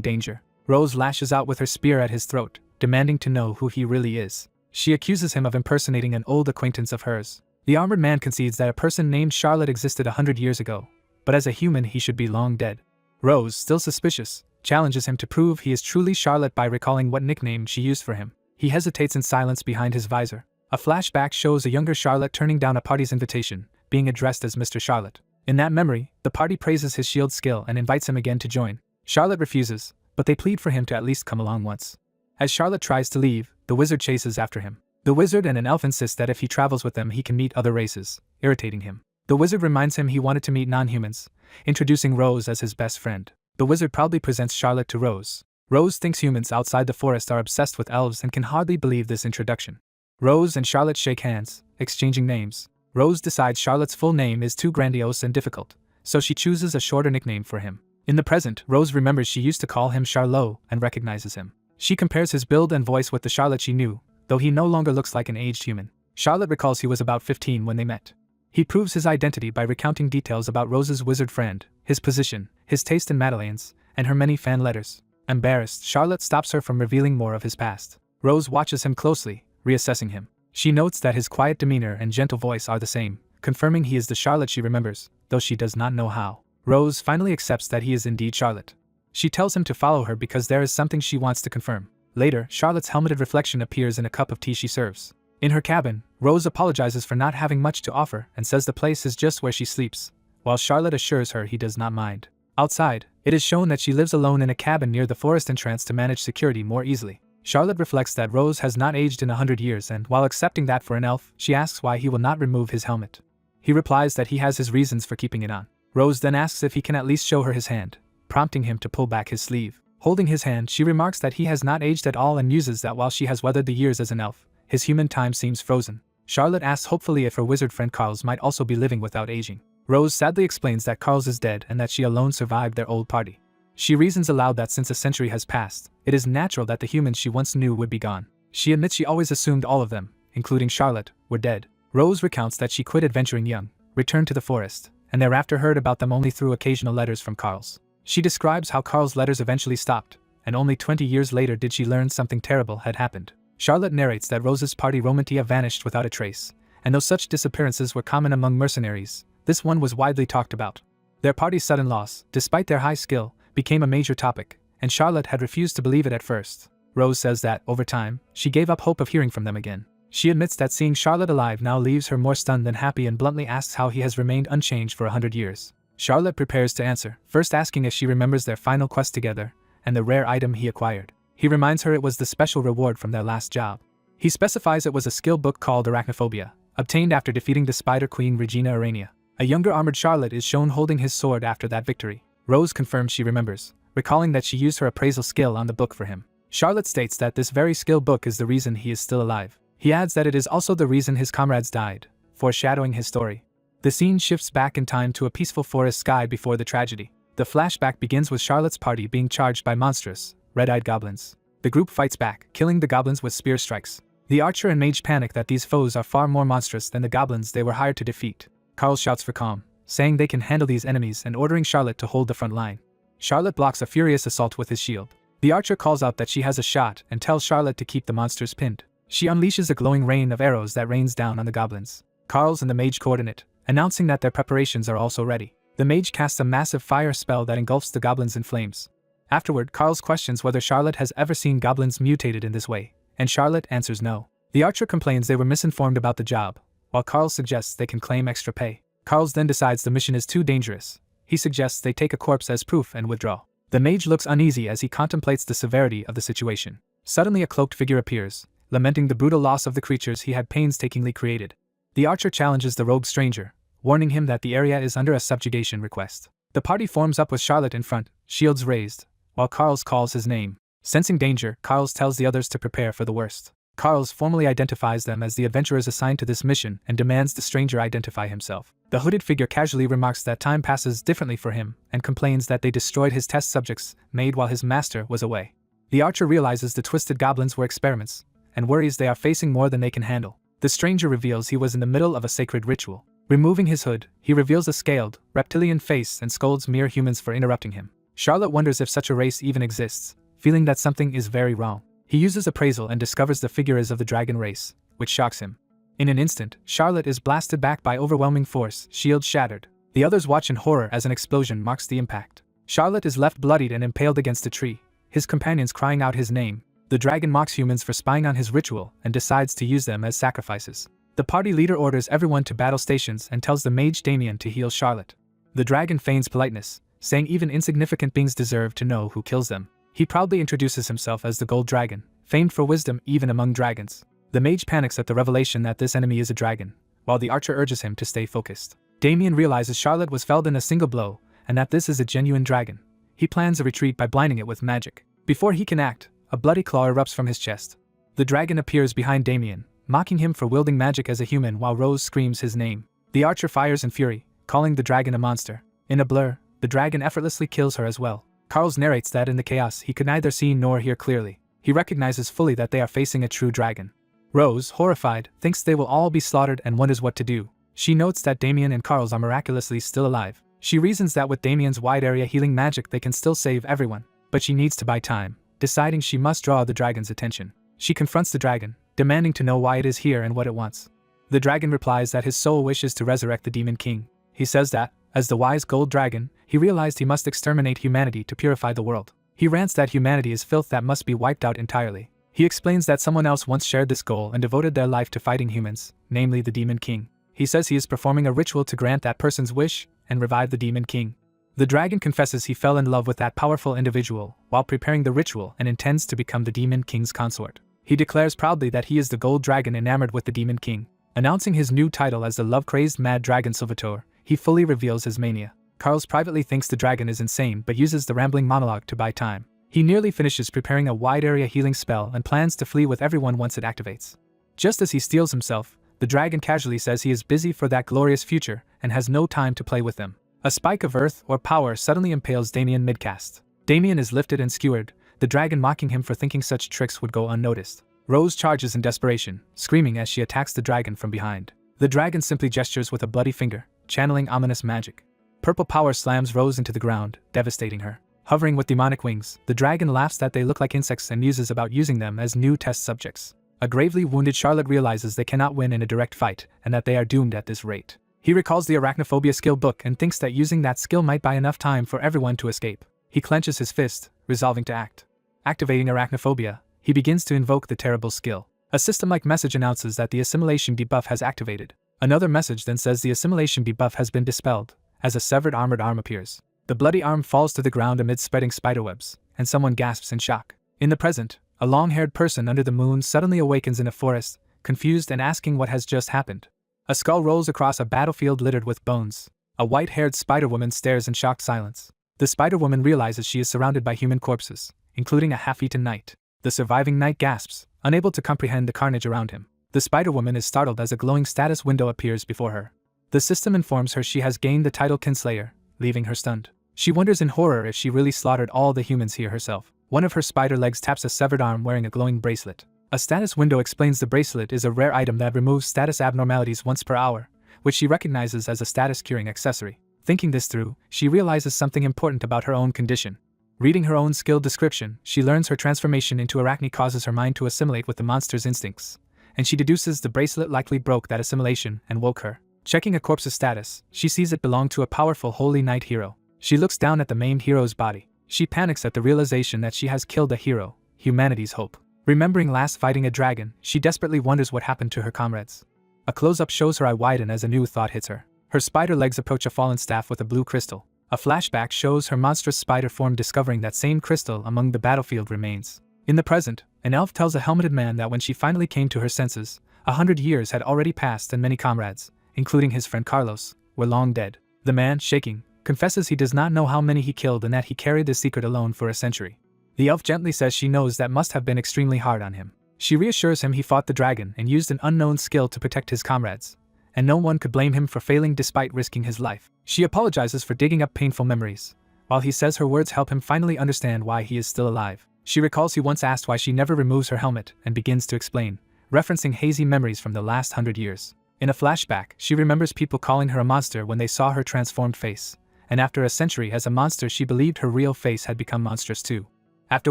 danger. Rose lashes out with her spear at his throat, demanding to know who he really is. She accuses him of impersonating an old acquaintance of hers. The armored man concedes that a person named Charlotte existed 100 years ago, but as a human he should be long dead. Rose, still suspicious, challenges him to prove he is truly Charlotte by recalling what nickname she used for him. He hesitates in silence behind his visor. A flashback shows a younger Charlotte turning down a party's invitation, being addressed as Mr. Charlotte. In that memory, the party praises his shield skill and invites him again to join. Charlotte refuses, but they plead for him to at least come along once. As Charlotte tries to leave, the wizard chases after him. The wizard and an elf insist that if he travels with them he can meet other races, irritating him. The wizard reminds him he wanted to meet non-humans, introducing Rose as his best friend. The wizard proudly presents Charlotte to Rose. Rose thinks humans outside the forest are obsessed with elves and can hardly believe this introduction. Rose and Charlotte shake hands, exchanging names. Rose decides Charlotte's full name is too grandiose and difficult, so she chooses a shorter nickname for him. In the present, Rose remembers she used to call him Charlot and recognizes him. She compares his build and voice with the Charlotte she knew, though he no longer looks like an aged human. Charlotte recalls he was about 15 when they met. He proves his identity by recounting details about Rose's wizard friend, his position, his taste in madeleines, and her many fan letters. Embarrassed, Charlotte stops her from revealing more of his past. Rose watches him closely, reassessing him. She notes that his quiet demeanor and gentle voice are the same, confirming he is the Charlotte she remembers, though she does not know how. Rose finally accepts that he is indeed Charlotte. She tells him to follow her because there is something she wants to confirm. Later, Charlotte's helmeted reflection appears in a cup of tea she serves. In her cabin, Rose apologizes for not having much to offer and says the place is just where she sleeps, while Charlotte assures her he does not mind. Outside, it is shown that she lives alone in a cabin near the forest entrance to manage security more easily. Charlotte reflects that Rose has not aged in 100 years and, while accepting that for an elf, she asks why he will not remove his helmet. He replies that he has his reasons for keeping it on. Rose then asks if he can at least show her his hand, prompting him to pull back his sleeve. Holding his hand, she remarks that he has not aged at all and muses that while she has weathered the years as an elf, his human time seems frozen. Charlotte asks hopefully if her wizard friend Carls might also be living without aging. Rose sadly explains that Carls is dead and that she alone survived their old party. She reasons aloud that since a century has passed, it is natural that the humans she once knew would be gone. She admits she always assumed all of them, including Charlotte, were dead. Rose recounts that she quit adventuring young, returned to the forest, and thereafter heard about them only through occasional letters from Carls. She describes how Carl's letters eventually stopped, and only 20 years later did she learn something terrible had happened. Charlotte narrates that Rose's party Romantia vanished without a trace, and though such disappearances were common among mercenaries, this one was widely talked about. Their party's sudden loss, despite their high skill, became a major topic, and Charlotte had refused to believe it at first. Rose says that, over time, she gave up hope of hearing from them again. She admits that seeing Charlotte alive now leaves her more stunned than happy and bluntly asks how he has remained unchanged for 100 years. Charlotte prepares to answer, first asking if she remembers their final quest together, and the rare item he acquired. He reminds her it was the special reward from their last job. He specifies it was a skill book called Arachnophobia, obtained after defeating the Spider Queen Regina Urania. A younger armored Charlotte is shown holding his sword after that victory. Rose confirms she remembers, recalling that she used her appraisal skill on the book for him. Charlotte states that this very skill book is the reason he is still alive. He adds that it is also the reason his comrades died, foreshadowing his story. The scene shifts back in time to a peaceful forest sky before the tragedy. The flashback begins with Charlotte's party being charged by monstrous, red-eyed goblins. The group fights back, killing the goblins with spear strikes. The archer and mage panic that these foes are far more monstrous than the goblins they were hired to defeat. Carl shouts for calm, saying they can handle these enemies and ordering Charlotte to hold the front line. Charlotte blocks a furious assault with his shield. The archer calls out that she has a shot and tells Charlotte to keep the monsters pinned. She unleashes a glowing rain of arrows that rains down on the goblins. Carls and the mage coordinate, announcing that their preparations are also ready. The mage casts a massive fire spell that engulfs the goblins in flames. Afterward, Carls questions whether Charlotte has ever seen goblins mutated in this way, and Charlotte answers no. The archer complains they were misinformed about the job, while Carl suggests they can claim extra pay. Carls then decides the mission is too dangerous. He suggests they take a corpse as proof and withdraw. The mage looks uneasy as he contemplates the severity of the situation. Suddenly a cloaked figure appears, lamenting the brutal loss of the creatures he had painstakingly created. The archer challenges the rogue stranger, warning him that the area is under a subjugation request. The party forms up with Charlotte in front, shields raised, while Carls calls his name. Sensing danger, Carls tells the others to prepare for the worst. Carls formally identifies them as the adventurers assigned to this mission and demands the stranger identify himself. The hooded figure casually remarks that time passes differently for him and complains that they destroyed his test subjects made while his master was away. The archer realizes the twisted goblins were experiments and worries they are facing more than they can handle. The stranger reveals he was in the middle of a sacred ritual. Removing his hood, he reveals a scaled, reptilian face and scolds mere humans for interrupting him. Charlotte wonders if such a race even exists, feeling that something is very wrong. He uses appraisal and discovers the figure is of the dragon race, which shocks him. In an instant, Charlotte is blasted back by overwhelming force, shield shattered. The others watch in horror as an explosion marks the impact. Charlotte is left bloodied and impaled against a tree, his companions crying out his name. The dragon mocks humans for spying on his ritual and decides to use them as sacrifices. The party leader orders everyone to battle stations and tells the mage Damien to heal Charlotte. The dragon feigns politeness, saying even insignificant beings deserve to know who kills them. He proudly introduces himself as the Gold Dragon, famed for wisdom even among dragons. The mage panics at the revelation that this enemy is a dragon, while the archer urges him to stay focused. Damien realizes Charlotte was felled in a single blow, and that this is a genuine dragon. He plans a retreat by blinding it with magic. Before he can act, a bloody claw erupts from his chest. The dragon appears behind Damien, mocking him for wielding magic as a human while Rose screams his name. The archer fires in fury, calling the dragon a monster. In a blur, the dragon effortlessly kills her as well. Carls narrates that in the chaos he could neither see nor hear clearly. He recognizes fully that they are facing a true dragon. Rose, horrified, thinks they will all be slaughtered and wonders what to do. She notes that Damien and Carls are miraculously still alive. She reasons that with Damien's wide area healing magic they can still save everyone, but she needs to buy time, deciding she must draw the dragon's attention. She confronts the dragon, demanding to know why it is here and what it wants. The dragon replies that his sole wish is to resurrect the Demon King. He says that, as the wise gold dragon, he realized he must exterminate humanity to purify the world. He rants that humanity is filth that must be wiped out entirely. He explains that someone else once shared this goal and devoted their life to fighting humans, namely the Demon King. He says he is performing a ritual to grant that person's wish and revive the Demon King. The dragon confesses he fell in love with that powerful individual while preparing the ritual and intends to become the Demon King's consort. He declares proudly that he is the gold dragon enamored with the Demon King. Announcing his new title as the love-crazed mad dragon Silvator, he fully reveals his mania. Carls privately thinks the dragon is insane but uses the rambling monologue to buy time. He nearly finishes preparing a wide-area healing spell and plans to flee with everyone once it activates. Just as he steals himself, the dragon casually says he is busy for that glorious future and has no time to play with them. A spike of earth or power suddenly impales Damien midcast. Damien is lifted and skewered, the dragon mocking him for thinking such tricks would go unnoticed. Rose charges in desperation, screaming as she attacks the dragon from behind. The dragon simply gestures with a bloody finger, channeling ominous magic. Purple power slams Rose into the ground, devastating her. Hovering with demonic wings, the dragon laughs that they look like insects and muses about using them as new test subjects. A gravely wounded Charlotte realizes they cannot win in a direct fight and that they are doomed at this rate. He recalls the arachnophobia skill book and thinks that using that skill might buy enough time for everyone to escape. He clenches his fist, resolving to act. Activating arachnophobia, he begins to invoke the terrible skill. A system-like message announces that the assimilation debuff has activated. Another message then says the assimilation debuff has been dispelled, as a severed armored arm appears. The bloody arm falls to the ground amid spreading spiderwebs, and someone gasps in shock. In the present, a long-haired person under the moon suddenly awakens in a forest, confused and asking what has just happened. A skull rolls across a battlefield littered with bones. A white-haired spider-woman stares in shocked silence. The spider-woman realizes she is surrounded by human corpses, including a half-eaten knight. The surviving knight gasps, unable to comprehend the carnage around him. The spider-woman is startled as a glowing status window appears before her. The system informs her she has gained the title kinslayer, leaving her stunned. She wonders in horror if she really slaughtered all the humans here herself. One of her spider legs taps a severed arm wearing a glowing bracelet. A status window explains the bracelet is a rare item that removes status abnormalities once per hour, which she recognizes as a status-curing accessory. Thinking this through, she realizes something important about her own condition. Reading her own skill description, she learns her transformation into Arachne causes her mind to assimilate with the monster's instincts, and she deduces the bracelet likely broke that assimilation and woke her. Checking a corpse's status, she sees it belonged to a powerful holy knight hero. She looks down at the maimed hero's body. She panics at the realization that she has killed a hero, humanity's hope. Remembering last fighting a dragon, she desperately wonders what happened to her comrades. A close-up shows her eye widen as a new thought hits her. Her spider legs approach a fallen staff with a blue crystal. A flashback shows her monstrous spider form discovering that same crystal among the battlefield remains. In the present, an elf tells a helmeted man that when she finally came to her senses, 100 years had already passed and many comrades, including his friend Carlos, were long dead. The man, shaking, confesses he does not know how many he killed and that he carried the secret alone for a century. The elf gently says she knows that must have been extremely hard on him. She reassures him he fought the dragon and used an unknown skill to protect his comrades, and no one could blame him for failing despite risking his life. She apologizes for digging up painful memories, while he says her words help him finally understand why he is still alive. She recalls he once asked why she never removes her helmet and begins to explain, referencing hazy memories from the last 100 years. In a flashback, she remembers people calling her a monster when they saw her transformed face, and after a century as a monster she believed her real face had become monstrous too. After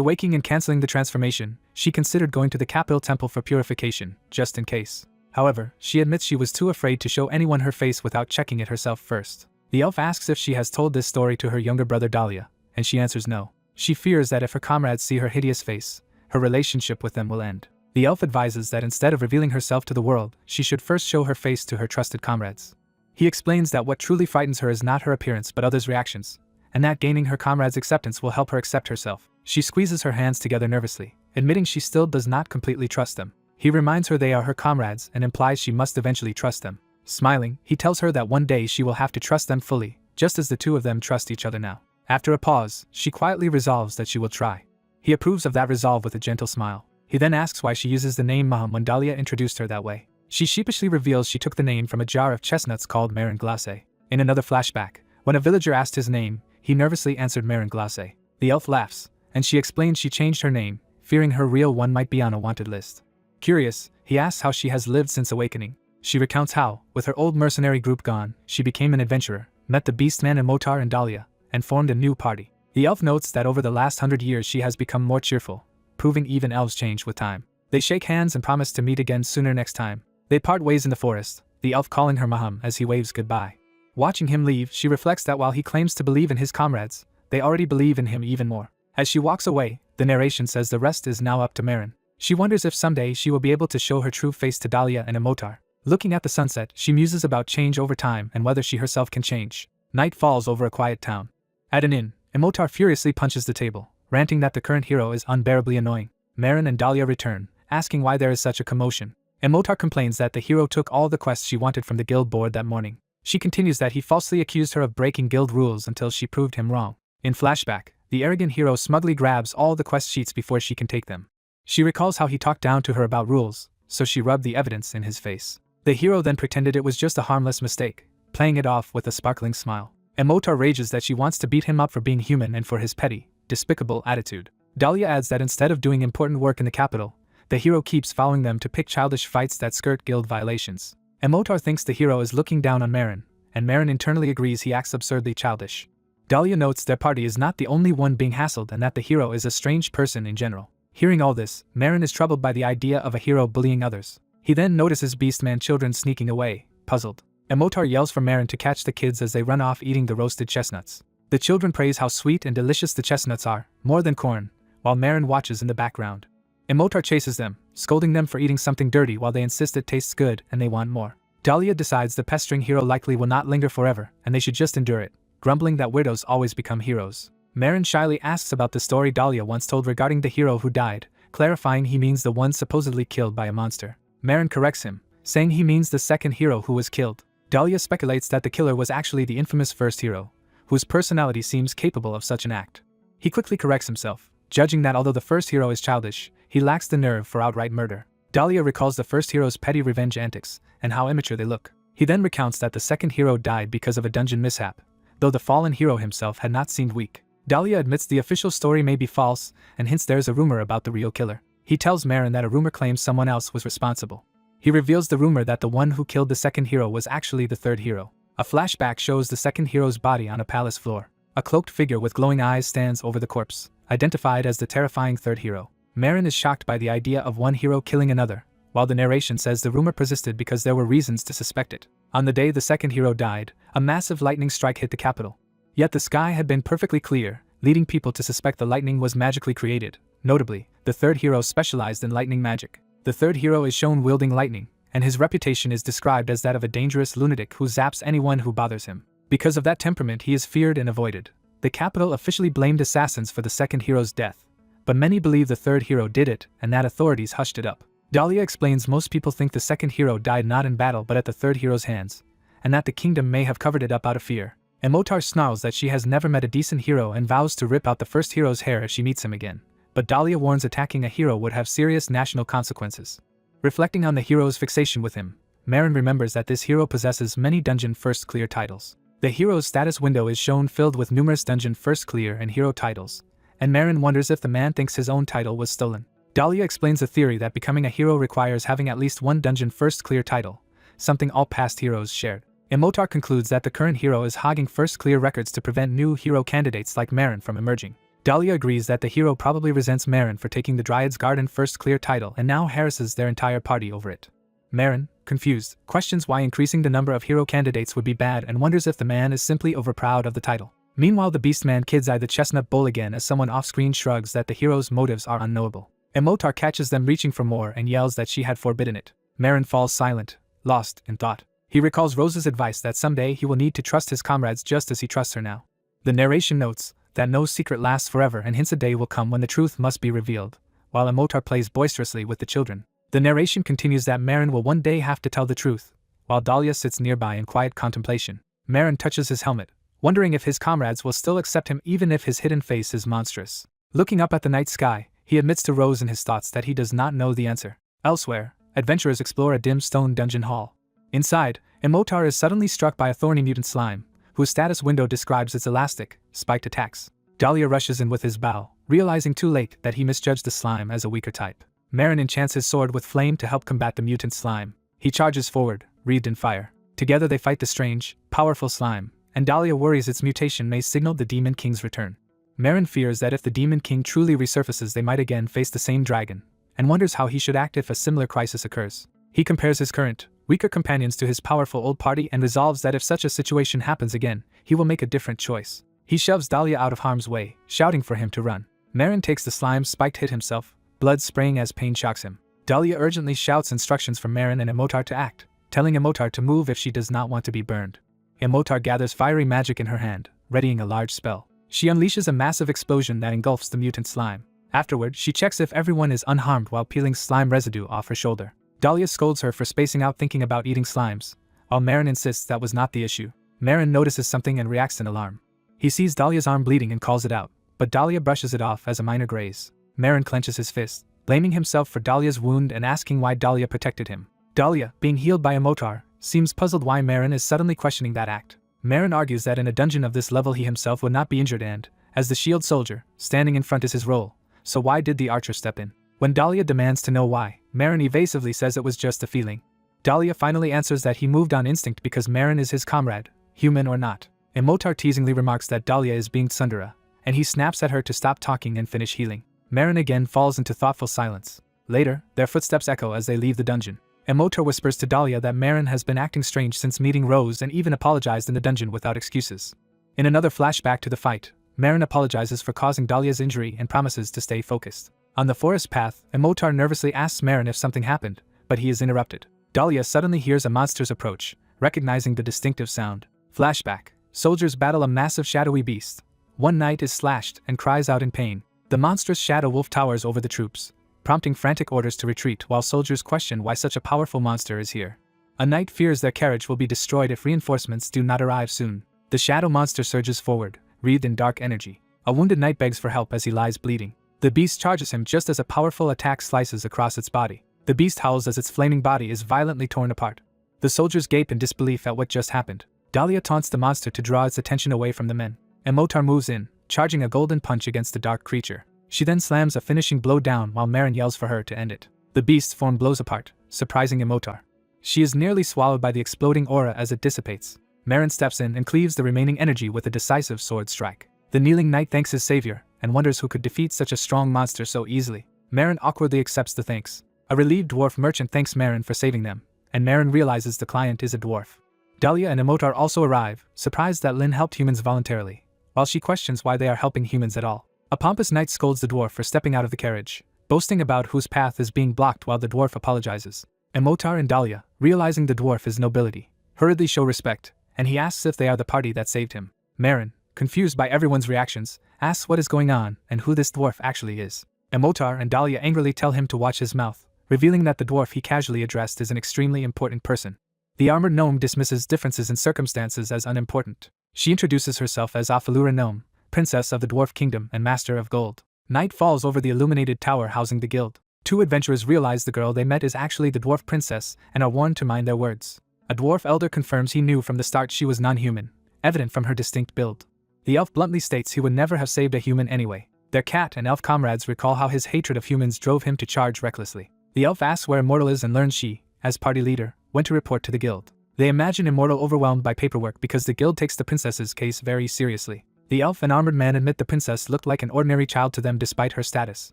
waking and canceling the transformation, she considered going to the capital temple for purification, just in case. However, she admits she was too afraid to show anyone her face without checking it herself first. The elf asks if she has told this story to her younger brother Daria, and she answers no. She fears that if her comrades see her hideous face, her relationship with them will end. The elf advises that instead of revealing herself to the world, she should first show her face to her trusted comrades. He explains that what truly frightens her is not her appearance but others' reactions, and that gaining her comrades' acceptance will help her accept herself. She squeezes her hands together nervously, admitting she still does not completely trust them. He reminds her they are her comrades and implies she must eventually trust them. Smiling, he tells her that one day she will have to trust them fully, just as the two of them trust each other now. After a pause, she quietly resolves that she will try. He approves of that resolve with a gentle smile. He then asks why she uses the name Maham when Daria introduced her that way. She sheepishly reveals she took the name from a jar of chestnuts called Marin glace. In another flashback, when a villager asked his name, he nervously answered Marin glace. The elf laughs, and she explains she changed her name, fearing her real one might be on a wanted list. Curious, he asks how she has lived since awakening. She recounts how, with her old mercenary group gone, she became an adventurer, met the beastman Emotar and Daria, and formed a new party. The elf notes that over the last 100 years she has become more cheerful, proving even elves change with time. They shake hands and promise to meet again sooner next time. They part ways in the forest, the elf calling her Maham as he waves goodbye. Watching him leave, she reflects that while he claims to believe in his comrades, they already believe in him even more. As she walks away, the narration says the rest is now up to Marin. She wonders if someday she will be able to show her true face to Daria and Emotar. Looking at the sunset, she muses about change over time and whether she herself can change. Night falls over a quiet town. At an inn, Emotar furiously punches the table, ranting that the current hero is unbearably annoying. Marin and Daria return, asking why there is such a commotion. Emotar complains that the hero took all the quests she wanted from the guild board that morning. She continues that he falsely accused her of breaking guild rules until she proved him wrong. In flashback, the arrogant hero smugly grabs all the quest sheets before she can take them. She recalls how he talked down to her about rules, so she rubbed the evidence in his face. The hero then pretended it was just a harmless mistake, playing it off with a sparkling smile. Emotar rages that she wants to beat him up for being human and for his petty, despicable attitude. Daria adds that instead of doing important work in the capital, the hero keeps following them to pick childish fights that skirt guild violations. Emotar thinks the hero is looking down on Marin, and Marin internally agrees he acts absurdly childish. Daria notes their party is not the only one being hassled and that the hero is a strange person in general. Hearing all this, Marin is troubled by the idea of a hero bullying others. He then notices Beastman children sneaking away, puzzled. Emotar yells for Marin to catch the kids as they run off eating the roasted chestnuts. The children praise how sweet and delicious the chestnuts are, more than corn, while Marin watches in the background. Emotar chases them, scolding them for eating something dirty while they insist it tastes good and they want more. Daria decides the pestering hero likely will not linger forever and they should just endure it, grumbling that weirdos always become heroes. Marin shyly asks about the story Daria once told regarding the hero who died, clarifying he means the one supposedly killed by a monster. Marin corrects him, saying he means the second hero who was killed. Daria speculates that the killer was actually the infamous first hero, whose personality seems capable of such an act. He quickly corrects himself, judging that although the first hero is childish, he lacks the nerve for outright murder. Daria recalls the first hero's petty revenge antics, and how immature they look. He then recounts that the second hero died because of a dungeon mishap, though the fallen hero himself had not seemed weak. Daria admits the official story may be false, and hints there's a rumor about the real killer. He tells Marin that a rumor claims someone else was responsible. He reveals the rumor that the one who killed the second hero was actually the third hero. A flashback shows the second hero's body on a palace floor. A cloaked figure with glowing eyes stands over the corpse, identified as the terrifying third hero. Marin is shocked by the idea of one hero killing another, while the narration says the rumor persisted because there were reasons to suspect it. On the day the second hero died, a massive lightning strike hit the capital. Yet the sky had been perfectly clear, leading people to suspect the lightning was magically created. Notably, the third hero specialized in lightning magic. The third hero is shown wielding lightning, and his reputation is described as that of a dangerous lunatic who zaps anyone who bothers him. Because of that temperament, he is feared and avoided. The capital officially blamed assassins for the second hero's death, but many believe the third hero did it and that authorities hushed it up. Daria explains most people think the second hero died not in battle but at the third hero's hands, and that the kingdom may have covered it up out of fear. Emotar snarls that she has never met a decent hero and vows to rip out the first hero's hair if she meets him again, but Daria warns attacking a hero would have serious national consequences. Reflecting on the hero's fixation with him, Marin remembers that this hero possesses many dungeon first clear titles. The hero's status window is shown filled with numerous dungeon first clear and hero titles, and Marin wonders if the man thinks his own title was stolen. Daria explains the theory that becoming a hero requires having at least one dungeon first clear title, something all past heroes shared. Emotar concludes that the current hero is hogging first clear records to prevent new hero candidates like Marin from emerging. Daria agrees that the hero probably resents Marin for taking the Dryad's Garden first clear title and now harasses their entire party over it. Marin, confused, questions why increasing the number of hero candidates would be bad and wonders if the man is simply overproud of the title. Meanwhile, the Beastman kids-eye the Chestnut bowl again as someone off-screen shrugs that the hero's motives are unknowable. Emotar catches them reaching for more and yells that she had forbidden it. Marin falls silent, lost in thought. He recalls Rose's advice that someday he will need to trust his comrades just as he trusts her now. The narration notes that no secret lasts forever and hints a day will come when the truth must be revealed, while Emotar plays boisterously with the children. The narration continues that Marin will one day have to tell the truth, while Daria sits nearby in quiet contemplation. Marin touches his helmet, wondering if his comrades will still accept him even if his hidden face is monstrous. Looking up at the night sky, he admits to Rose in his thoughts that he does not know the answer. Elsewhere, adventurers explore a dim stone dungeon hall. Inside, Emotar is suddenly struck by a thorny mutant slime, whose status window describes its elastic, spiked attacks. Daria rushes in with his bow, realizing too late that he misjudged the slime as a weaker type. Marin enchants his sword with flame to help combat the mutant slime. He charges forward, wreathed in fire. Together they fight the strange, powerful slime, and Daria worries its mutation may signal the Demon King's return. Marin fears that if the Demon King truly resurfaces they might again face the same dragon, and wonders how he should act if a similar crisis occurs. He compares his current, weaker companions to his powerful old party and resolves that if such a situation happens again, he will make a different choice. He shoves Daria out of harm's way, shouting for him to run. Marin takes the slime's spiked hit himself, blood spraying as pain shocks him. Daria urgently shouts instructions for Marin and Emotar to act, telling Emotar to move if she does not want to be burned. Emotar gathers fiery magic in her hand, readying a large spell. She unleashes a massive explosion that engulfs the mutant slime. Afterward, she checks if everyone is unharmed while peeling slime residue off her shoulder. Daria scolds her for spacing out thinking about eating slimes, while Marin insists that was not the issue. Marin notices something and reacts in alarm. He sees Dalia's arm bleeding and calls it out, but Daria brushes it off as a minor graze. Marin clenches his fist, blaming himself for Dalia's wound and asking why Daria protected him. Daria, being healed by Emotar, seems puzzled why Marin is suddenly questioning that act. Marin argues that in a dungeon of this level he himself would not be injured and, as the shield soldier, standing in front is his role, so why did the archer step in? When Daria demands to know why, Marin evasively says it was just a feeling. Daria finally answers that he moved on instinct because Marin is his comrade, human or not. Emotar teasingly remarks that Daria is being tsundere, and he snaps at her to stop talking and finish healing. Marin again falls into thoughtful silence. Later, their footsteps echo as they leave the dungeon. Emotar whispers to Daria that Marin has been acting strange since meeting Rose and even apologized in the dungeon without excuses. In another flashback to the fight, Marin apologizes for causing Dalia's injury and promises to stay focused. On the forest path, Emotar nervously asks Marin if something happened, but he is interrupted. Daria suddenly hears a monster's approach, recognizing the distinctive sound. Flashback. Soldiers battle a massive shadowy beast. One knight is slashed and cries out in pain. The monstrous shadow wolf towers over the troops, prompting frantic orders to retreat while soldiers question why such a powerful monster is here. A knight fears their carriage will be destroyed if reinforcements do not arrive soon. The shadow monster surges forward, wreathed in dark energy. A wounded knight begs for help as he lies bleeding. The beast charges him just as a powerful attack slices across its body. The beast howls as its flaming body is violently torn apart. The soldiers gape in disbelief at what just happened. Daria taunts the monster to draw its attention away from the men. Emotar moves in, charging a golden punch against the dark creature. She then slams a finishing blow down while Marin yells for her to end it. The beast's form blows apart, surprising Emotar. She is nearly swallowed by the exploding aura as it dissipates. Marin steps in and cleaves the remaining energy with a decisive sword strike. The kneeling knight thanks his savior, and wonders who could defeat such a strong monster so easily. Marin awkwardly accepts the thanks. A relieved dwarf merchant thanks Marin for saving them, and Marin realizes the client is a dwarf. Daria and Emotar also arrive, surprised that Lin helped humans voluntarily, while she questions why they are helping humans at all. A pompous knight scolds the dwarf for stepping out of the carriage, boasting about whose path is being blocked while the dwarf apologizes. Emotar and Daria, realizing the dwarf is nobility, hurriedly show respect, and he asks if they are the party that saved him. Marin, confused by everyone's reactions, asks what is going on and who this dwarf actually is. Emotar and Daria angrily tell him to watch his mouth, revealing that the dwarf he casually addressed is an extremely important person. The armored gnome dismisses differences in circumstances as unimportant. She introduces herself as Afalura Gnome, princess of the dwarf kingdom and master of gold. Night falls over the illuminated tower housing the guild. Two adventurers realize the girl they met is actually the dwarf princess and are warned to mind their words. A dwarf elder confirms he knew from the start she was non-human, evident from her distinct build. The elf bluntly states he would never have saved a human anyway. Their cat and elf comrades recall how his hatred of humans drove him to charge recklessly. The elf asks where Immortal is and learns she, as party leader, went to report to the guild. They imagine Immortal overwhelmed by paperwork because the guild takes the princess's case very seriously. The elf and armored man admit the princess looked like an ordinary child to them despite her status.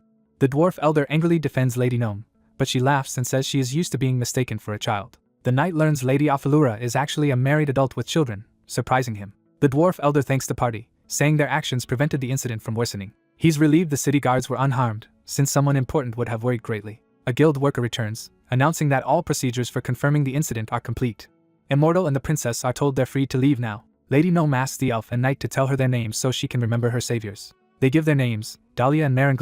The dwarf elder angrily defends Lady Gnome, but she laughs and says she is used to being mistaken for a child. The knight learns Lady Afalura is actually a married adult with children, surprising him. The dwarf elder thanks the party, saying their actions prevented the incident from worsening. He's relieved the city guards were unharmed, since someone important would have worried greatly. A guild worker returns, announcing that all procedures for confirming the incident are complete. Immortal and the princess are told they're free to leave now. Lady Gnome asks the elf and knight to tell her their names so she can remember her saviors. They give their names, Daria and Marin,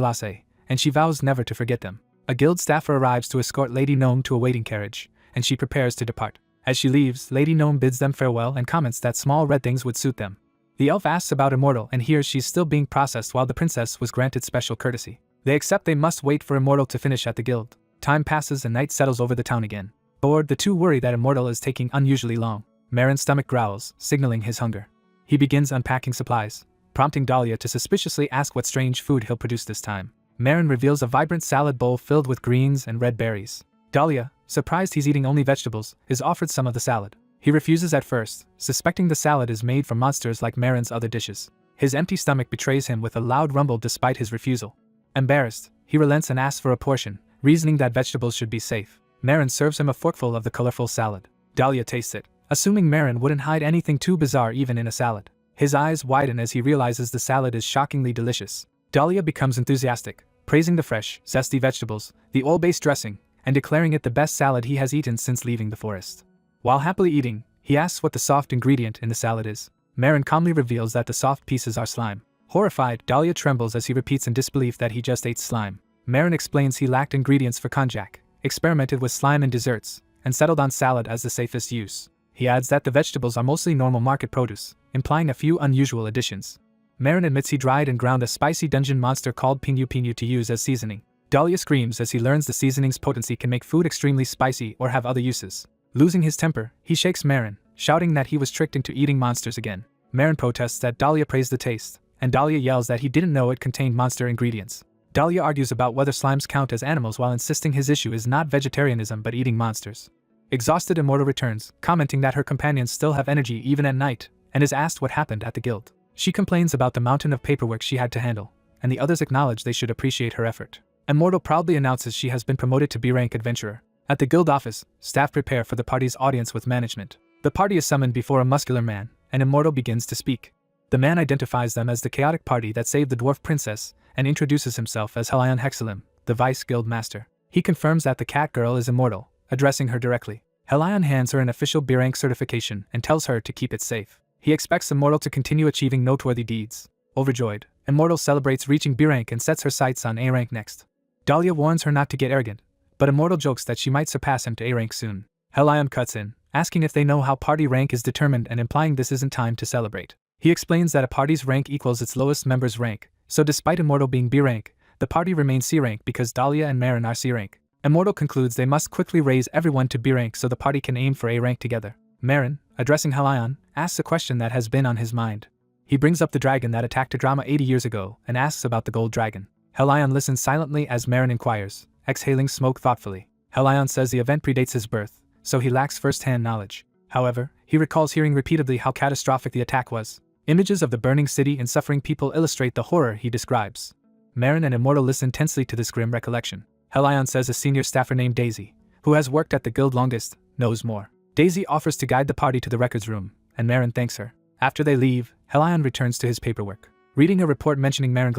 and she vows never to forget them. A guild staffer arrives to escort Lady Gnome to a waiting carriage, and she prepares to depart. As she leaves, Lady Gnome bids them farewell and comments that small red things would suit them. The elf asks about Immortal and hears she's still being processed while the princess was granted special courtesy. They accept they must wait for Immortal to finish at the guild. Time passes and night settles over the town again. Bored, the two worry that Immortal is taking unusually long. Marin's stomach growls, signaling his hunger. He begins unpacking supplies, prompting Daria to suspiciously ask what strange food he'll produce this time. Marin reveals a vibrant salad bowl filled with greens and red berries. Daria, surprised he's eating only vegetables, is offered some of the salad. He refuses at first, suspecting the salad is made from monsters like Marin's other dishes. His empty stomach betrays him with a loud rumble despite his refusal. Embarrassed, he relents and asks for a portion, reasoning that vegetables should be safe. Marin serves him a forkful of the colorful salad. Daria tastes it, assuming Marin wouldn't hide anything too bizarre even in a salad. His eyes widen as he realizes the salad is shockingly delicious. Daria becomes enthusiastic, praising the fresh, zesty vegetables, the oil-based dressing, and declaring it the best salad he has eaten since leaving the forest. While happily eating, he asks what the soft ingredient in the salad is. Marin calmly reveals that the soft pieces are slime. Horrified, Daria trembles as he repeats in disbelief that he just ate slime. Marin explains he lacked ingredients for konjac, experimented with slime in desserts, and settled on salad as the safest use. He adds that the vegetables are mostly normal market produce, implying a few unusual additions. Marin admits he dried and ground a spicy dungeon monster called Pinyu Pinyu to use as seasoning. Daria screams as he learns the seasoning's potency can make food extremely spicy or have other uses. Losing his temper, he shakes Marin, shouting that he was tricked into eating monsters again. Marin protests that Daria praised the taste, and Daria yells that he didn't know it contained monster ingredients. Daria argues about whether slimes count as animals while insisting his issue is not vegetarianism but eating monsters. Exhausted, Immortal returns, commenting that her companions still have energy even at night, and is asked what happened at the guild. She complains about the mountain of paperwork she had to handle, and the others acknowledge they should appreciate her effort. Immortal proudly announces she has been promoted to B-rank adventurer. At the guild office, staff prepare for the party's audience with management. The party is summoned before a muscular man, and Immortal begins to speak. The man identifies them as the chaotic party that saved the dwarf princess, and introduces himself as Helion Hexalim, the vice guild master. He confirms that the cat girl is Immortal, addressing her directly. Helion hands her an official B-rank certification and tells her to keep it safe. He expects Immortal to continue achieving noteworthy deeds. Overjoyed, Immortal celebrates reaching B-rank and sets her sights on A-rank next. Daria warns her not to get arrogant, but Immortal jokes that she might surpass him to A-rank soon. Helion cuts in, asking if they know how party rank is determined and implying this isn't time to celebrate. He explains that a party's rank equals its lowest member's rank, so despite Immortal being B-rank, the party remains C-rank because Daria and Marin are C-rank. Immortal concludes they must quickly raise everyone to B-rank so the party can aim for A-rank together. Marin, addressing Helion, asks a question that has been on his mind. He brings up the dragon that attacked Adurama 80 years ago and asks about the gold dragon. Helion listens silently as Marin inquires, exhaling smoke thoughtfully. Helion says the event predates his birth, so he lacks first-hand knowledge. However, he recalls hearing repeatedly how catastrophic the attack was. Images of the burning city and suffering people illustrate the horror he describes. Marin and Immortal listen tensely to this grim recollection. Helion says a senior staffer named Daisy, who has worked at the guild longest, knows more. Daisy offers to guide the party to the records room, and Marin thanks her. After they leave, Helion returns to his paperwork. Reading a report mentioning Marin,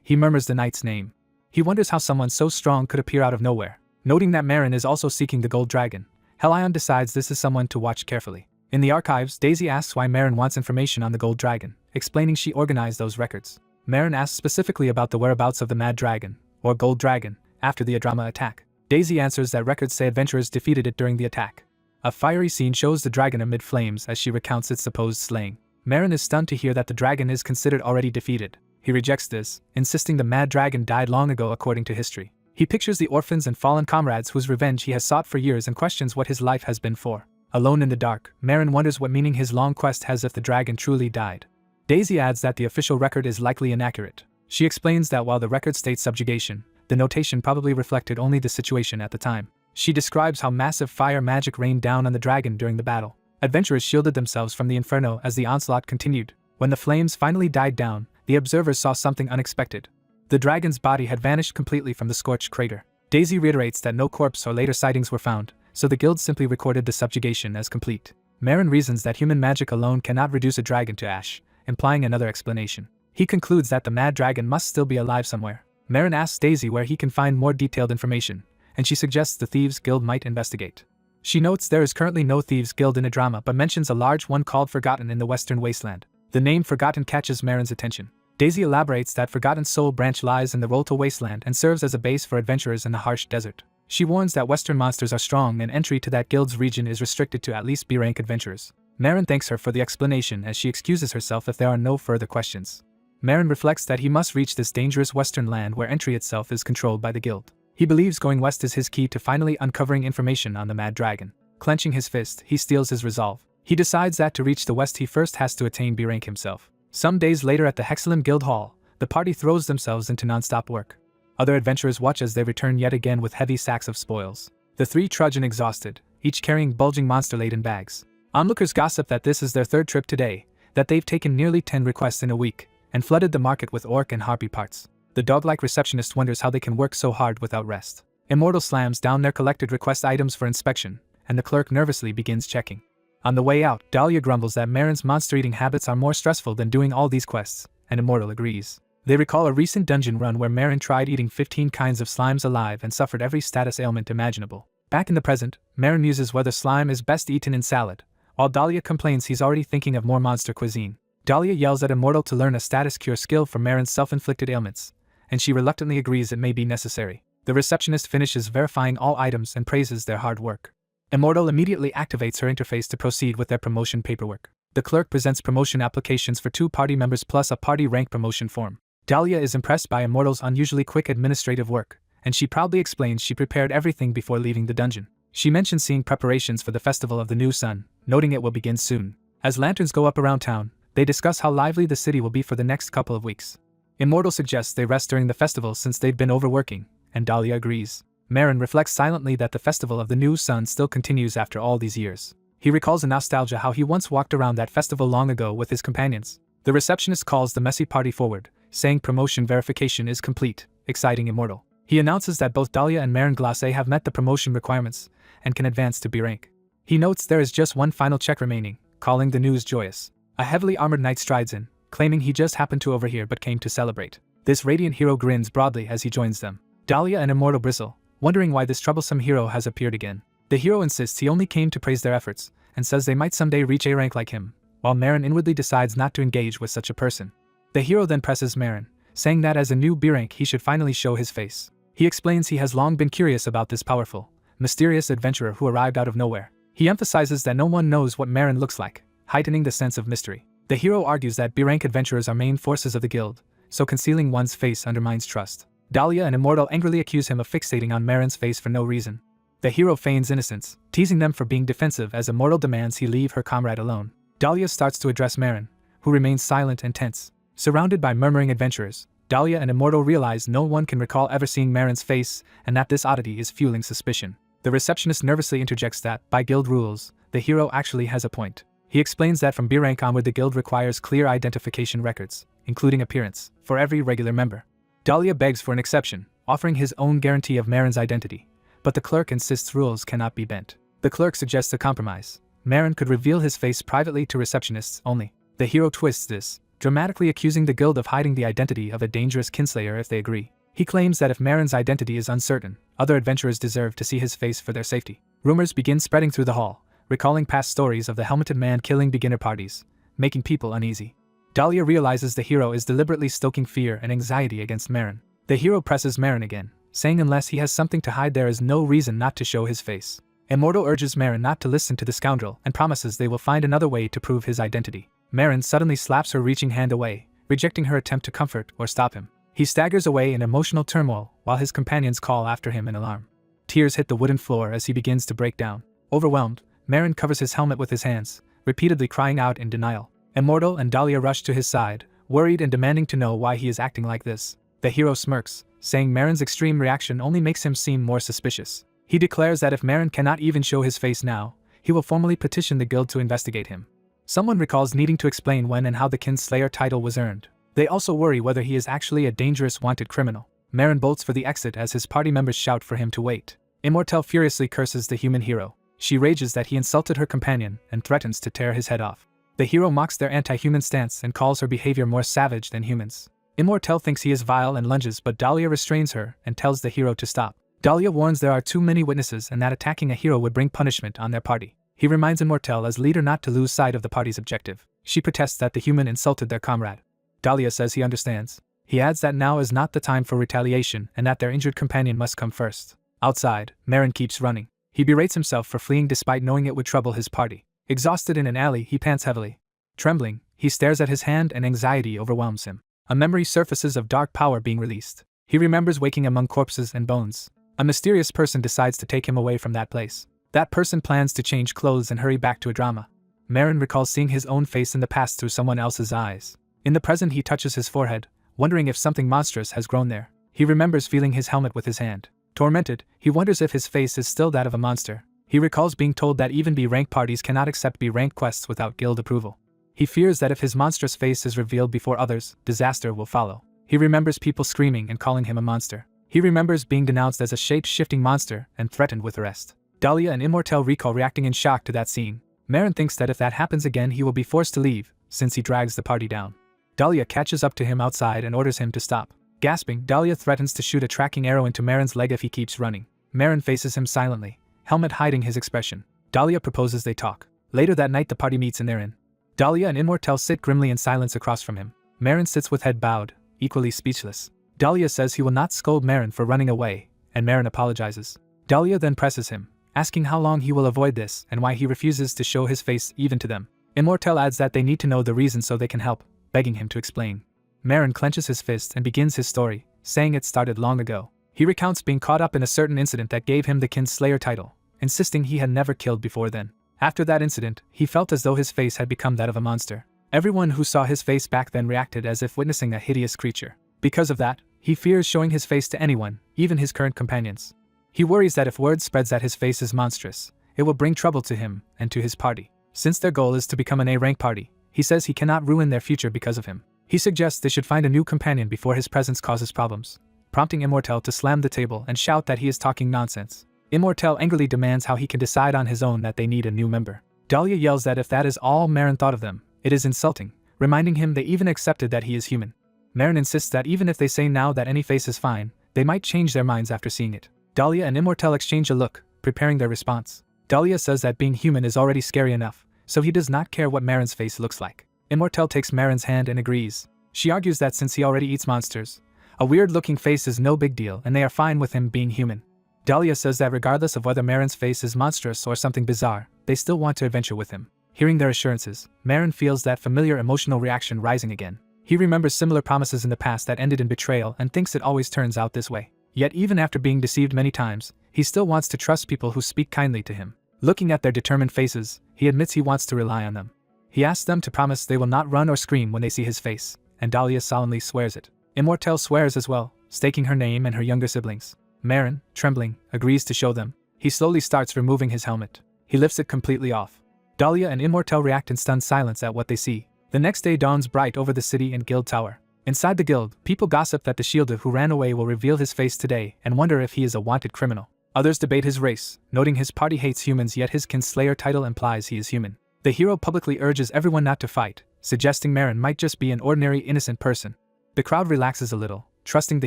he murmurs the knight's name. He wonders how someone so strong could appear out of nowhere. Noting that Marin is also seeking the gold dragon, Helion decides this is someone to watch carefully. In the archives, Daisy asks why Marin wants information on the gold dragon, explaining she organized those records. Marin asks specifically about the whereabouts of the mad dragon, or gold dragon, after the Adurama attack. Daisy answers that records say adventurers defeated it during the attack. A fiery scene shows the dragon amid flames as she recounts its supposed slaying. Marin is stunned to hear that the dragon is considered already defeated. He rejects this, insisting the mad dragon died long ago according to history. He pictures the orphans and fallen comrades whose revenge he has sought for years and questions what his life has been for. Alone in the dark, Marin wonders what meaning his long quest has if the dragon truly died. Daisy adds that the official record is likely inaccurate. She explains that while the record states subjugation, the notation probably reflected only the situation at the time. She describes how massive fire magic rained down on the dragon during the battle. Adventurers shielded themselves from the inferno as the onslaught continued. When the flames finally died down, the observers saw something unexpected. The dragon's body had vanished completely from the scorched crater. Daisy reiterates that no corpse or later sightings were found, so the guild simply recorded the subjugation as complete. Marin reasons that human magic alone cannot reduce a dragon to ash, implying another explanation. He concludes that the mad dragon must still be alive somewhere. Marin asks Daisy where he can find more detailed information, and she suggests the Thieves' Guild might investigate. She notes there is currently no Thieves' Guild in Adurama but mentions a large one called Forgotten in the Western Wasteland. The name Forgotten catches Marin's attention. Daisy elaborates that Forgotten's soul branch lies in the Rolto Wasteland and serves as a base for adventurers in the harsh desert. She warns that Western monsters are strong and entry to that guild's region is restricted to at least B-rank adventurers. Marin thanks her for the explanation as she excuses herself if there are no further questions. Marin reflects that he must reach this dangerous western land where entry itself is controlled by the guild. He believes going west is his key to finally uncovering information on the mad dragon. Clenching his fist, he steels his resolve. He decides that to reach the west he first has to attain B-rank himself. Some days later at the Hexalem Guild Hall, the party throws themselves into non-stop work. Other adventurers watch as they return yet again with heavy sacks of spoils. The three trudge and exhausted, each carrying bulging monster-laden bags. Onlookers gossip that this is their third trip today, that they've taken nearly 10 requests in a week, and flooded the market with orc and harpy parts. The dog-like receptionist wonders how they can work so hard without rest. Immortal slams down their collected request items for inspection, and the clerk nervously begins checking. On the way out, Daria grumbles that Marin's monster-eating habits are more stressful than doing all these quests, and Immortal agrees. They recall a recent dungeon run where Marin tried eating 15 kinds of slimes alive and suffered every status ailment imaginable. Back in the present, Marin muses whether slime is best eaten in salad, while Daria complains he's already thinking of more monster cuisine. Daria yells at Immortal to learn a status cure skill for Marin's self-inflicted ailments, and she reluctantly agrees it may be necessary. The receptionist finishes verifying all items and praises their hard work. Immortal immediately activates her interface to proceed with their promotion paperwork. The clerk presents promotion applications for 2 party members plus a party rank promotion form. Daria is impressed by Immortal's unusually quick administrative work, and she proudly explains she prepared everything before leaving the dungeon. She mentions seeing preparations for the Festival of the New Sun, noting it will begin soon. As lanterns go up around town, they discuss how lively the city will be for the next couple of weeks. Immortal suggests they rest during the festival since they've been overworking, and Daria agrees. Marin reflects silently that the Festival of the New Sun still continues after all these years. He recalls in nostalgia how he once walked around that festival long ago with his companions. The receptionist calls the messy party forward, saying promotion verification is complete, exciting Immortal. He announces that both Daria and Marin Glace have met the promotion requirements and can advance to B rank. He notes there is just one final check remaining, calling the news joyous. A heavily armored knight strides in, claiming he just happened to overhear but came to celebrate. This radiant hero grins broadly as he joins them. Daria and Immortal bristle, wondering why this troublesome hero has appeared again. The hero insists he only came to praise their efforts, and says they might someday reach A rank like him, while Marin inwardly decides not to engage with such a person. The hero then presses Marin, saying that as a new B rank he should finally show his face. He explains he has long been curious about this powerful, mysterious adventurer who arrived out of nowhere. He emphasizes that no one knows what Marin looks like, heightening the sense of mystery. The hero argues that B rank adventurers are main forces of the guild, so concealing one's face undermines trust. Daria and Immortal angrily accuse him of fixating on Marin's face for no reason. The hero feigns innocence, teasing them for being defensive as Immortal demands he leave her comrade alone. Daria starts to address Marin, who remains silent and tense. Surrounded by murmuring adventurers, Daria and Immortal realize no one can recall ever seeing Marin's face and that this oddity is fueling suspicion. The receptionist nervously interjects that, by guild rules, the hero actually has a point. He explains that from B rank onward the guild requires clear identification records, including appearance, for every regular member. Daria begs for an exception, offering his own guarantee of Marin's identity, but the clerk insists rules cannot be bent. The clerk suggests a compromise. Marin could reveal his face privately to receptionists only. The hero twists this, dramatically accusing the guild of hiding the identity of a dangerous kinslayer if they agree. He claims that if Marin's identity is uncertain, other adventurers deserve to see his face for their safety. Rumors begin spreading through the hall, recalling past stories of the helmeted man killing beginner parties, making people uneasy. Daria realizes the hero is deliberately stoking fear and anxiety against Marin. The hero presses Marin again, saying unless he has something to hide there is no reason not to show his face. Immortal urges Marin not to listen to the scoundrel and promises they will find another way to prove his identity. Marin suddenly slaps her reaching hand away, rejecting her attempt to comfort or stop him. He staggers away in emotional turmoil while his companions call after him in alarm. Tears hit the wooden floor as he begins to break down. Overwhelmed, Marin covers his helmet with his hands, repeatedly crying out in denial. Immortal and Daria rush to his side, worried and demanding to know why he is acting like this. The hero smirks, saying Marin's extreme reaction only makes him seem more suspicious. He declares that if Marin cannot even show his face now, he will formally petition the guild to investigate him. Someone recalls needing to explain when and how the kinslayer title was earned. They also worry whether he is actually a dangerous wanted criminal. Marin bolts for the exit as his party members shout for him to wait. Immortal furiously curses the human hero. She rages that he insulted her companion and threatens to tear his head off. The hero mocks their anti-human stance and calls her behavior more savage than humans. Immortal thinks he is vile and lunges, but Daria restrains her and tells the hero to stop. Daria warns there are too many witnesses and that attacking a hero would bring punishment on their party. He reminds Immortal as leader not to lose sight of the party's objective. She protests that the human insulted their comrade. Daria says he understands. He adds that now is not the time for retaliation and that their injured companion must come first. Outside, Marin keeps running. He berates himself for fleeing despite knowing it would trouble his party. Exhausted in an alley, he pants heavily. Trembling, he stares at his hand and anxiety overwhelms him. A memory surfaces of dark power being released. He remembers waking among corpses and bones. A mysterious person decides to take him away from that place. That person plans to change clothes and hurry back to Adurama. Marin recalls seeing his own face in the past through someone else's eyes. In the present, he touches his forehead, wondering if something monstrous has grown there. He remembers feeling his helmet with his hand. Tormented, he wonders if his face is still that of a monster. He recalls being told that even B-rank parties cannot accept B-rank quests without guild approval. He fears that if his monstrous face is revealed before others, disaster will follow. He remembers people screaming and calling him a monster. He remembers being denounced as a shape-shifting monster and threatened with arrest. Daria and Immortal recall reacting in shock to that scene. Marin thinks that if that happens again he will be forced to leave, since he drags the party down. Daria catches up to him outside and orders him to stop. Gasping, Daria threatens to shoot a tracking arrow into Marin's leg if he keeps running. Marin faces him silently, helmet hiding his expression. Daria proposes they talk. Later that night the party meets in their inn. Daria and Immortal sit grimly in silence across from him. Marin sits with head bowed, equally speechless. Daria says he will not scold Marin for running away, and Marin apologizes. Daria then presses him, asking how long he will avoid this and why he refuses to show his face even to them. Immortal adds that they need to know the reason so they can help, begging him to explain. Marin clenches his fist and begins his story, saying it started long ago. He recounts being caught up in a certain incident that gave him the kinslayer title, insisting he had never killed before then. After that incident, he felt as though his face had become that of a monster. Everyone who saw his face back then reacted as if witnessing a hideous creature. Because of that, he fears showing his face to anyone, even his current companions. He worries that if word spreads that his face is monstrous, it will bring trouble to him and to his party. Since their goal is to become an A-rank party, he says he cannot ruin their future because of him. He suggests they should find a new companion before his presence causes problems, prompting Immortal to slam the table and shout that he is talking nonsense. Immortal angrily demands how he can decide on his own that they need a new member. Daria yells that if that is all Marin thought of them, it is insulting, reminding him they even accepted that he is human. Marin insists that even if they say now that any face is fine, they might change their minds after seeing it. Daria and Immortal exchange a look, preparing their response. Daria says that being human is already scary enough, so he does not care what Marin's face looks like. Immortal takes Marin's hand and agrees. She argues that since he already eats monsters, a weird-looking face is no big deal and they are fine with him being human. Daria says that regardless of whether Marin's face is monstrous or something bizarre, they still want to adventure with him. Hearing their assurances, Marin feels that familiar emotional reaction rising again. He remembers similar promises in the past that ended in betrayal and thinks it always turns out this way. Yet even after being deceived many times, he still wants to trust people who speak kindly to him. Looking at their determined faces, he admits he wants to rely on them. He asks them to promise they will not run or scream when they see his face, and Daria solemnly swears it. Immortal swears as well, staking her name and her younger siblings. Marin, trembling, agrees to show them. He slowly starts removing his helmet. He lifts it completely off. Daria and Immortal react in stunned silence at what they see. The next day dawns bright over the city and guild tower. Inside the guild, people gossip that the shielded who ran away will reveal his face today and wonder if he is a wanted criminal. Others debate his race, noting his party hates humans yet his kinslayer title implies he is human. The hero publicly urges everyone not to fight, suggesting Marin might just be an ordinary innocent person. The crowd relaxes a little, trusting the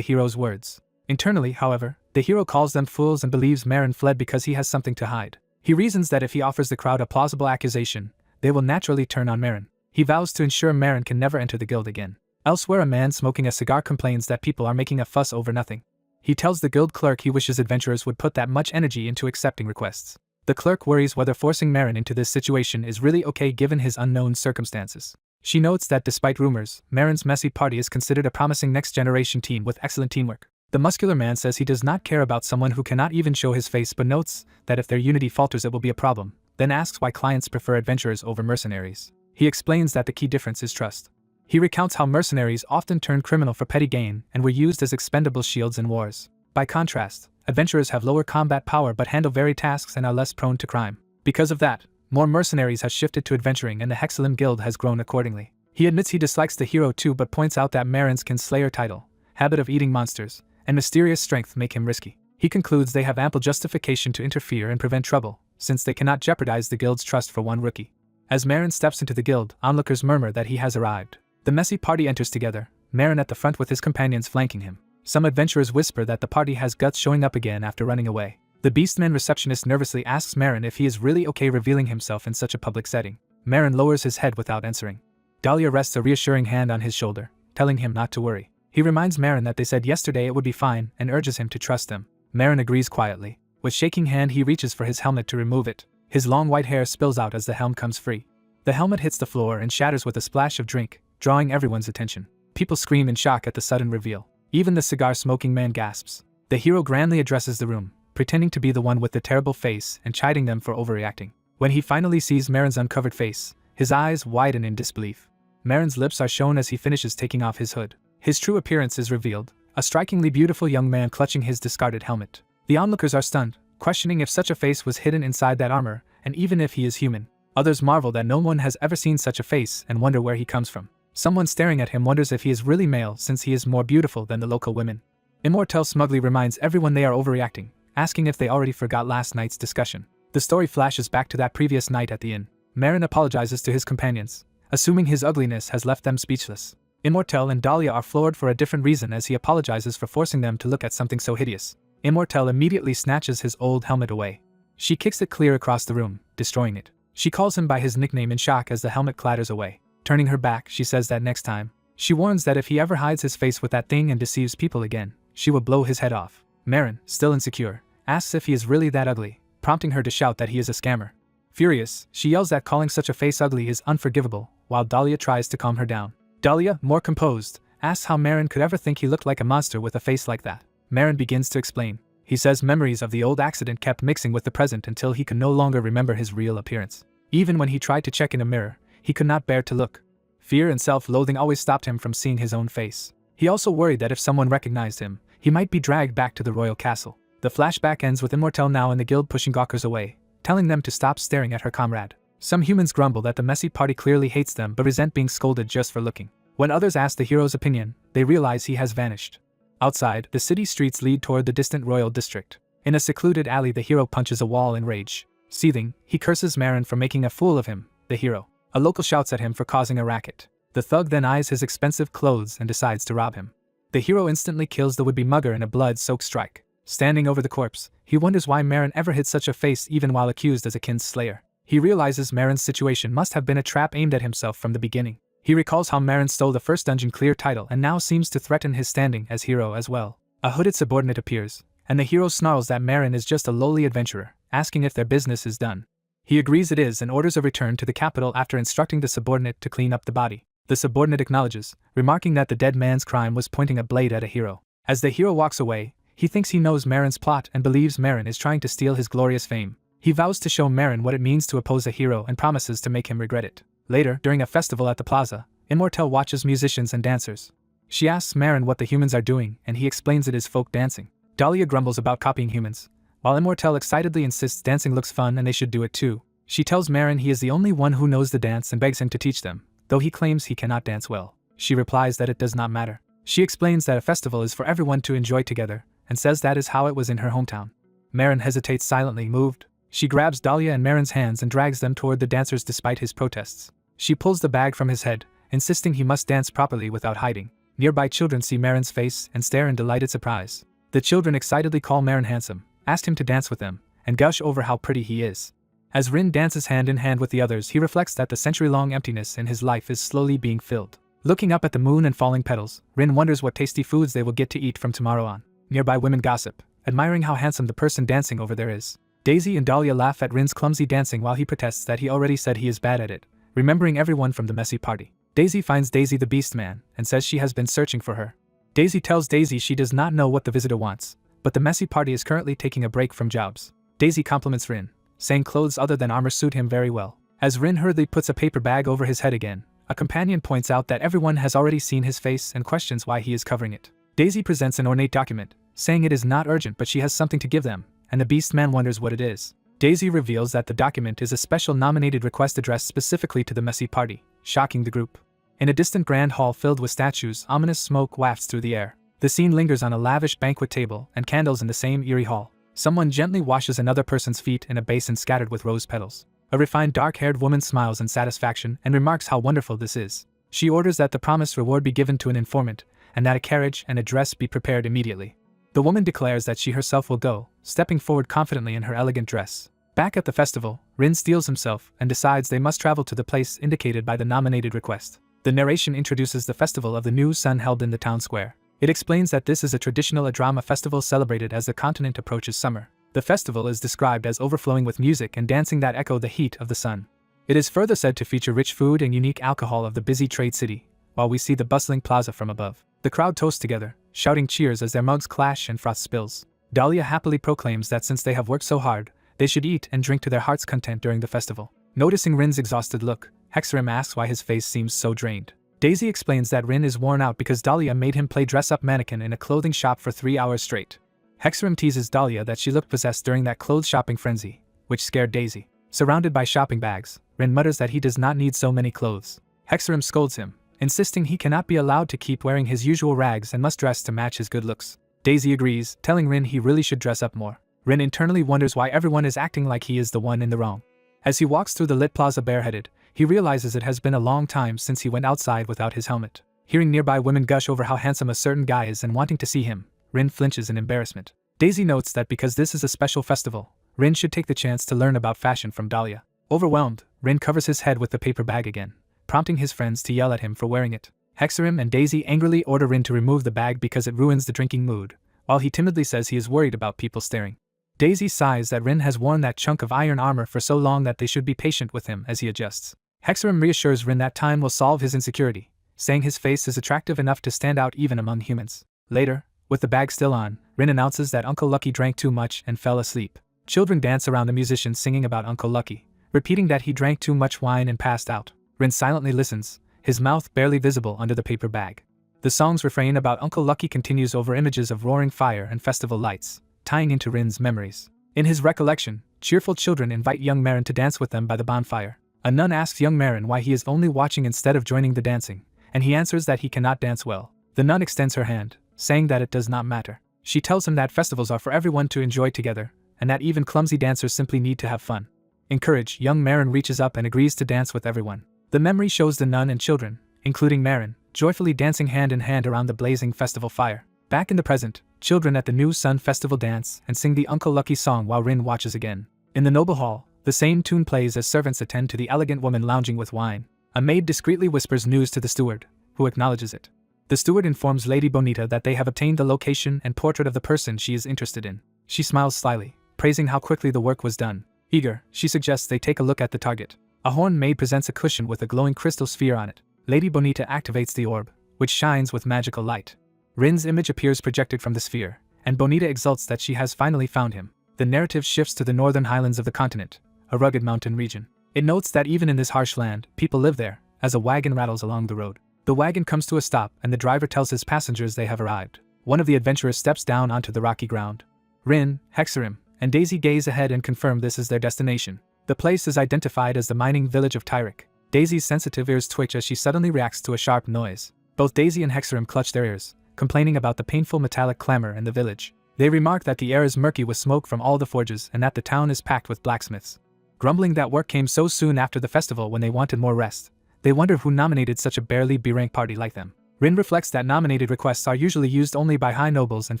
hero's words. Internally, however, the hero calls them fools and believes Marin fled because he has something to hide. He reasons that if he offers the crowd a plausible accusation, they will naturally turn on Marin. He vows to ensure Marin can never enter the guild again. Elsewhere, a man smoking a cigar complains that people are making a fuss over nothing. He tells the guild clerk he wishes adventurers would put that much energy into accepting requests. The clerk worries whether forcing Marin into this situation is really okay given his unknown circumstances. She notes that despite rumors, Marin's messy party is considered a promising next-generation team with excellent teamwork. The muscular man says he does not care about someone who cannot even show his face but notes that if their unity falters it will be a problem, then asks why clients prefer adventurers over mercenaries. He explains that the key difference is trust. He recounts how mercenaries often turn criminal for petty gain and were used as expendable shields in wars. By contrast, adventurers have lower combat power but handle varied tasks and are less prone to crime. Because of that, more mercenaries have shifted to adventuring and the Hexalim Guild has grown accordingly. He admits he dislikes the hero too but points out that Marin's kinslayer title, habit of eating monsters, and mysterious strength make him risky. He concludes they have ample justification to interfere and prevent trouble, since they cannot jeopardize the guild's trust for one rookie. As Marin steps into the guild, onlookers murmur that he has arrived. The messy party enters together, Marin at the front with his companions flanking him. Some adventurers whisper that the party has guts showing up again after running away. The Beastman receptionist nervously asks Marin if he is really okay revealing himself in such a public setting. Marin lowers his head without answering. Daria rests a reassuring hand on his shoulder, telling him not to worry. He reminds Marin that they said yesterday it would be fine and urges him to trust them. Marin agrees quietly. With shaking hand he reaches for his helmet to remove it. His long white hair spills out as the helm comes free. The helmet hits the floor and shatters with a splash of drink, drawing everyone's attention. People scream in shock at the sudden reveal. Even the cigar-smoking man gasps. The hero grandly addresses the room, pretending to be the one with the terrible face and chiding them for overreacting. When he finally sees Marin's uncovered face, his eyes widen in disbelief. Marin's lips are shown as he finishes taking off his hood. His true appearance is revealed, a strikingly beautiful young man clutching his discarded helmet. The onlookers are stunned, questioning if such a face was hidden inside that armor, and even if he is human. Others marvel that no one has ever seen such a face and wonder where he comes from. Someone staring at him wonders if he is really male since he is more beautiful than the local women. Immortel smugly reminds everyone they are overreacting, asking if they already forgot last night's discussion. The story flashes back to that previous night at the inn. Marin apologizes to his companions, assuming his ugliness has left them speechless. Immortel and Daria are floored for a different reason as he apologizes for forcing them to look at something so hideous. Immortel immediately snatches his old helmet away. She kicks it clear across the room, destroying it. She calls him by his nickname in shock as the helmet clatters away. Turning her back, she says that next time. She warns that if he ever hides his face with that thing and deceives people again, she will blow his head off. Marin, still insecure, asks if he is really that ugly, prompting her to shout that he is a scammer. Furious, she yells that calling such a face ugly is unforgivable, while Daria tries to calm her down. Daria, more composed, asks how Marin could ever think he looked like a monster with a face like that. Marin begins to explain. He says memories of the old accident kept mixing with the present until he could no longer remember his real appearance. Even when he tried to check in a mirror, he could not bear to look. Fear and self-loathing always stopped him from seeing his own face. He also worried that if someone recognized him, he might be dragged back to the royal castle. The flashback ends with Immortel now in the guild pushing gawkers away, telling them to stop staring at her comrade. Some humans grumble that the messy party clearly hates them but resent being scolded just for looking. When others ask the hero's opinion, they realize he has vanished. Outside, the city streets lead toward the distant royal district. In a secluded alley, the hero punches a wall in rage. Seething, he curses Marin for making a fool of him, the hero. A local shouts at him for causing a racket. The thug then eyes his expensive clothes and decides to rob him. The hero instantly kills the would-be mugger in a blood-soaked strike. Standing over the corpse, he wonders why Marin ever hid such a face even while accused as a kinslayer. He realizes Marin's situation must have been a trap aimed at himself from the beginning. He recalls how Marin stole the first dungeon clear title and now seems to threaten his standing as hero as well. A hooded subordinate appears, and the hero snarls that Marin is just a lowly adventurer, asking if their business is done. He agrees it is and orders a return to the capital after instructing the subordinate to clean up the body. The subordinate acknowledges, remarking that the dead man's crime was pointing a blade at a hero. As the hero walks away, he thinks he knows Marin's plot and believes Marin is trying to steal his glorious fame. He vows to show Marin what it means to oppose a hero and promises to make him regret it. Later, during a festival at the plaza, Immortel watches musicians and dancers. She asks Marin what the humans are doing, and he explains it is folk dancing. Daria grumbles about copying humans, while Immortel excitedly insists dancing looks fun and they should do it too. She tells Marin he is the only one who knows the dance and begs him to teach them, though he claims he cannot dance well. She replies that it does not matter. She explains that a festival is for everyone to enjoy together, and says that is how it was in her hometown. Marin hesitates silently, moved. She grabs Daria and Marin's hands and drags them toward the dancers despite his protests. She pulls the bag from his head, insisting he must dance properly without hiding. Nearby children see Marin's face and stare in delighted surprise. The children excitedly call Marin handsome, ask him to dance with them, and gush over how pretty he is. As Rin dances hand in hand with the others, he reflects that the century-long emptiness in his life is slowly being filled. Looking up at the moon and falling petals, Rin wonders what tasty foods they will get to eat from tomorrow on. Nearby women gossip, admiring how handsome the person dancing over there is. Daisy and Dalia laugh at Rin's clumsy dancing while he protests that he already said he is bad at it, remembering everyone from the messy party. Daisy finds Daisy the Beast Man and says she has been searching for her. Daisy tells Daisy she does not know what the visitor wants, but the messy party is currently taking a break from jobs. Daisy compliments Rin, saying clothes other than armor suit him very well. As Rin hurriedly puts a paper bag over his head again, a companion points out that everyone has already seen his face and questions why he is covering it. Daisy presents an ornate document, saying it is not urgent but she has something to give them, and the Beast Man wonders what it is. Daisy reveals that the document is a special nominated request addressed specifically to the messy party, shocking the group. In a distant grand hall filled with statues, ominous smoke wafts through the air. The scene lingers on a lavish banquet table and candles in the same eerie hall. Someone gently washes another person's feet in a basin scattered with rose petals. A refined dark-haired woman smiles in satisfaction and remarks how wonderful this is. She orders that the promised reward be given to an informant, and that a carriage and a dress be prepared immediately. The woman declares that she herself will go, stepping forward confidently in her elegant dress. Back at the festival, Rin steels himself and decides they must travel to the place indicated by the nominated request. The narration introduces the festival of the new sun held in the town square. It explains that this is a traditional Adurama festival celebrated as the continent approaches summer. The festival is described as overflowing with music and dancing that echo the heat of the sun. It is further said to feature rich food and unique alcohol of the busy trade city, while we see the bustling plaza from above. The crowd toast together, shouting cheers as their mugs clash and froth spills. Daria happily proclaims that since they have worked so hard, they should eat and drink to their heart's content during the festival. Noticing Rin's exhausted look, Hexarim asks why his face seems so drained. Daisy explains that Rin is worn out because Dalia made him play dress-up mannequin in a clothing shop for 3 hours straight. Hexarim teases Dalia that she looked possessed during that clothes shopping frenzy, which scared Daisy. Surrounded by shopping bags, Rin mutters that he does not need so many clothes. Hexarim scolds him, insisting he cannot be allowed to keep wearing his usual rags and must dress to match his good looks. Daisy agrees, telling Rin he really should dress up more. Rin internally wonders why everyone is acting like he is the one in the wrong. As he walks through the lit plaza bareheaded, he realizes it has been a long time since he went outside without his helmet. Hearing nearby women gush over how handsome a certain guy is and wanting to see him, Rin flinches in embarrassment. Daisy notes that because this is a special festival, Rin should take the chance to learn about fashion from Dalia. Overwhelmed, Rin covers his head with the paper bag again, prompting his friends to yell at him for wearing it. Hexarim and Daisy angrily order Rin to remove the bag because it ruins the drinking mood, while he timidly says he is worried about people staring. Daisy sighs that Rin has worn that chunk of iron armor for so long that they should be patient with him as he adjusts. Hexarim reassures Rin that time will solve his insecurity, saying his face is attractive enough to stand out even among humans. Later, with the bag still on, Rin announces that Uncle Lucky drank too much and fell asleep. Children dance around the musician singing about Uncle Lucky, repeating that he drank too much wine and passed out. Rin silently listens, his mouth barely visible under the paper bag. The song's refrain about Uncle Lucky continues over images of roaring fire and festival lights, tying into Rin's memories. In his recollection, cheerful children invite young Marin to dance with them by the bonfire. A nun asks young Marin why he is only watching instead of joining the dancing, and he answers that he cannot dance well. The nun extends her hand, saying that it does not matter. She tells him that festivals are for everyone to enjoy together, and that even clumsy dancers simply need to have fun. Encouraged, young Marin reaches up and agrees to dance with everyone. The memory shows the nun and children, including Marin, joyfully dancing hand in hand around the blazing festival fire. Back in the present, children at the new Sun Festival dance and sing the Uncle Lucky song while Rin watches again. In the noble hall, the same tune plays as servants attend to the elegant woman lounging with wine. A maid discreetly whispers news to the steward, who acknowledges it. The steward informs Lady Bonita that they have obtained the location and portrait of the person she is interested in. She smiles slyly, praising how quickly the work was done. Eager, she suggests they take a look at the target. A horn maid presents a cushion with a glowing crystal sphere on it. Lady Bonita activates the orb, which shines with magical light. Rin's image appears projected from the sphere, and Bonita exults that she has finally found him. The narrative shifts to the northern highlands of the continent, a rugged mountain region. It notes that even in this harsh land, people live there, as a wagon rattles along the road. The wagon comes to a stop and the driver tells his passengers they have arrived. One of the adventurers steps down onto the rocky ground. Rin, Hexarim, and Daisy gaze ahead and confirm this is their destination. The place is identified as the mining village of Tyric. Daisy's sensitive ears twitch as she suddenly reacts to a sharp noise. Both Daisy and Hexarim clutch their ears, complaining about the painful metallic clamor in the village. They remark that the air is murky with smoke from all the forges and that the town is packed with blacksmiths. Grumbling that work came so soon after the festival when they wanted more rest, they wonder who nominated such a barely B-rank party like them. Rin reflects that nominated requests are usually used only by high nobles and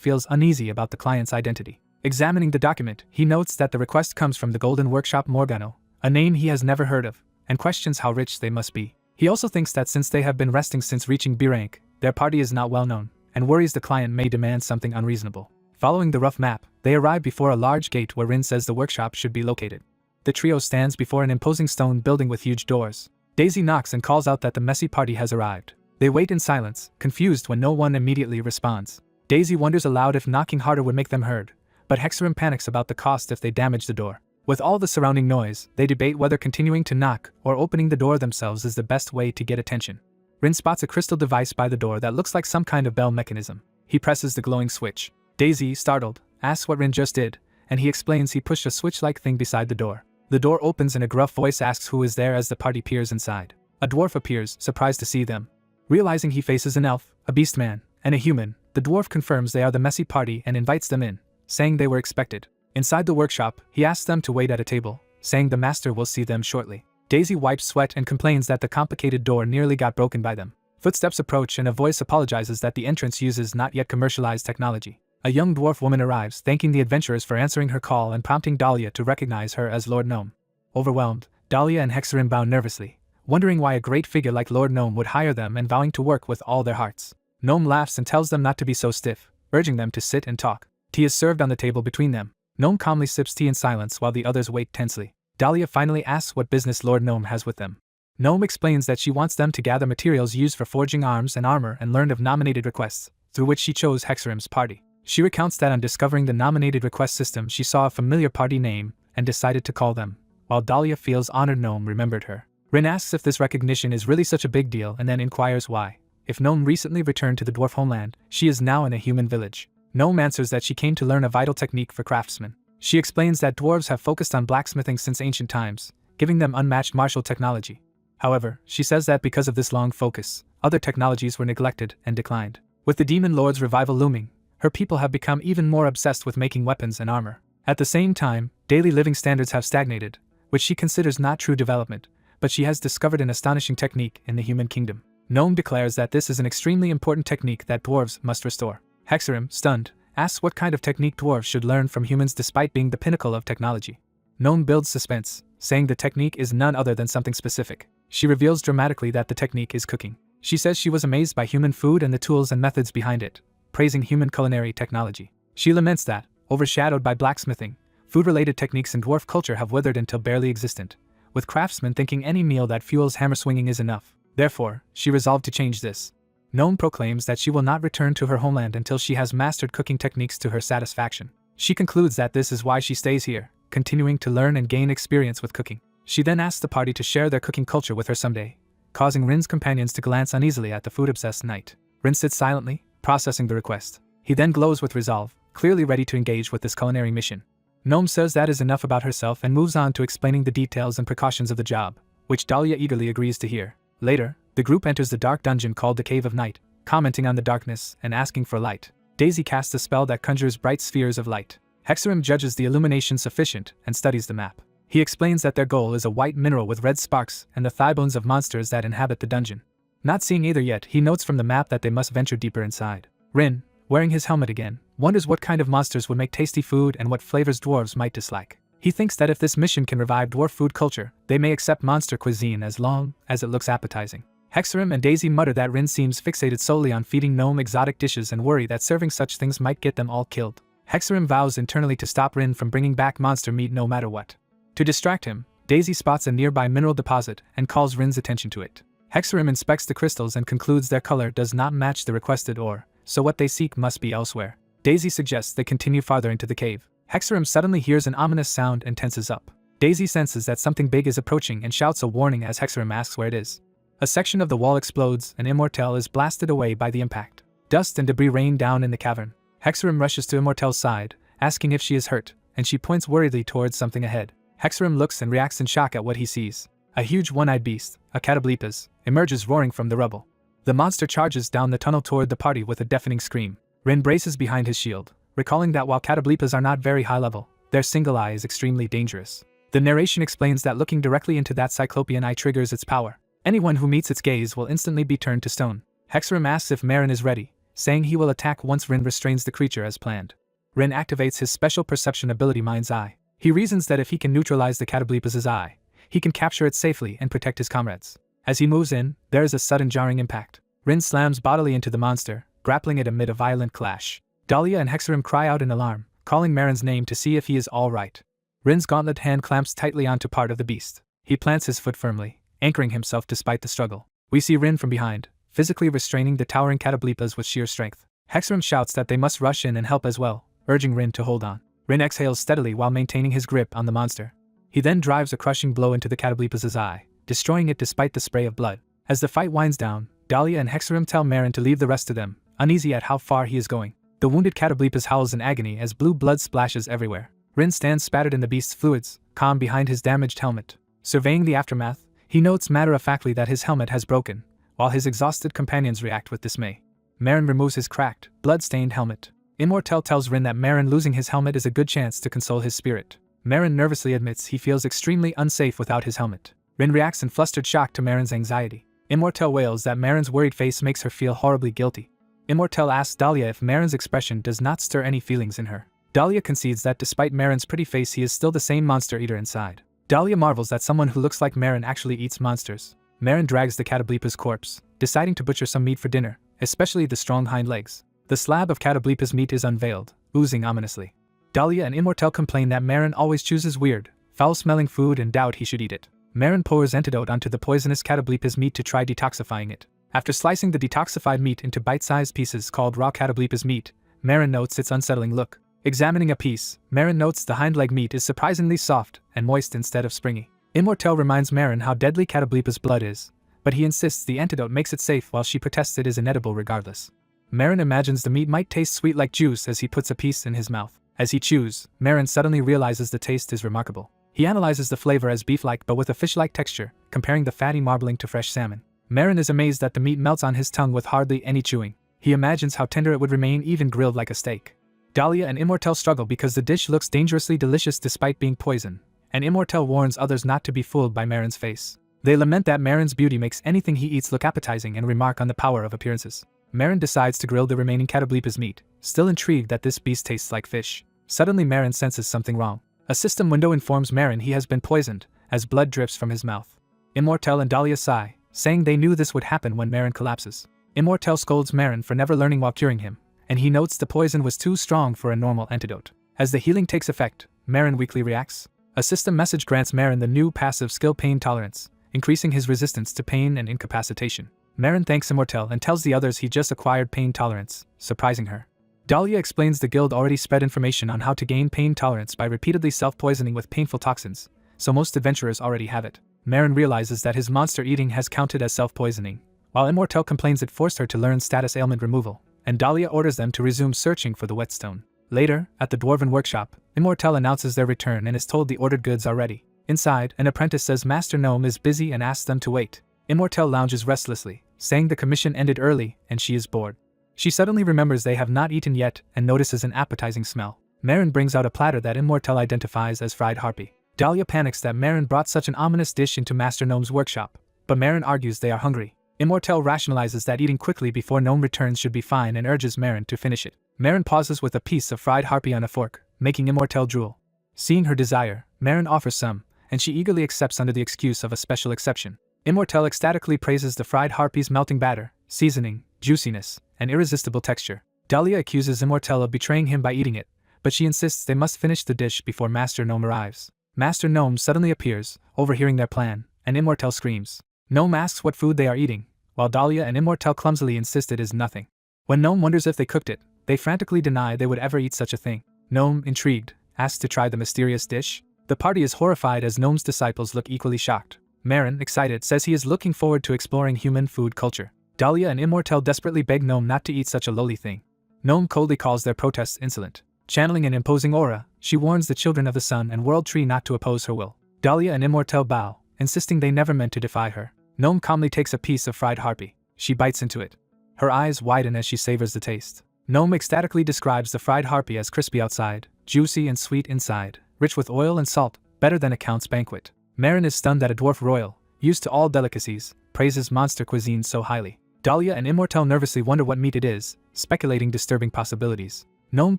feels uneasy about the client's identity. Examining the document, he notes that the request comes from the Golden Workshop Morgano, a name he has never heard of, and questions how rich they must be. He also thinks that since they have been resting since reaching B-rank, their party is not well known, and worries the client may demand something unreasonable. Following the rough map, they arrive before a large gate where Rin says the workshop should be located. The trio stands before an imposing stone building with huge doors. Daisy knocks and calls out that the messy party has arrived. They wait in silence, confused when no one immediately responds. Daisy wonders aloud if knocking harder would make them heard, but Hexarim panics about the cost if they damage the door. With all the surrounding noise, they debate whether continuing to knock or opening the door themselves is the best way to get attention. Rin spots a crystal device by the door that looks like some kind of bell mechanism. He presses the glowing switch. Daisy, startled, asks what Rin just did, and he explains he pushed a switch-like thing beside the door. The door opens and a gruff voice asks who is there as the party peers inside. A dwarf appears, surprised to see them. Realizing he faces an elf, a beast man, and a human, the dwarf confirms they are the messy party and invites them in, saying they were expected. Inside the workshop, he asks them to wait at a table, saying the master will see them shortly. Daisy wipes sweat and complains that the complicated door nearly got broken by them. Footsteps approach and a voice apologizes that the entrance uses not yet commercialized technology. A young dwarf woman arrives, thanking the adventurers for answering her call and prompting Daria to recognize her as Lord Gnome. Overwhelmed, Daria and Hexarim bow nervously, wondering why a great figure like Lord Gnome would hire them and vowing to work with all their hearts. Gnome laughs and tells them not to be so stiff, urging them to sit and talk. Tea is served on the table between them. Gnome calmly sips tea in silence while the others wait tensely. Daria finally asks what business Lord Gnome has with them. Gnome explains that she wants them to gather materials used for forging arms and armor and learned of nominated requests, through which she chose Hexarim's party. She recounts that on discovering the nominated request system she saw a familiar party name and decided to call them, while Daria feels honored Gnome remembered her. Rin asks if this recognition is really such a big deal and then inquires why. If Gnome recently returned to the dwarf homeland, she is now in a human village. Gnome answers that she came to learn a vital technique for craftsmen. She explains that dwarves have focused on blacksmithing since ancient times, giving them unmatched martial technology. However, she says that because of this long focus, other technologies were neglected and declined. With the Demon Lord's revival looming, her people have become even more obsessed with making weapons and armor. At the same time, daily living standards have stagnated, which she considers not true development, but she has discovered an astonishing technique in the human kingdom. Gnome declares that this is an extremely important technique that dwarves must restore. Hexarim, stunned, asks what kind of technique dwarves should learn from humans despite being the pinnacle of technology. Gnome builds suspense, saying the technique is none other than something specific. She reveals dramatically that the technique is cooking. She says she was amazed by human food and the tools and methods behind it, praising human culinary technology. She laments that, overshadowed by blacksmithing, food-related techniques in dwarf culture have withered until barely existent, with craftsmen thinking any meal that fuels hammer swinging is enough. Therefore, she resolved to change this. Gnome proclaims that she will not return to her homeland until she has mastered cooking techniques to her satisfaction. She concludes that this is why she stays here, continuing to learn and gain experience with cooking. She then asks the party to share their cooking culture with her someday, causing Rin's companions to glance uneasily at the food-obsessed knight. Rin sits silently, processing the request. He then glows with resolve, clearly ready to engage with this culinary mission. Gnome says that is enough about herself and moves on to explaining the details and precautions of the job, which Daria eagerly agrees to hear. Later, the group enters the dark dungeon called the Cave of Night, commenting on the darkness and asking for light. Daisy casts a spell that conjures bright spheres of light. Hexarim judges the illumination sufficient and studies the map. He explains that their goal is a white mineral with red sparks and the thigh bones of monsters that inhabit the dungeon. Not seeing either yet, he notes from the map that they must venture deeper inside. Rin, wearing his helmet again, wonders what kind of monsters would make tasty food and what flavors dwarves might dislike. He thinks that if this mission can revive dwarf food culture, they may accept monster cuisine as long as it looks appetizing. Hexarim and Daisy mutter that Rin seems fixated solely on feeding Gnome exotic dishes and worry that serving such things might get them all killed. Hexarim vows internally to stop Rin from bringing back monster meat no matter what. To distract him, Daisy spots a nearby mineral deposit and calls Rin's attention to it. Hexarim inspects the crystals and concludes their color does not match the requested ore, so what they seek must be elsewhere. Daisy suggests they continue farther into the cave. Hexarim suddenly hears an ominous sound and tenses up. Daisy senses that something big is approaching and shouts a warning as Hexarim asks where it is. A section of the wall explodes and Immortel is blasted away by the impact. Dust and debris rain down in the cavern. Hexarim rushes to Immortel's side, asking if she is hurt, and she points worriedly towards something ahead. Hexarim looks and reacts in shock at what he sees. A huge one-eyed beast, a catoblepas, emerges roaring from the rubble. The monster charges down the tunnel toward the party with a deafening scream. Rin braces behind his shield, recalling that while catoblepas are not very high level, their single eye is extremely dangerous. The narration explains that looking directly into that cyclopean eye triggers its power. Anyone who meets its gaze will instantly be turned to stone. Hexarim asks if Marin is ready, saying he will attack once Rin restrains the creature as planned. Rin activates his special perception ability Mind's Eye. He reasons that if he can neutralize the catoblepas' eye, he can capture it safely and protect his comrades. As he moves in, there is a sudden jarring impact. Rin slams bodily into the monster, grappling it amid a violent clash. Daria and Hexarim cry out in alarm, calling Marin's name to see if he is all right. Rin's gauntlet hand clamps tightly onto part of the beast. He plants his foot firmly, anchoring himself despite the struggle. We see Rin from behind, physically restraining the towering catablipas with sheer strength. Hexarim shouts that they must rush in and help as well, urging Rin to hold on. Rin exhales steadily while maintaining his grip on the monster. He then drives a crushing blow into the catablipas' eye, destroying it despite the spray of blood. As the fight winds down, Daria and Hexarim tell Marin to leave the rest to them, uneasy at how far he is going. The wounded catablipas howls in agony as blue blood splashes everywhere. Rin stands spattered in the beast's fluids, calm behind his damaged helmet. Surveying the aftermath, he notes matter-of-factly that his helmet has broken, while his exhausted companions react with dismay. Marin removes his cracked, blood-stained helmet. Immortel tells Rin that Marin losing his helmet is a good chance to console his spirit. Marin nervously admits he feels extremely unsafe without his helmet. Rin reacts in flustered shock to Marin's anxiety. Immortel wails that Marin's worried face makes her feel horribly guilty. Immortel asks Daria if Marin's expression does not stir any feelings in her. Daria concedes that despite Marin's pretty face he is still the same monster eater inside. Daria marvels that someone who looks like Marin actually eats monsters. Marin drags the catablipa's corpse, deciding to butcher some meat for dinner, especially the strong hind legs. The slab of catablipa's meat is unveiled, oozing ominously. Daria and Immortel complain that Marin always chooses weird, foul-smelling food and doubt he should eat it. Marin pours antidote onto the poisonous catablipa's meat to try detoxifying it. After slicing the detoxified meat into bite-sized pieces called raw catablipa's meat, Marin notes its unsettling look. Examining a piece, Marin notes the hind leg meat is surprisingly soft and moist instead of springy. Immortel reminds Marin how deadly catablipa's blood is, but he insists the antidote makes it safe while she protests it is inedible regardless. Marin imagines the meat might taste sweet like juice as he puts a piece in his mouth. As he chews, Marin suddenly realizes the taste is remarkable. He analyzes the flavor as beef-like but with a fish-like texture, comparing the fatty marbling to fresh salmon. Marin is amazed that the meat melts on his tongue with hardly any chewing. He imagines how tender it would remain even grilled like a steak. Daria and Immortel struggle because the dish looks dangerously delicious despite being poison, and Immortel warns others not to be fooled by Marin's face. They lament that Marin's beauty makes anything he eats look appetizing and remark on the power of appearances. Marin decides to grill the remaining catablipa's meat, still intrigued that this beast tastes like fish. Suddenly Marin senses something wrong. A system window informs Marin he has been poisoned, as blood drips from his mouth. Immortel and Daria sigh, saying they knew this would happen when Marin collapses. Immortel scolds Marin for never learning while curing him, and he notes the poison was too strong for a normal antidote. As the healing takes effect, Marin weakly reacts. A system message grants Marin the new passive skill pain tolerance, increasing his resistance to pain and incapacitation. Marin thanks Immortel and tells the others he just acquired pain tolerance, surprising her. Daria explains the guild already spread information on how to gain pain tolerance by repeatedly self-poisoning with painful toxins, so most adventurers already have it. Marin realizes that his monster eating has counted as self-poisoning, while Immortel complains it forced her to learn status ailment removal, and Daria orders them to resume searching for the whetstone. Later, at the dwarven workshop, Immortel announces their return and is told the ordered goods are ready. Inside, an apprentice says Master Gnome is busy and asks them to wait. Immortel lounges restlessly, saying the commission ended early and she is bored. She suddenly remembers they have not eaten yet and notices an appetizing smell. Marin brings out a platter that Immortel identifies as fried harpy. Daria panics that Marin brought such an ominous dish into Master Gnome's workshop, but Marin argues they are hungry. Immortel rationalizes that eating quickly before Gnome returns should be fine and urges Marin to finish it. Marin pauses with a piece of fried harpy on a fork, making Immortel drool. Seeing her desire, Marin offers some, and she eagerly accepts under the excuse of a special exception. Immortel ecstatically praises the fried harpy's melting batter, seasoning, juiciness, and irresistible texture. Daria accuses Immortel of betraying him by eating it, but she insists they must finish the dish before Master Gnome arrives. Master Gnome suddenly appears, overhearing their plan, and Immortel screams. Gnome asks what food they are eating, while Daria and Immortel clumsily insist it is nothing. When Gnome wonders if they cooked it, they frantically deny they would ever eat such a thing. Gnome, intrigued, asks to try the mysterious dish. The party is horrified as Gnome's disciples look equally shocked. Marin, excited, says he is looking forward to exploring human food culture. Daria and Immortel desperately beg Gnome not to eat such a lowly thing. Gnome coldly calls their protests insolent. Channeling an imposing aura, she warns the children of the sun and world tree not to oppose her will. Daria and Immortel bow, insisting they never meant to defy her. Gnome calmly takes a piece of fried harpy. She bites into it. Her eyes widen as she savors the taste. Gnome ecstatically describes the fried harpy as crispy outside, juicy and sweet inside, rich with oil and salt, better than a count's banquet. Marin is stunned that a dwarf royal, used to all delicacies, praises monster cuisine so highly. Daria and Immortel nervously wonder what meat it is, speculating disturbing possibilities. Gnome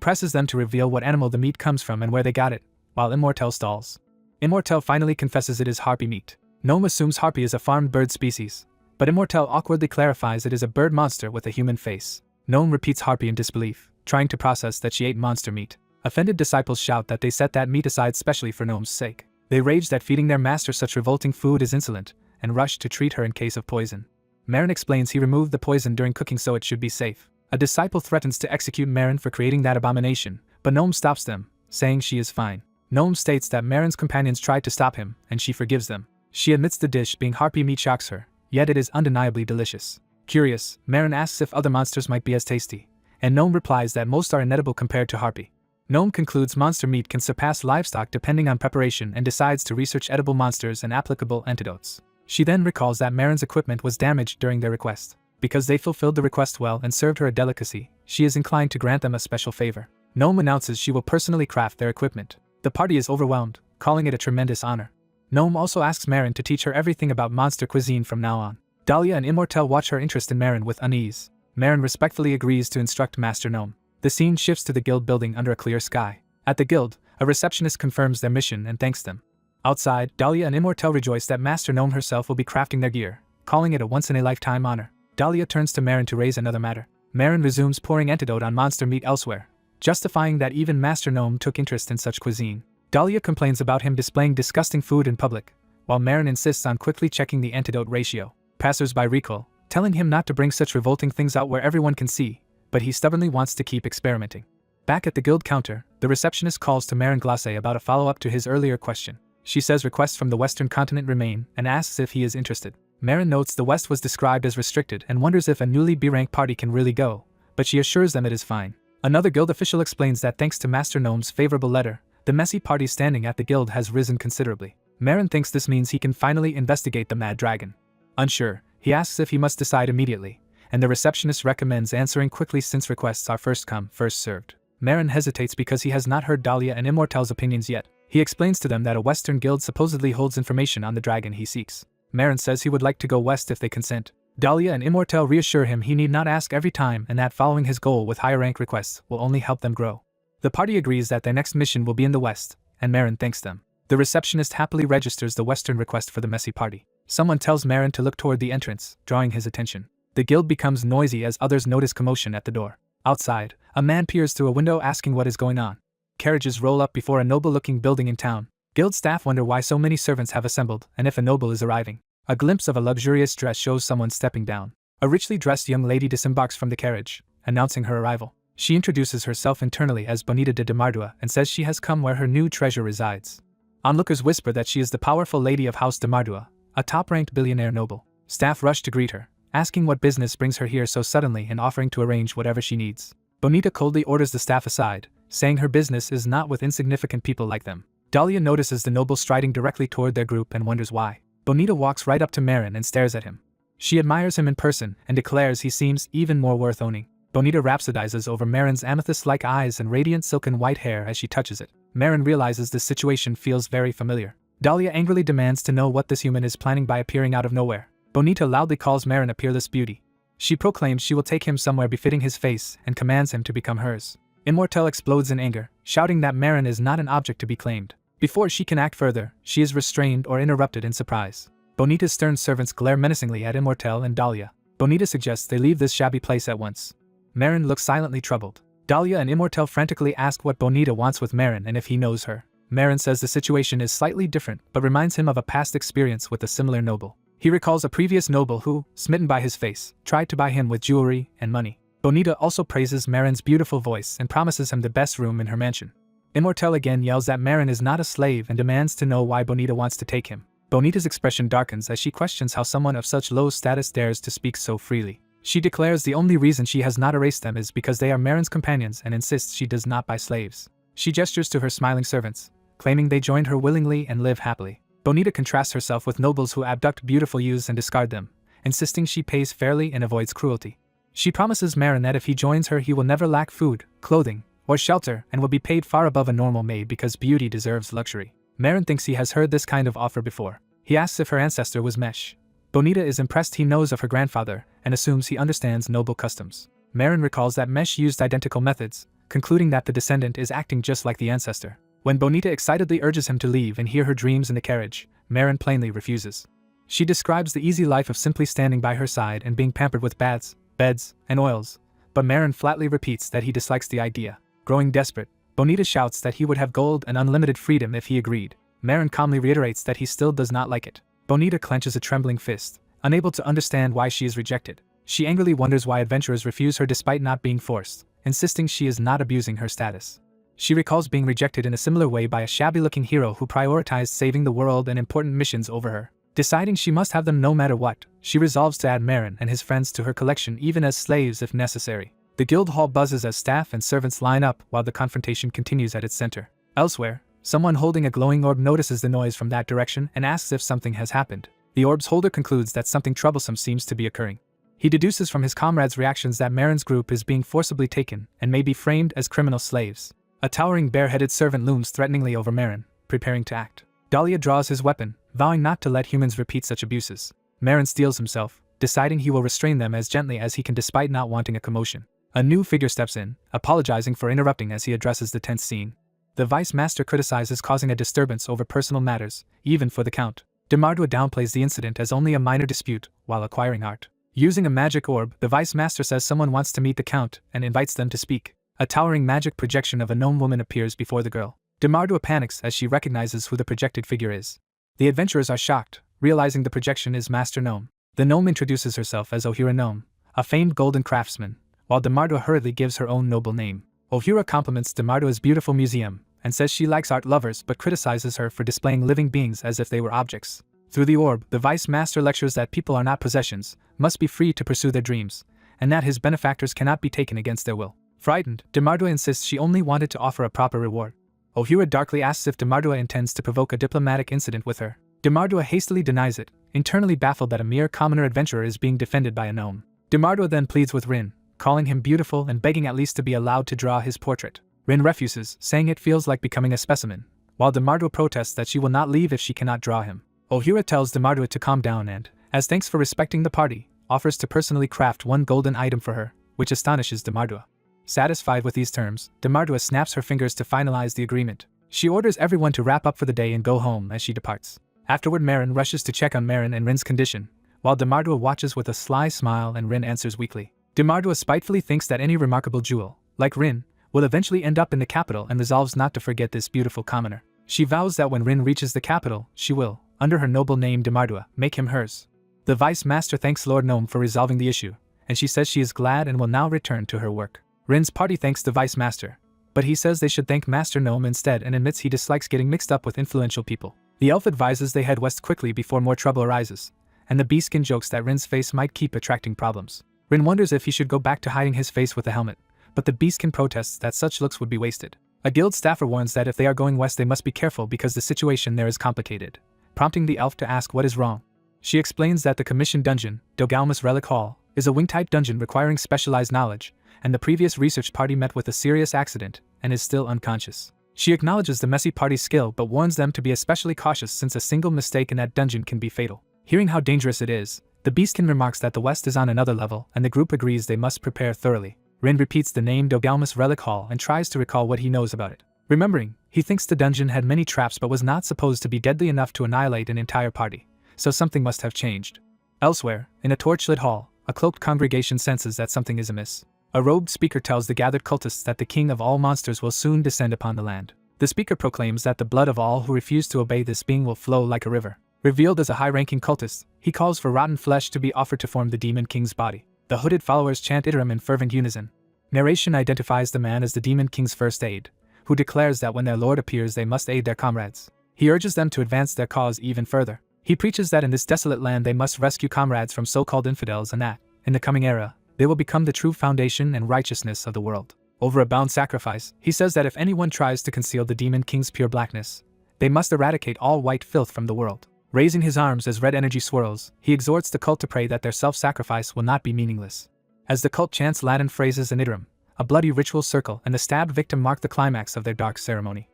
presses them to reveal what animal the meat comes from and where they got it, while Immortel stalls. Immortel finally confesses it is harpy meat. Gnome assumes harpy is a farmed bird species, but Immortel awkwardly clarifies it is a bird monster with a human face. Gnome repeats harpy in disbelief, trying to process that she ate monster meat. Offended disciples shout that they set that meat aside specially for Gnome's sake. They rage that feeding their master such revolting food is insolent, and rush to treat her in case of poison. Marin explains he removed the poison during cooking so it should be safe. A disciple threatens to execute Marin for creating that abomination, but Gnome stops them, saying she is fine. Gnome states that Marin's companions tried to stop him, and she forgives them. She admits the dish being Harpy meat shocks her, yet it is undeniably delicious. Curious, Marin asks if other monsters might be as tasty, and Gnome replies that most are inedible compared to Harpy. Gnome concludes monster meat can surpass livestock depending on preparation and decides to research edible monsters and applicable antidotes. She then recalls that Marin's equipment was damaged during their request. Because they fulfilled the request well and served her a delicacy, she is inclined to grant them a special favor. Gnome announces she will personally craft their equipment. The party is overwhelmed, calling it a tremendous honor. Gnome also asks Marin to teach her everything about monster cuisine from now on. Daria and Immortel watch her interest in Marin with unease. Marin respectfully agrees to instruct Master Gnome. The scene shifts to the guild building under a clear sky. At the guild, a receptionist confirms their mission and thanks them. Outside, Daria and Immortel rejoice that Master Gnome herself will be crafting their gear, calling it a once-in-a-lifetime honor. Daria turns to Marin to raise another matter. Marin resumes pouring antidote on monster meat elsewhere, justifying that even Master Gnome took interest in such cuisine. Daria complains about him displaying disgusting food in public, while Marin insists on quickly checking the antidote ratio. Passers-by recall, telling him not to bring such revolting things out where everyone can see, but he stubbornly wants to keep experimenting. Back at the guild counter, the receptionist calls to Marin Glace about a follow-up to his earlier question. She says requests from the Western continent remain and asks if he is interested. Marin notes the West was described as restricted and wonders if a newly B-rank party can really go, but she assures them it is fine. Another guild official explains that thanks to Master Gnome's favorable letter, the messy party standing at the guild has risen considerably. Marin thinks this means he can finally investigate the Mad Dragon. Unsure, he asks if he must decide immediately, and the receptionist recommends answering quickly since requests are first come, first served. Marin hesitates because he has not heard Daria and Immortel's opinions yet. He explains to them that a Western guild supposedly holds information on the dragon he seeks. Marin says he would like to go west if they consent. Daria and Immortel reassure him he need not ask every time and that following his goal with higher rank requests will only help them grow. The party agrees that their next mission will be in the west, and Marin thanks them. The receptionist happily registers the western request for the messy party. Someone tells Marin to look toward the entrance, drawing his attention. The guild becomes noisy as others notice commotion at the door. Outside, a man peers through a window asking what is going on. Carriages roll up before a noble-looking building in town. Guild staff wonder why so many servants have assembled and if a noble is arriving. A glimpse of a luxurious dress shows someone stepping down. A richly dressed young lady disembarks from the carriage, announcing her arrival. She introduces herself internally as Bonita de Demardua and says she has come where her new treasure resides. Onlookers whisper that she is the powerful lady of House Demardua, a top-ranked billionaire noble. Staff rush to greet her, asking what business brings her here so suddenly and offering to arrange whatever she needs. Bonita coldly orders the staff aside, saying her business is not with insignificant people like them. Daria notices the noble striding directly toward their group and wonders why. Bonita walks right up to Marin and stares at him. She admires him in person and declares he seems even more worth owning. Bonita rhapsodizes over Marin's amethyst-like eyes and radiant silken white hair as she touches it. Marin realizes this situation feels very familiar. Daria angrily demands to know what this human is planning by appearing out of nowhere. Bonita loudly calls Marin a peerless beauty. She proclaims she will take him somewhere befitting his face and commands him to become hers. Immortel explodes in anger, shouting that Marin is not an object to be claimed. Before she can act further, she is restrained or interrupted in surprise. Bonita's stern servants glare menacingly at Immortel and Daria. Bonita suggests they leave this shabby place at once. Marin looks silently troubled. Daria and Immortel frantically ask what Bonita wants with Marin and if he knows her. Marin says the situation is slightly different but reminds him of a past experience with a similar noble. He recalls a previous noble who, smitten by his face, tried to buy him with jewelry and money. Bonita also praises Marin's beautiful voice and promises him the best room in her mansion. Immortel again yells that Marin is not a slave and demands to know why Bonita wants to take him. Bonita's expression darkens as she questions how someone of such low status dares to speak so freely. She declares the only reason she has not erased them is because they are Marin's companions and insists she does not buy slaves. She gestures to her smiling servants, claiming they joined her willingly and live happily. Bonita contrasts herself with nobles who abduct beautiful youths and discard them, insisting she pays fairly and avoids cruelty. She promises Marin that if he joins her he will never lack food, clothing, or shelter and will be paid far above a normal maid because beauty deserves luxury. Marin thinks he has heard this kind of offer before. He asks if her ancestor was Mesh. Bonita is impressed he knows of her grandfather and assumes he understands noble customs. Marin recalls that Mesh used identical methods, concluding that the descendant is acting just like the ancestor. When Bonita excitedly urges him to leave and hear her dreams in the carriage, Marin plainly refuses. She describes the easy life of simply standing by her side and being pampered with baths, beds, and oils, but Marin flatly repeats that he dislikes the idea. Growing desperate, Bonita shouts that he would have gold and unlimited freedom if he agreed. Marin calmly reiterates that he still does not like it. Bonita clenches a trembling fist, unable to understand why she is rejected. She angrily wonders why adventurers refuse her despite not being forced, insisting she is not abusing her status. She recalls being rejected in a similar way by a shabby-looking hero who prioritized saving the world and important missions over her. Deciding she must have them no matter what, she resolves to add Marin and his friends to her collection even as slaves if necessary. The guild hall buzzes as staff and servants line up while the confrontation continues at its center. Elsewhere, someone holding a glowing orb notices the noise from that direction and asks if something has happened. The orb's holder concludes that something troublesome seems to be occurring. He deduces from his comrades' reactions that Marin's group is being forcibly taken and may be framed as criminal slaves. A towering bare-headed servant looms threateningly over Marin, preparing to act. Daria draws his weapon, vowing not to let humans repeat such abuses. Marin steels himself, deciding he will restrain them as gently as he can despite not wanting a commotion. A new figure steps in, apologizing for interrupting as he addresses the tense scene. The vice master criticizes causing a disturbance over personal matters, even for the count. Demardua downplays the incident as only a minor dispute, while acquiring art. Using a magic orb, the vice master says someone wants to meet the count and invites them to speak. A towering magic projection of a gnome woman appears before the girl. Demardua panics as she recognizes who the projected figure is. The adventurers are shocked, realizing the projection is Master Gnome. The gnome introduces herself as Ohira Gnome, a famed golden craftsman, while Demardua hurriedly gives her own noble name. Ohira compliments Demardua's beautiful museum, and says she likes art lovers but criticizes her for displaying living beings as if they were objects. Through the orb, the vice master lectures that people are not possessions, must be free to pursue their dreams, and that his benefactors cannot be taken against their will. Frightened, Demardua insists she only wanted to offer a proper reward. Ohira darkly asks if Demardua intends to provoke a diplomatic incident with her. Demardua hastily denies it, internally baffled that a mere commoner adventurer is being defended by a gnome. Demardua then pleads with Rin, calling him beautiful and begging at least to be allowed to draw his portrait. Rin refuses, saying it feels like becoming a specimen, while Demardua protests that she will not leave if she cannot draw him. Ohira tells Demardua to calm down and, as thanks for respecting the party, offers to personally craft one golden item for her, which astonishes Demardua. Satisfied with these terms, Demardua snaps her fingers to finalize the agreement. She orders everyone to wrap up for the day and go home as she departs. Afterward, Marin rushes to check on Marin and Rin's condition, while Demardua watches with a sly smile and Rin answers weakly. Demardua spitefully thinks that any remarkable jewel, like Rin, will eventually end up in the capital and resolves not to forget this beautiful commoner. She vows that when Rin reaches the capital, she will, under her noble name Demardua, make him hers. The vice master thanks Lord Gnome for resolving the issue, and she says she is glad and will now return to her work. Rin's party thanks the vice master, but he says they should thank Master Gnome instead and admits he dislikes getting mixed up with influential people. The elf advises they head west quickly before more trouble arises, and the beastskin jokes that Rin's face might keep attracting problems. Rin wonders if he should go back to hiding his face with a helmet, but the beastskin protests that such looks would be wasted. A guild staffer warns that if they are going west they must be careful because the situation there is complicated, prompting the elf to ask what is wrong. She explains that the commissioned dungeon, Dogalmus Relic Hall, is a wing-type dungeon requiring specialized knowledge, and the previous research party met with a serious accident and is still unconscious. She acknowledges the messy party's skill but warns them to be especially cautious since a single mistake in that dungeon can be fatal. Hearing how dangerous it is, the beastkin remarks that the west is on another level and the group agrees they must prepare thoroughly. Rin repeats the name Dogalmus Relic Hall and tries to recall what he knows about it. Remembering, he thinks the dungeon had many traps but was not supposed to be deadly enough to annihilate an entire party, so something must have changed. Elsewhere, in a torchlit hall, a cloaked congregation senses that something is amiss. A robed speaker tells the gathered cultists that the king of all monsters will soon descend upon the land. The speaker proclaims that the blood of all who refuse to obey this being will flow like a river. Revealed as a high-ranking cultist, he calls for rotten flesh to be offered to form the demon king's body. The hooded followers chant Iterum in fervent unison. Narration identifies the man as the demon king's first aide, who declares that when their lord appears they must aid their comrades. He urges them to advance their cause even further. He preaches that in this desolate land they must rescue comrades from so-called infidels and that, in the coming era, they will become the true foundation and righteousness of the world. Over a bound sacrifice, he says that if anyone tries to conceal the demon king's pure blackness, they must eradicate all white filth from the world. Raising his arms as red energy swirls, he exhorts the cult to pray that their self-sacrifice will not be meaningless. As the cult chants Latin phrases and Iterum, a bloody ritual circle and the stabbed victim mark the climax of their dark ceremony.